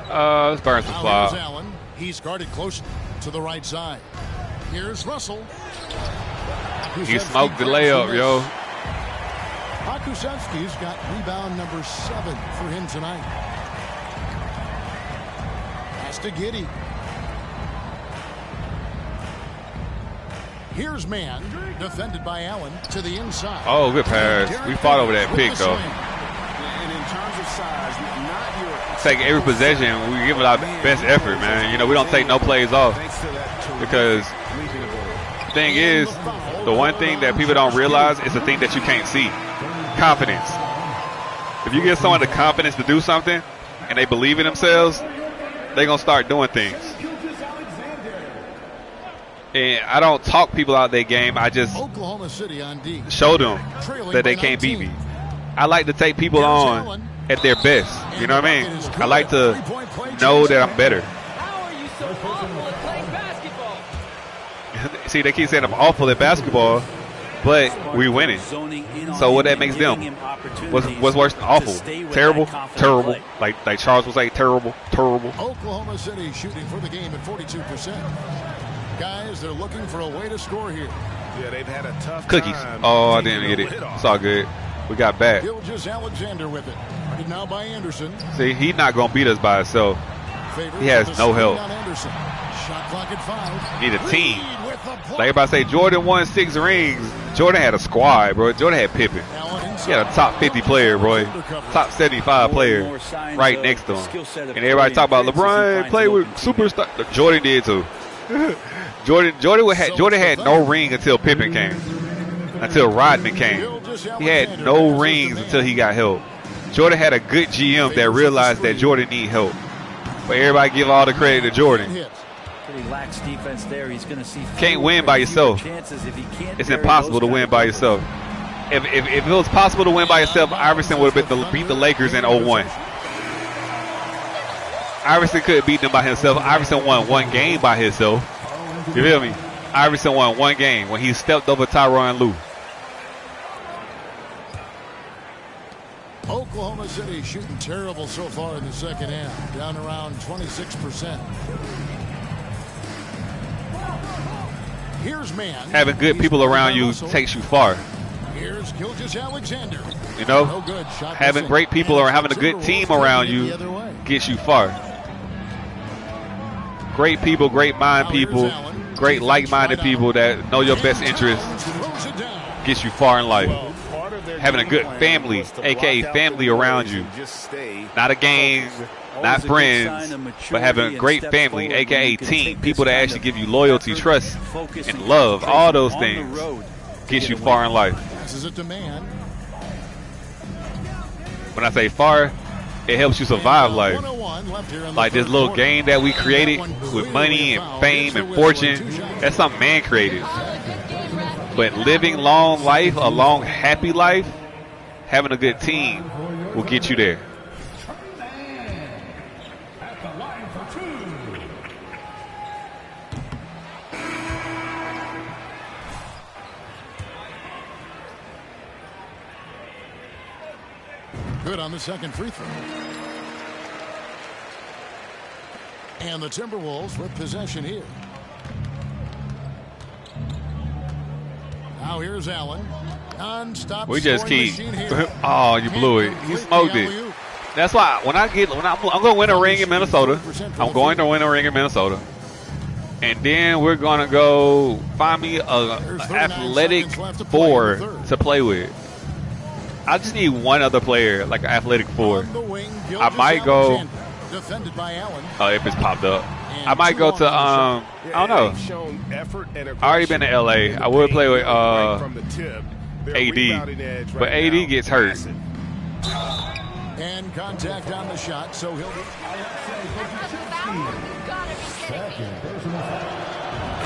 A: Let's burn some
J: Now
A: fly.
J: here's Allen. He's guarded close to the right side. Here's Russell.
A: He smoked the layup, yo.
J: Pakusevsky's got rebound number 7 for him tonight. Pass to Giddey. Here's man, defended by Allen to the inside.
A: Oh, good pass. We fought over that pick, though.
H: And in terms of size, not your
A: Take every possession. We give it our best effort, man. You know, we don't take no plays off. Because the thing is, the one thing that people don't realize is the thing that you can't see. Confidence. If you give someone the confidence to do something and they believe in themselves, they're going to start doing things. And I don't talk people out their game. I just
J: Oklahoma City on D.
A: show them that they can't beat me. I like to take people on at their best. You know what I mean? I like to know that I'm better.
M: How are you so awful at playing basketball?
A: See, they keep saying I'm awful at basketball, but we winning. So what that makes them? What's worse than awful? Terrible? Terrible. Like Charles was like, terrible, terrible.
J: Oklahoma City shooting for the game at 42%. Guys, they're looking for a way to score here.
H: Yeah, they've had a tough
A: Cookies.
H: time.
A: Oh, I didn't get it. It's all good. We got back.
J: Gilgeous Alexander with it. Guarded now by Anderson.
A: See, he's not going to beat us by himself.
J: Favors
A: He has
J: with a
A: no
J: screen
A: help.
J: on Anderson. Shot clock at 5.
A: Need a team.
J: Lead with the block.
A: Like everybody say, Jordan won 6 rings. Jordan had a squad, bro. Jordan had Pippen. He had a top 50 player, bro. Top 75 player right next to him. And everybody talk about LeBron play with superstar. Jordan did too. Jordan had no ring until Pippen came. Until Rodman came. He had no rings until he got help. Jordan had a good GM that realized that Jordan need help. But everybody give all the credit to Jordan.
I: Pretty lax defense there. He's going to see
A: Can't win by yourself.
I: chances if he can't.
A: It's impossible to win by yourself. If it was possible to win by yourself, Iverson would have beat the Lakers in 01. Iverson couldn't beat them by himself. Iverson won 1 game by himself. You feel me? Iverson won 1 game when he stepped over Tyronn Lue.
J: Oklahoma City shooting terrible so far in the second half. Down around 26%. Here's man.
A: Having good people around you takes you far.
J: Here's Gilgeous Alexander.
A: You know,
J: No good. Shot
A: having
J: missing.
A: great people or having a good
J: Timberwolves
A: team
J: taking
A: around
J: it
A: you
J: the other way.
A: gets you far. Great people, great mind people, great like-minded people that know your best interests
J: Throws it down.
A: gets you far in life. having a good family, aka family around you. Not a gang, not friends, but having a great family, aka team. People that actually give you loyalty, trust, and love. All those things get you far in life. When I say far, it helps you survive life. Like this little game that we created with money and fame and fortune, that's something man created. But living long life, a long happy life, having a good team will get you there.
J: Good on the second free throw. And the Timberwolves with possession here. Now here's Allen. Non-stop.
A: We just keep. Oh, you blew it. He smoked it. That's why when I'm going to win a ring in Minnesota. I'm going to win a ring in Minnesota. And then we're going to go find me an athletic 4 to play with. I just need one other player, like an athletic 4. I might go. Oh, if it's popped up. I might go to, I don't know. I already been to LA. I would play with AD, but AD gets hurt.
J: And contact on the shot, so he'll be.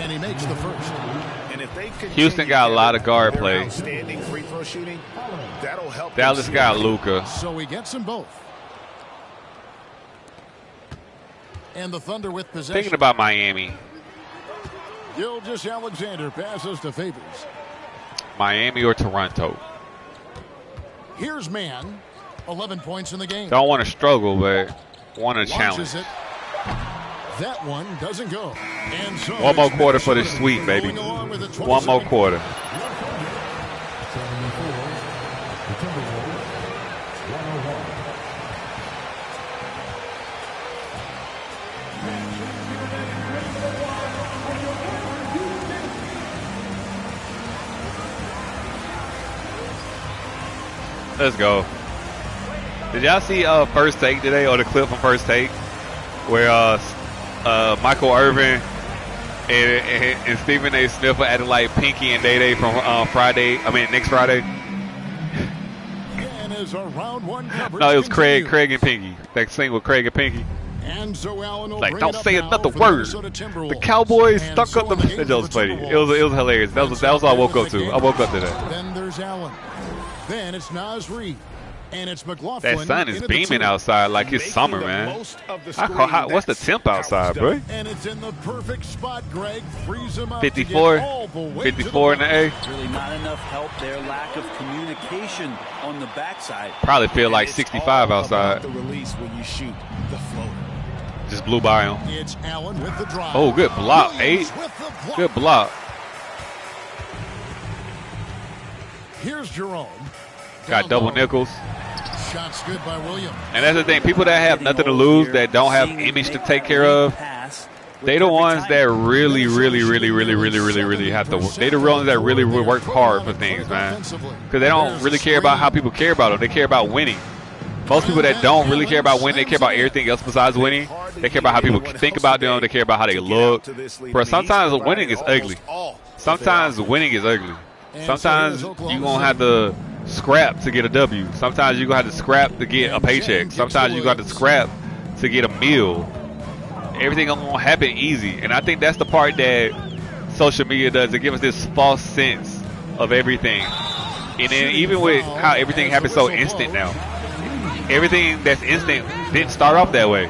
J: And he makes the first.
H: And if they
A: Houston got a lot of guard play.
H: Outstanding free throw shooting, that'll help.
A: Dallas got Luka.
J: So he gets them both. And the Thunder with possession.
A: Thinking about Miami.
J: Gilgeous-Alexander passes to Favors.
A: Miami or Toronto.
J: Here's Mann. 11 points in the game.
A: Don't want to struggle, but want to challenge.
J: It. That one doesn't go. And so
A: one more quarter for the sweep, baby. One more quarter. Let's go. Did y'all see First Take today, or the clip from First Take, where Michael Irvin and Stephen A. Smith were acting like Pinky and Day Day from next Friday? No, it was Craig and Pinky. That scene with Craig and Pinky. Like, don't say another word. The Cowboys stuck up the. That was funny. It was hilarious. That was what I woke up to. I woke up to that.
J: Then there's Allen. Then it's Naz Reid. And it's McLaughlin.
A: That sun is beaming outside like it's summer, man. What's the temp outside, bro?
J: And it's in the perfect spot, Greg. Freeze him up
A: 54 in the A.
I: Really not enough help there. Lack of communication on the backside.
A: Probably feel like 65 outside.
H: The release when you shoot the floater.
A: Just blew by him.
J: It's Allen with the drive.
A: Oh, good block, 8. Good block.
J: Here's Jerome.
A: Got double nickels.
J: Shots good by Williams.
A: And that's the thing. People that have nothing to lose, that don't have image to take care of, they the ones that really have to work. They the ones that really work hard for things, man. Because they don't really care about how people care about them. They care about winning. Most people that don't really care about winning, they care about everything else besides winning. They care about how people think about them. They care about how they look. But sometimes winning is ugly. Sometimes winning is ugly. Sometimes you're going to have to scrap to get a W. Sometimes you're going to have to scrap to get a paycheck. Sometimes you're going to have to scrap to get a meal. Everything going to happen easy. And I think that's the part that social media does. It gives us this false sense of everything. And then even with how everything happens so instant now. Everything that's instant didn't start off that way.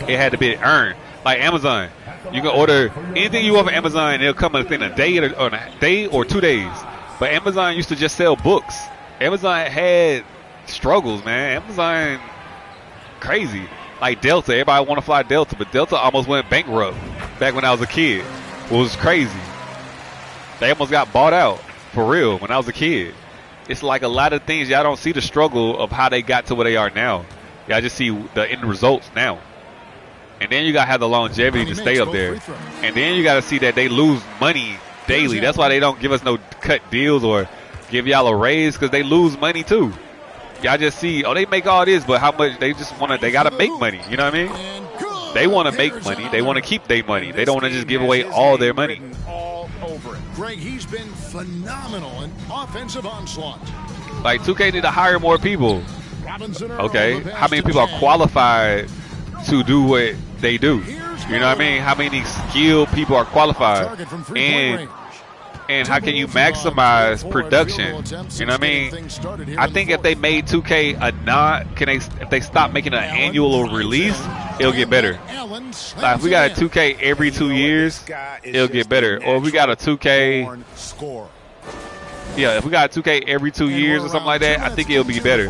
A: It had to be earned. Like Amazon. You can order anything you want from Amazon and it'll come in a day or 2 days. But Amazon used to just sell books. Amazon had struggles, man. Amazon, crazy. Like Delta, everybody want to fly Delta, but Delta almost went bankrupt back when I was a kid. It was crazy. They almost got bought out, for real, when I was a kid. It's like a lot of things, y'all don't see the struggle of how they got to where they are now. Y'all just see the end results now. And then you got to have the longevity to stay up there. And then you got to see that they lose money daily. That's why they don't give us no cut deals or give y'all a raise because they lose money too. Y'all just see, oh, they make all this, but how much they just want to, they got to make money. You know what I mean? They want to make money. They want to keep their money. They don't want to just give away all their money.
J: All over it. Greg, he's been phenomenal in offensive onslaught.
A: Like 2K need to hire more people. Okay, how many people are qualified to do what they do? You know what I mean? How many skilled people are qualified? And how can you maximize production? You know what I mean? I think if they made 2K if they stop making an annual release, it'll get better. Like if we got a 2K every 2 years, it'll get better. Or if we got a 2K, yeah, if we got a 2K every 2 years or something like that, I think it'll be better.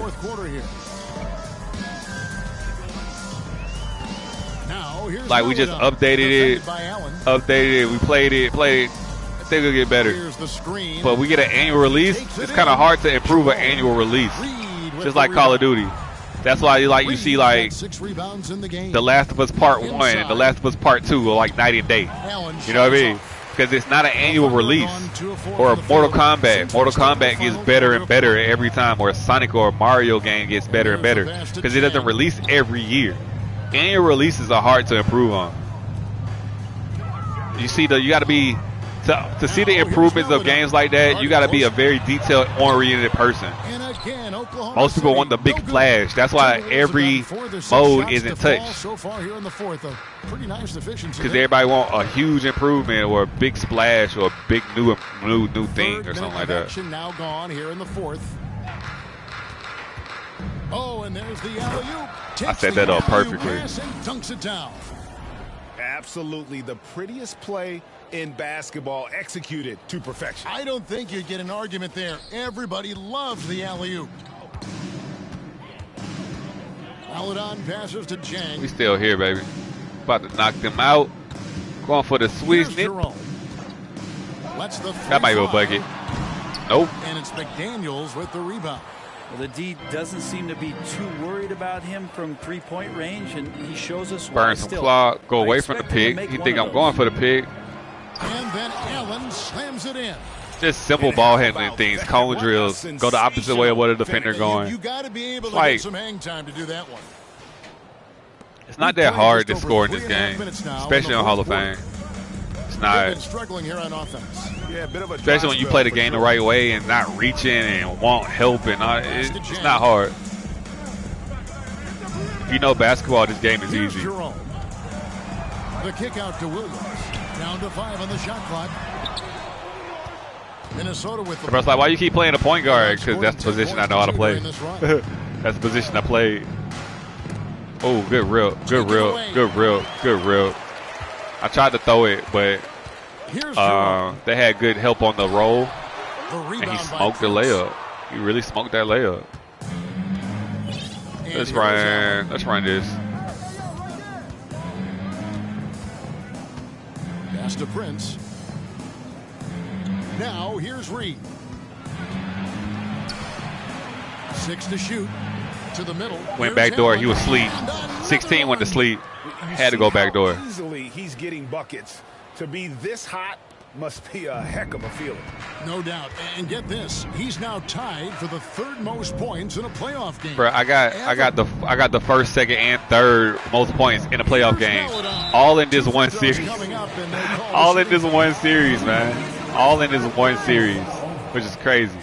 A: Like we just updated it, we played it. I think it'll get better. But we get an annual release. It's kind of hard to improve an annual release, just like Call of Duty. That's why you see like The Last of Us Part 1 and The Last of Us Part 2 are like night and day. You know what I mean? Because it's not an annual release. Or Mortal Kombat. Mortal Kombat gets better and better every time. Or a Sonic or a Mario game gets better and better. Because it doesn't release every year. Annual releases are hard to improve on. You see, you got to be to see the improvements of games like that. You got to be a very detail-oriented person. Most people want the big flash. That's why every mode isn't touched. Because everybody want a huge improvement or a big splash or a big new thing or something like that.
J: Now gone here in the fourth. Oh, and there's the alley-oop.
A: I set that up perfectly.
J: Dunks it down.
H: Absolutely the prettiest play in basketball, executed to perfection.
J: I don't think you'd get an argument there. Everybody loves the alley-oop. Paladon passes to Jang.
A: We still here, baby. About to knock them out. Going for the Swiss knit. That might be a bucket. Nope.
J: And it's McDaniels with the rebound.
I: Well, the D doesn't seem to be too worried about him from three-point range, and he shows us why.
A: Burn some clock. Go away from the pick. He think I'm going for the pick.
J: And then Allen slams it in.
A: Just simple ball handling things. Cone drills. Go the opposite way of what a defender going.
J: You got to be able to get some hang time to do that one.
A: It's not that hard to score in this game, especially on Hall of Fame. It's not.
J: Struggling here on offense.
H: Yeah, a bit of a
A: especially when you play the game the right way and not reaching and want help and all, it's not hard. If you know basketball, this game is easy.
J: The kick out to Williams. Down to 5 on the shot clock. Minnesota with the
A: ball. Like, why you keep playing a point guard? Because that's the position I know how to play. That's the position I played. Oh, good rip. Good rip. Good rip. Good rip. I tried to throw it, but they had good help on the roll. And he smoked the layup. He really smoked that layup. Let's run this.
J: Pass to Prince. Now here's Reed. 6 to shoot. To the middle.
A: Went back door. He was asleep. 16 went to sleep. Had to go back door.
H: Easily he's getting buckets. To be this hot must be a heck of a feeling.
J: No doubt. And get this, he's now tied for the third most points in a playoff game.
A: Bro, I got the first, second, and third most points in a playoff game. All in this one series. All in this one series, man. All in this one series, which is crazy.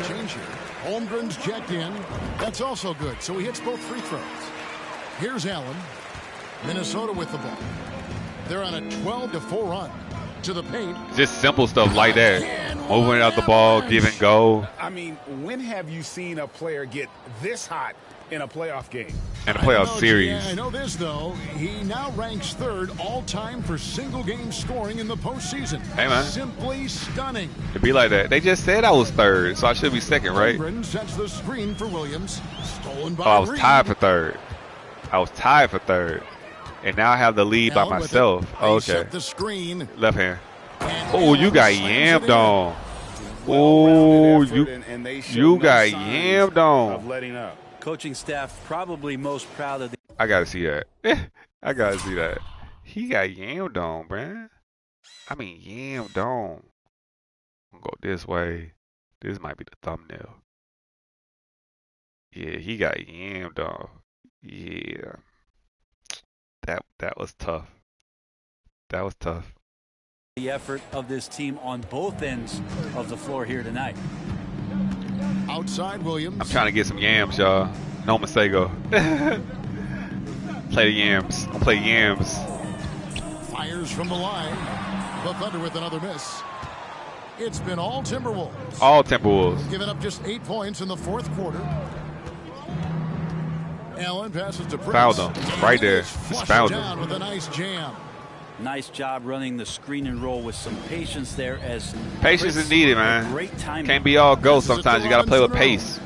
J: Change here. Holmgren's checked in. That's also good. So he hits both free throws. Here's Allen. Minnesota with the ball. They're on a 12-4 run to the paint.
A: Just simple stuff like that. Moving out the ball, give and go.
H: I mean, when have you seen a player get this hot in a playoff game?
A: In a playoff series.
J: I know this, though. He now ranks third all-time for single-game scoring in the postseason.
A: Hey, man.
J: Simply stunning.
A: It'd be like that. They just said I was third, so I should be second, right?
J: Sets the screen for Williams. Stolen by
A: I was tied for third. I was tied for third. And now I have the lead by myself. Oh, okay.
J: The screen.
A: Left hand. Oh, you got yammed on. Oh, you got yammed on.
I: Coaching staff probably most proud of.
A: I gotta see that. I gotta see that. He got yammed on, man. I mean, Yam Dome. I'm gonna go this way. This might be the thumbnail. Yeah, he got Yam Dome. Yeah. That was tough. That was tough.
I: The effort of this team on both ends of the floor here tonight.
J: Outside Williams.
A: I'm trying to get some yams, y'all. No Masego. Play the yams. I'm play yams.
J: Fires from the line. The Thunder with another miss. It's been all Timberwolves.
A: All Timberwolves.
J: Giving up just 8 points in the fourth quarter. Allen passes to Prince.
A: Fouled him right there. Just fouled
J: down
A: him.
J: with a nice jam.
I: Nice job running the screen and roll with some patience there. As
A: Patience is needed, man.
I: Great timing.
A: Can't be all go sometimes. You got to play with pace.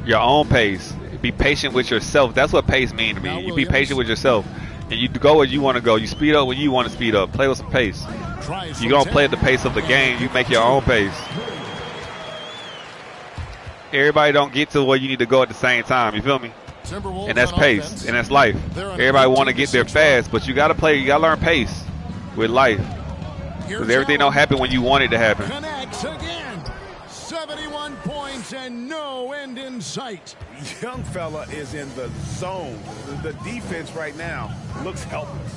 A: Your own pace. Be patient with yourself. That's what pace means to me. You be patient with yourself. And you go where you want to go. You speed up when you want to speed up. Play with some pace. You don't play at the pace of the game. You make your own pace. Everybody don't get to where you need to go at the same time. You feel me? And that's pace. And that's life. Everybody want to get there fast, but you got to play. You got to learn pace with life. Because everything don't happen when you want it to happen.
J: Connects again. 71 points and no end in sight.
H: Young fella is in the zone. The defense right now looks helpless.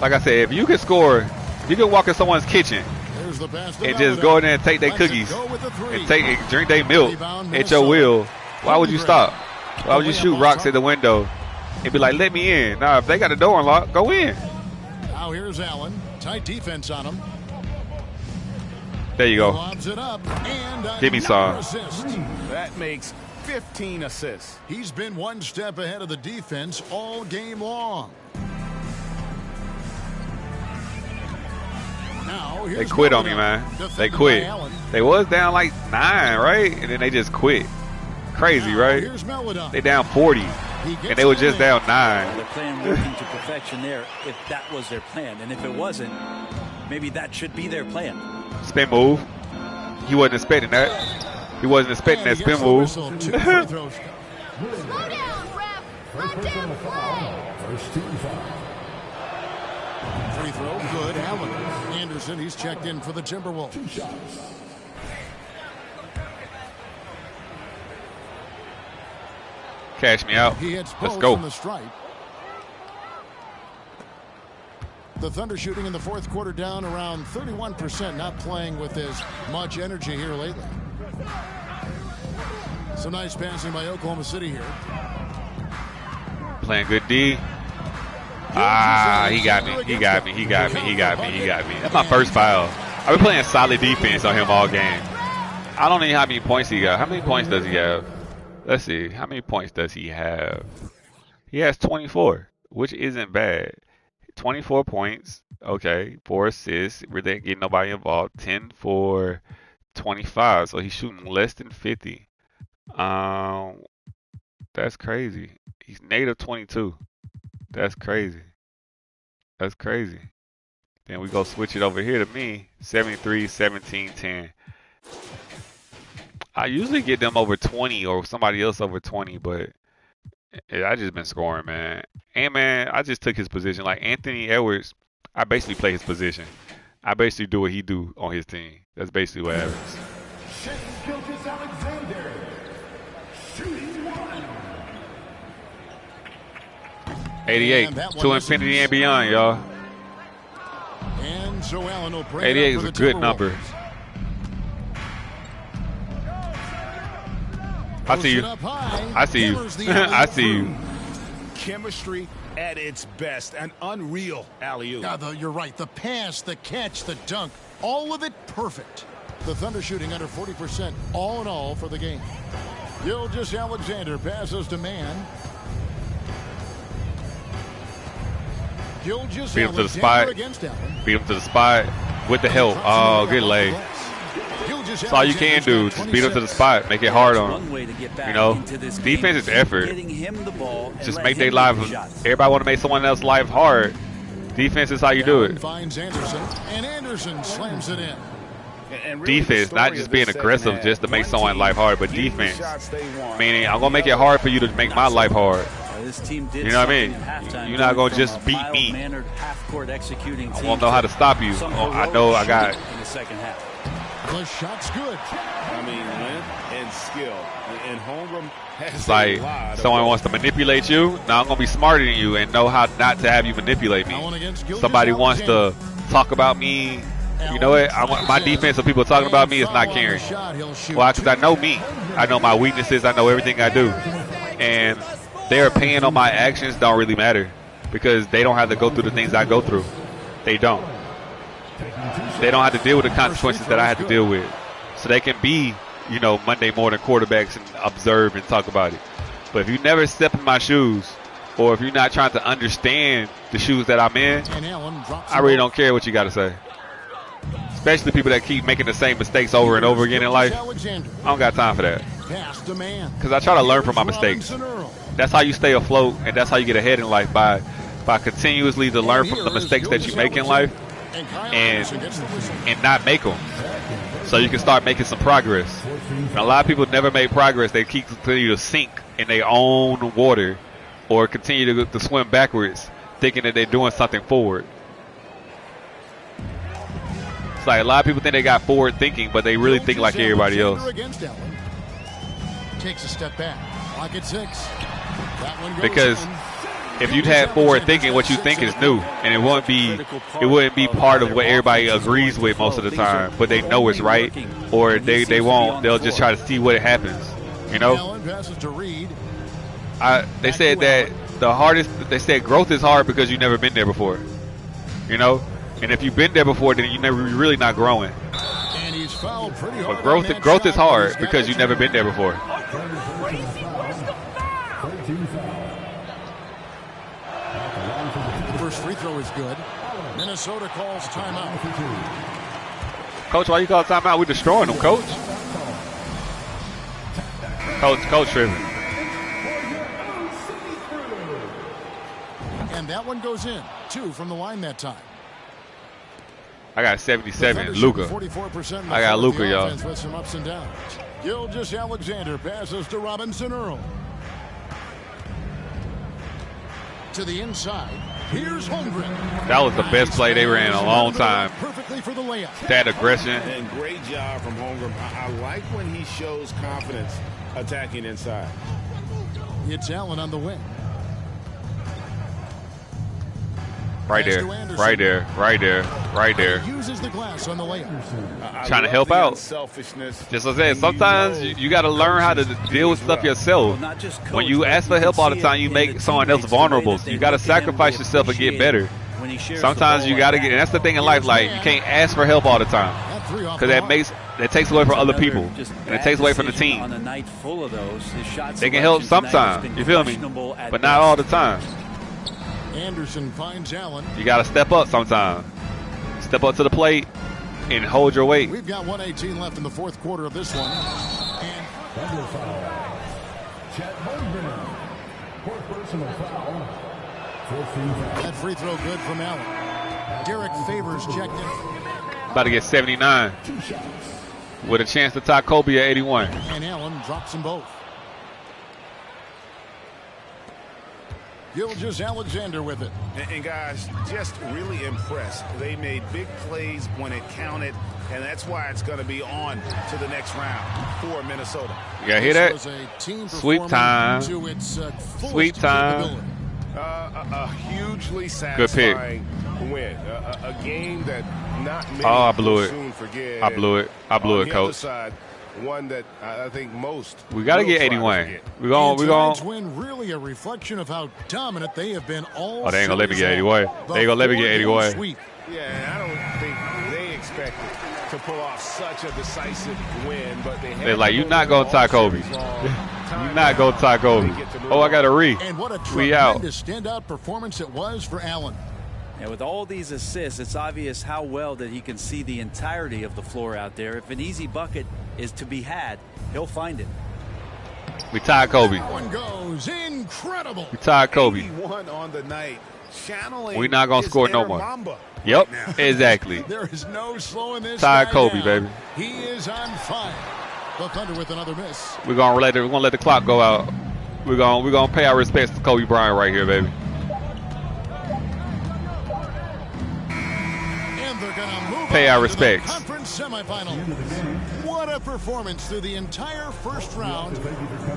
A: Like I said, if you can score, you can walk in someone's kitchen and just go in there and take their cookies and drink their milk at your will. Why would you stop? Why would you shoot rocks at the window and be like, let me in? Nah, if they got the door unlocked, go in.
J: Now here's Allen. Tight defense on him.
A: There you go.
J: Lobs it up and
A: Give me some.
J: assist.
H: That makes 15 assists.
J: He's been one step ahead of the defense all game long. Now,
A: they quit on me, man. They quit. They was down like 9, right? And then they just quit. Crazy, right? They down 40, and they were just down 9.
I: The plan working to perfection there, if that was their plan. And if it wasn't, maybe that should be their plan.
A: Spin move. He wasn't expecting that. He wasn't expecting that spin move.
L: Slow down, ref. Let them play. First team foul.
J: Free throw, good. Allen. Anderson, he's checked in for the Timberwolves.
L: 2 shots.
A: Cash me out.
J: He hits
A: Let's
J: both
A: go.
J: from the stripe. The Thunder shooting in the fourth quarter down around 31%, not playing with as much energy here lately. Some nice passing by Oklahoma City here.
A: Playing good D. Ah, he got me. He got me. He got me. He got me. He got me. That's my first foul. I've been playing solid defense on him all game. I don't know how many points he got. How many points does he have? Let's see. How many points does he have? He has 24, which isn't bad. 24 points. Okay. 4 assists. We didn't get nobody involved. 10 for 25. So he's shooting less than 50. That's crazy. He's native 22. That's crazy. That's crazy. Then we go switch it over here to me. 73, 17, 10. I usually get them over 20 or somebody else over 20, but I just been scoring, man. And, man, I just took his position. Like Anthony Edwards, I basically play his position. I basically do what he do on his team. That's basically what happens. 88 to infinity and beyond, y'all.
J: And so Allen will bring
A: 88 is a good number. I see you. I see you. I see you.
H: Chemistry at its best. An unreal alley-oop.
J: Yeah, you're right. The pass, the catch, the dunk, all of it perfect. The Thunder shooting under 40% all in all for the game. Gilgeous Alexander passes to man. Gilgeous
A: Beat him to the spot. Beat him to the spot with the help. Oh, good lay. That's all you can do. Just beat him to the spot. Make it hard on him. You know, defense is effort. Just make their life. Everybody want to make someone else's life hard. Defense is how you do it.
J: Finds Anderson, and Anderson slams it in.
A: Defense, not just being aggressive just to make someone's life hard, but defense. Meaning, I'm going to make it hard for you to make my life hard.
I: This team did
A: You know what I mean?
I: something at halftime,
A: You're not
I: going
A: gonna just
I: from a
A: beat me.
I: mild-mannered, half-court executing
A: I
I: team
A: won't know how to stop you.
I: some
A: I know I got.
I: in the second half.
J: The shot's good.
H: I mean, length and skill. And Holmgren has
A: It's like someone wants to manipulate you. Now I'm gonna be smarter than you and know how not to have you manipulate me. Somebody wants to talk about me. You know what? I want my defense of people talking about me is not caring. Why? Because I know me. I know my weaknesses. I know everything I do. And their opinion on my actions don't really matter because they don't have to go through the things I go through. They don't. They don't have to deal with the consequences that I had to deal with. So they can be, you know, Monday morning quarterbacks and observe and talk about it. But if you never step in my shoes, or if you're not trying to understand the shoes that I'm in, I really don't care what you got to say. Especially people that keep making the same mistakes over and over again in life. I don't got time for that. Because I try to learn from my mistakes. That's how you stay afloat, and that's how you get ahead in life, by continuously to learn from the mistakes that you make in life and not make them. So you can start making some progress. And a lot of people never make progress. They continue to sink in their own water or continue to swim backwards, thinking that they're doing something forward. It's like a lot of people think they got forward thinking, but they really think like everybody else.
J: Takes a step back. Lock at 6. That one goes
A: Because
J: in.
A: if you'd had forward thinking, what you think is new, and it wouldn't be part of what everybody agrees with most of the time, but they know it's right, or they won't. They'll just try to see what happens. You know. They said that the hardest. They said growth is hard because you've never been there before. You know. And if you've been there before, then you're really not growing.
J: And he's fouled pretty hard.
A: But growth is hard because you've never been there before.
J: First free throw is good. Minnesota calls timeout.
A: Coach, why you call timeout? We're destroying them, Coach. Coach tripping.
J: And that one goes in. 2 from the line that time.
A: I got 77. Luka. I got Luka, y'all.
J: With some ups and downs. Gilgeous-Alexander passes to Robinson Earl. To the inside. Here's Holmgren.
A: That was the best play they ran in a long time.
J: Perfectly for the layup.
A: That aggression.
H: And great job from Holmgren. I like when he shows confidence attacking inside.
J: It's Allen on the wing.
A: Right there, right there, right there, right there.
J: Uses the glass on the layup.
A: Trying to help out. Just as I said, sometimes you got to learn how to deal with stuff yourself. When you ask for help all the time, you make someone else vulnerable. So you got to sacrifice yourself and get better. Sometimes you got to get, and that's the thing in life. Like, you can't ask for help all the time because that takes away from other people and it takes away from the team. They can help sometimes, you feel me? But not all the time.
J: Anderson finds Allen.
A: You got to step up sometimes. Step up to the plate and hold your weight.
J: We've got 1:18 left in the fourth quarter of this one. And that free throw good from Allen. Derek Favors checked in.
A: About to get 79 with a chance to tie Kobe at 81.
J: And Allen drops them both. Gilgeous-Alexander with it.
H: And guys, just really impressed. They made big plays when it counted, and that's why it's going to be on to the next round for Minnesota.
A: You got to hear that? Sweep time. Sweep time.
H: A hugely satisfying win. A game that not many
A: I blew it.
H: soon forget.
A: I blew it. I blew it, Coach.
H: Side, one that I think most.
A: We got to get 81. We're going to
J: win really a reflection of how dominant they have been all.
A: Oh, they ain't going to let me get 81. They ain't going to let me get 81.
H: Yeah, I don't think they expected to pull off such a decisive win, but
A: they're like, you're not going to tie Kobe. You're not going to tie Kobe. Oh, I got a re.
J: And what a
A: we out.
J: Tremendous standout performance it was for Allen.
I: And with all these assists, it's obvious how well that he can see the entirety of the floor out there. If an easy bucket is to be had, he'll find it.
A: We tied Kobe.
J: One goes incredible.
A: We tied Kobe.
H: 81 on the night.
A: We're not going to score no more. Yep, exactly.
J: There is no slowing this
A: tied
J: guy
A: Kobe,
J: down.
A: baby.
J: He is on fire. The Thunder with another miss.
A: We're going to let the clock go out. We're gonna pay our respects to Kobe Bryant right here, baby.
J: And they're gonna move
A: Pay
J: on
A: our
J: to
A: respects.
J: the conference semifinals. What a performance through the entire first round.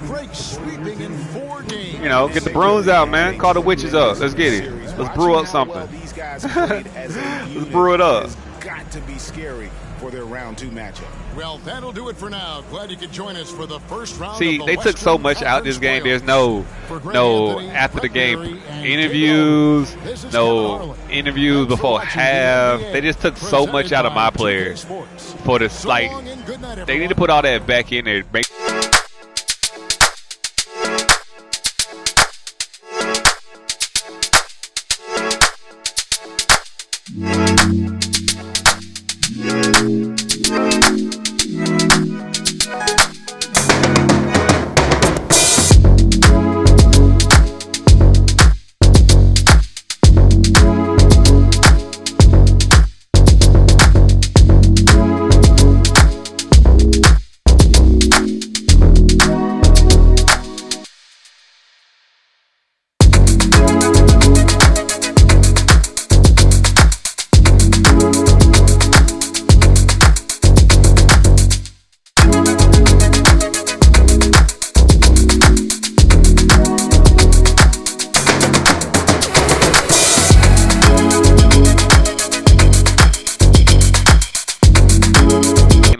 J: Drake sweeping in 4 games.
A: You know, get the brooms out, man. Call the witches up. Let's get it. Let's brew up something. Let's brew it up.
H: Got to be scary for their round 2 matchup.
J: Well, that'll do it for now. Glad you could join us for the first round.
A: See,
J: of the
A: they took so
J: Western
A: much out this game. There's
J: Conference
A: no after the game interviews, no interviews before half. They just took so much out of my players for this. Like, they need to put all that back in there. Make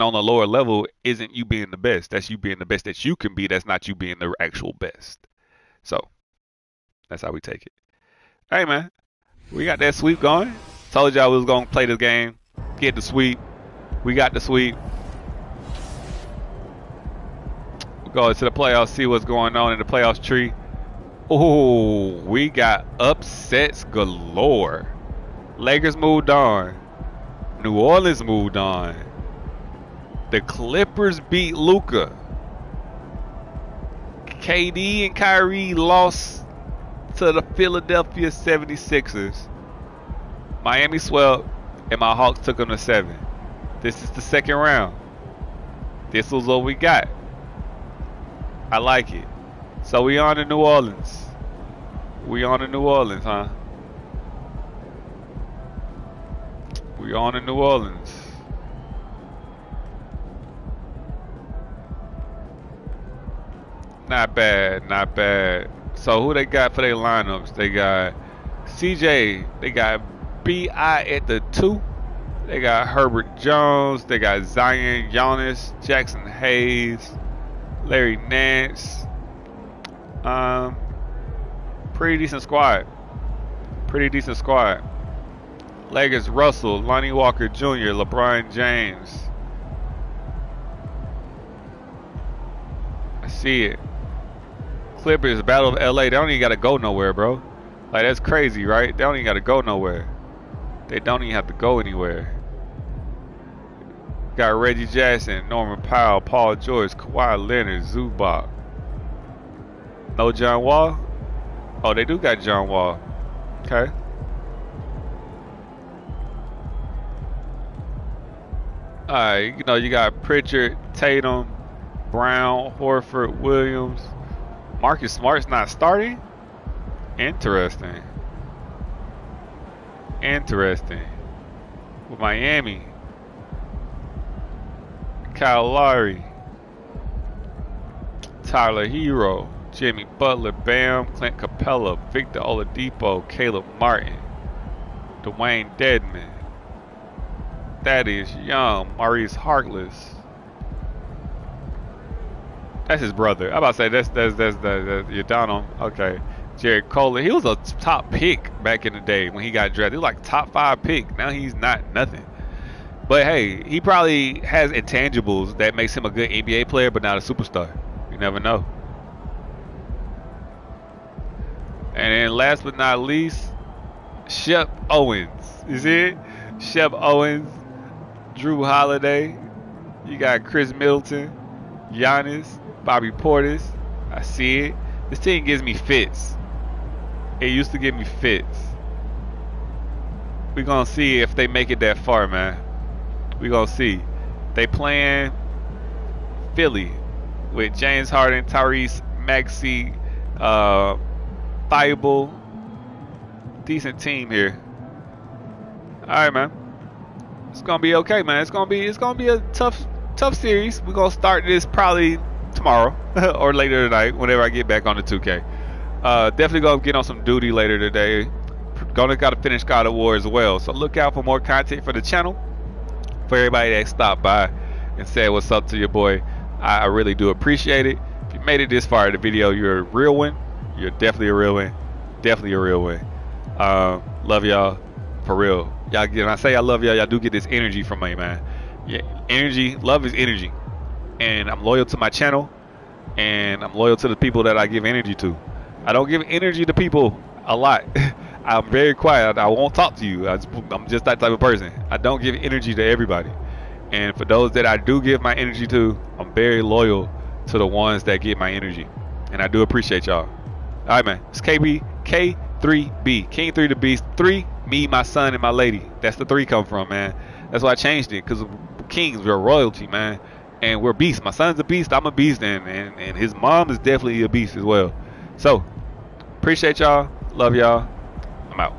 A: on a lower level isn't you being the best. That's you being the best that you can be. That's not you being the actual best. So that's how we take it. Hey, man, we got that sweep going. Told y'all we was gonna play this game, get the sweep. We got the sweep. We'll go to the playoffs, see what's going on in the playoffs tree. Oh, we got upsets galore. Lakers moved on. New Orleans moved on. The Clippers beat Luka. KD and Kyrie lost to the Philadelphia 76ers. Miami swept, and my Hawks took them to 7. This is the second round. This was what we got. I like it. So we on to New Orleans. We on to New Orleans, huh? We on to New Orleans. Not bad, not bad. So who they got for their lineups? They got CJ. They got B.I. at the 2. They got Herbert Jones. They got Zion, Giannis, Jackson Hayes, Larry Nance. Pretty decent squad. Pretty decent squad. Lakers Russell, Lonnie Walker Jr., LeBron James. I see it. Clippers, Battle of LA. They don't even got to go nowhere, bro. Like, that's crazy, right? They don't even got to go nowhere. They don't even have to go anywhere. Got Reggie Jackson, Norman Powell, Paul George, Kawhi Leonard, Zubac. No John Wall? Oh, they do got John Wall. Okay. Alright, you know, you got Pritchard, Tatum, Brown, Horford, Williams. Marcus Smart's not starting? Interesting. Interesting. With Miami. Kyle Lowry. Tyler Hero. Jimmy Butler, Bam, Clint Capella, Victor Oladipo, Caleb Martin, Dwayne Dedman, Thaddeus Young, Maurice Harkless. That's his brother. I'm about to say that's Udano. Okay. Jared Coley. He was a top pick back in the day when he got drafted. He was like top 5 pick. Now he's not nothing. But hey, he probably has intangibles that makes him a good NBA player, but not a superstar. You never know. And then last but not least, Shep Owens. You see it? Shep Owens, Drew Holiday. You got Chris Middleton, Giannis, Bobby Portis. I see it. This team gives me fits. It used to give me fits. We're going to see if they make it that far, man. We're going to see. They playing Philly with James Harden, Tyrese Maxey, Viable, decent team here. All right, man. It's gonna be okay, man. It's gonna be a tough series. We're gonna start this probably tomorrow or later tonight, whenever I get back on the 2K. Definitely gonna get on some duty later today. Gotta finish God of War as well. So look out for more content for the channel. For everybody that stopped by and said what's up to your boy, I really do appreciate it. If you made it this far in the video, you're a real one. You're definitely a real one. Definitely a real one. Love y'all for real. Y'all, when I say I love y'all, y'all do get this energy from me, man. Yeah, energy, love is energy, and I'm loyal to my channel, and I'm loyal to the people that I give energy to. I don't give energy to people a lot. I'm very quiet. I won't talk to you. I'm just that type of person. I don't give energy to everybody. And for those that I do give my energy to, I'm very loyal to the ones that get my energy. And I do appreciate y'all. All right, man. It's KB, K3B. King 3 the Beast. 3, me, my son, and my lady. That's the 3 come from, man. That's why I changed it. Because kings, we're royalty, man. And we're beasts. My son's a beast. I'm a beast. And his mom is definitely a beast as well. So, appreciate y'all. Love y'all. I'm out.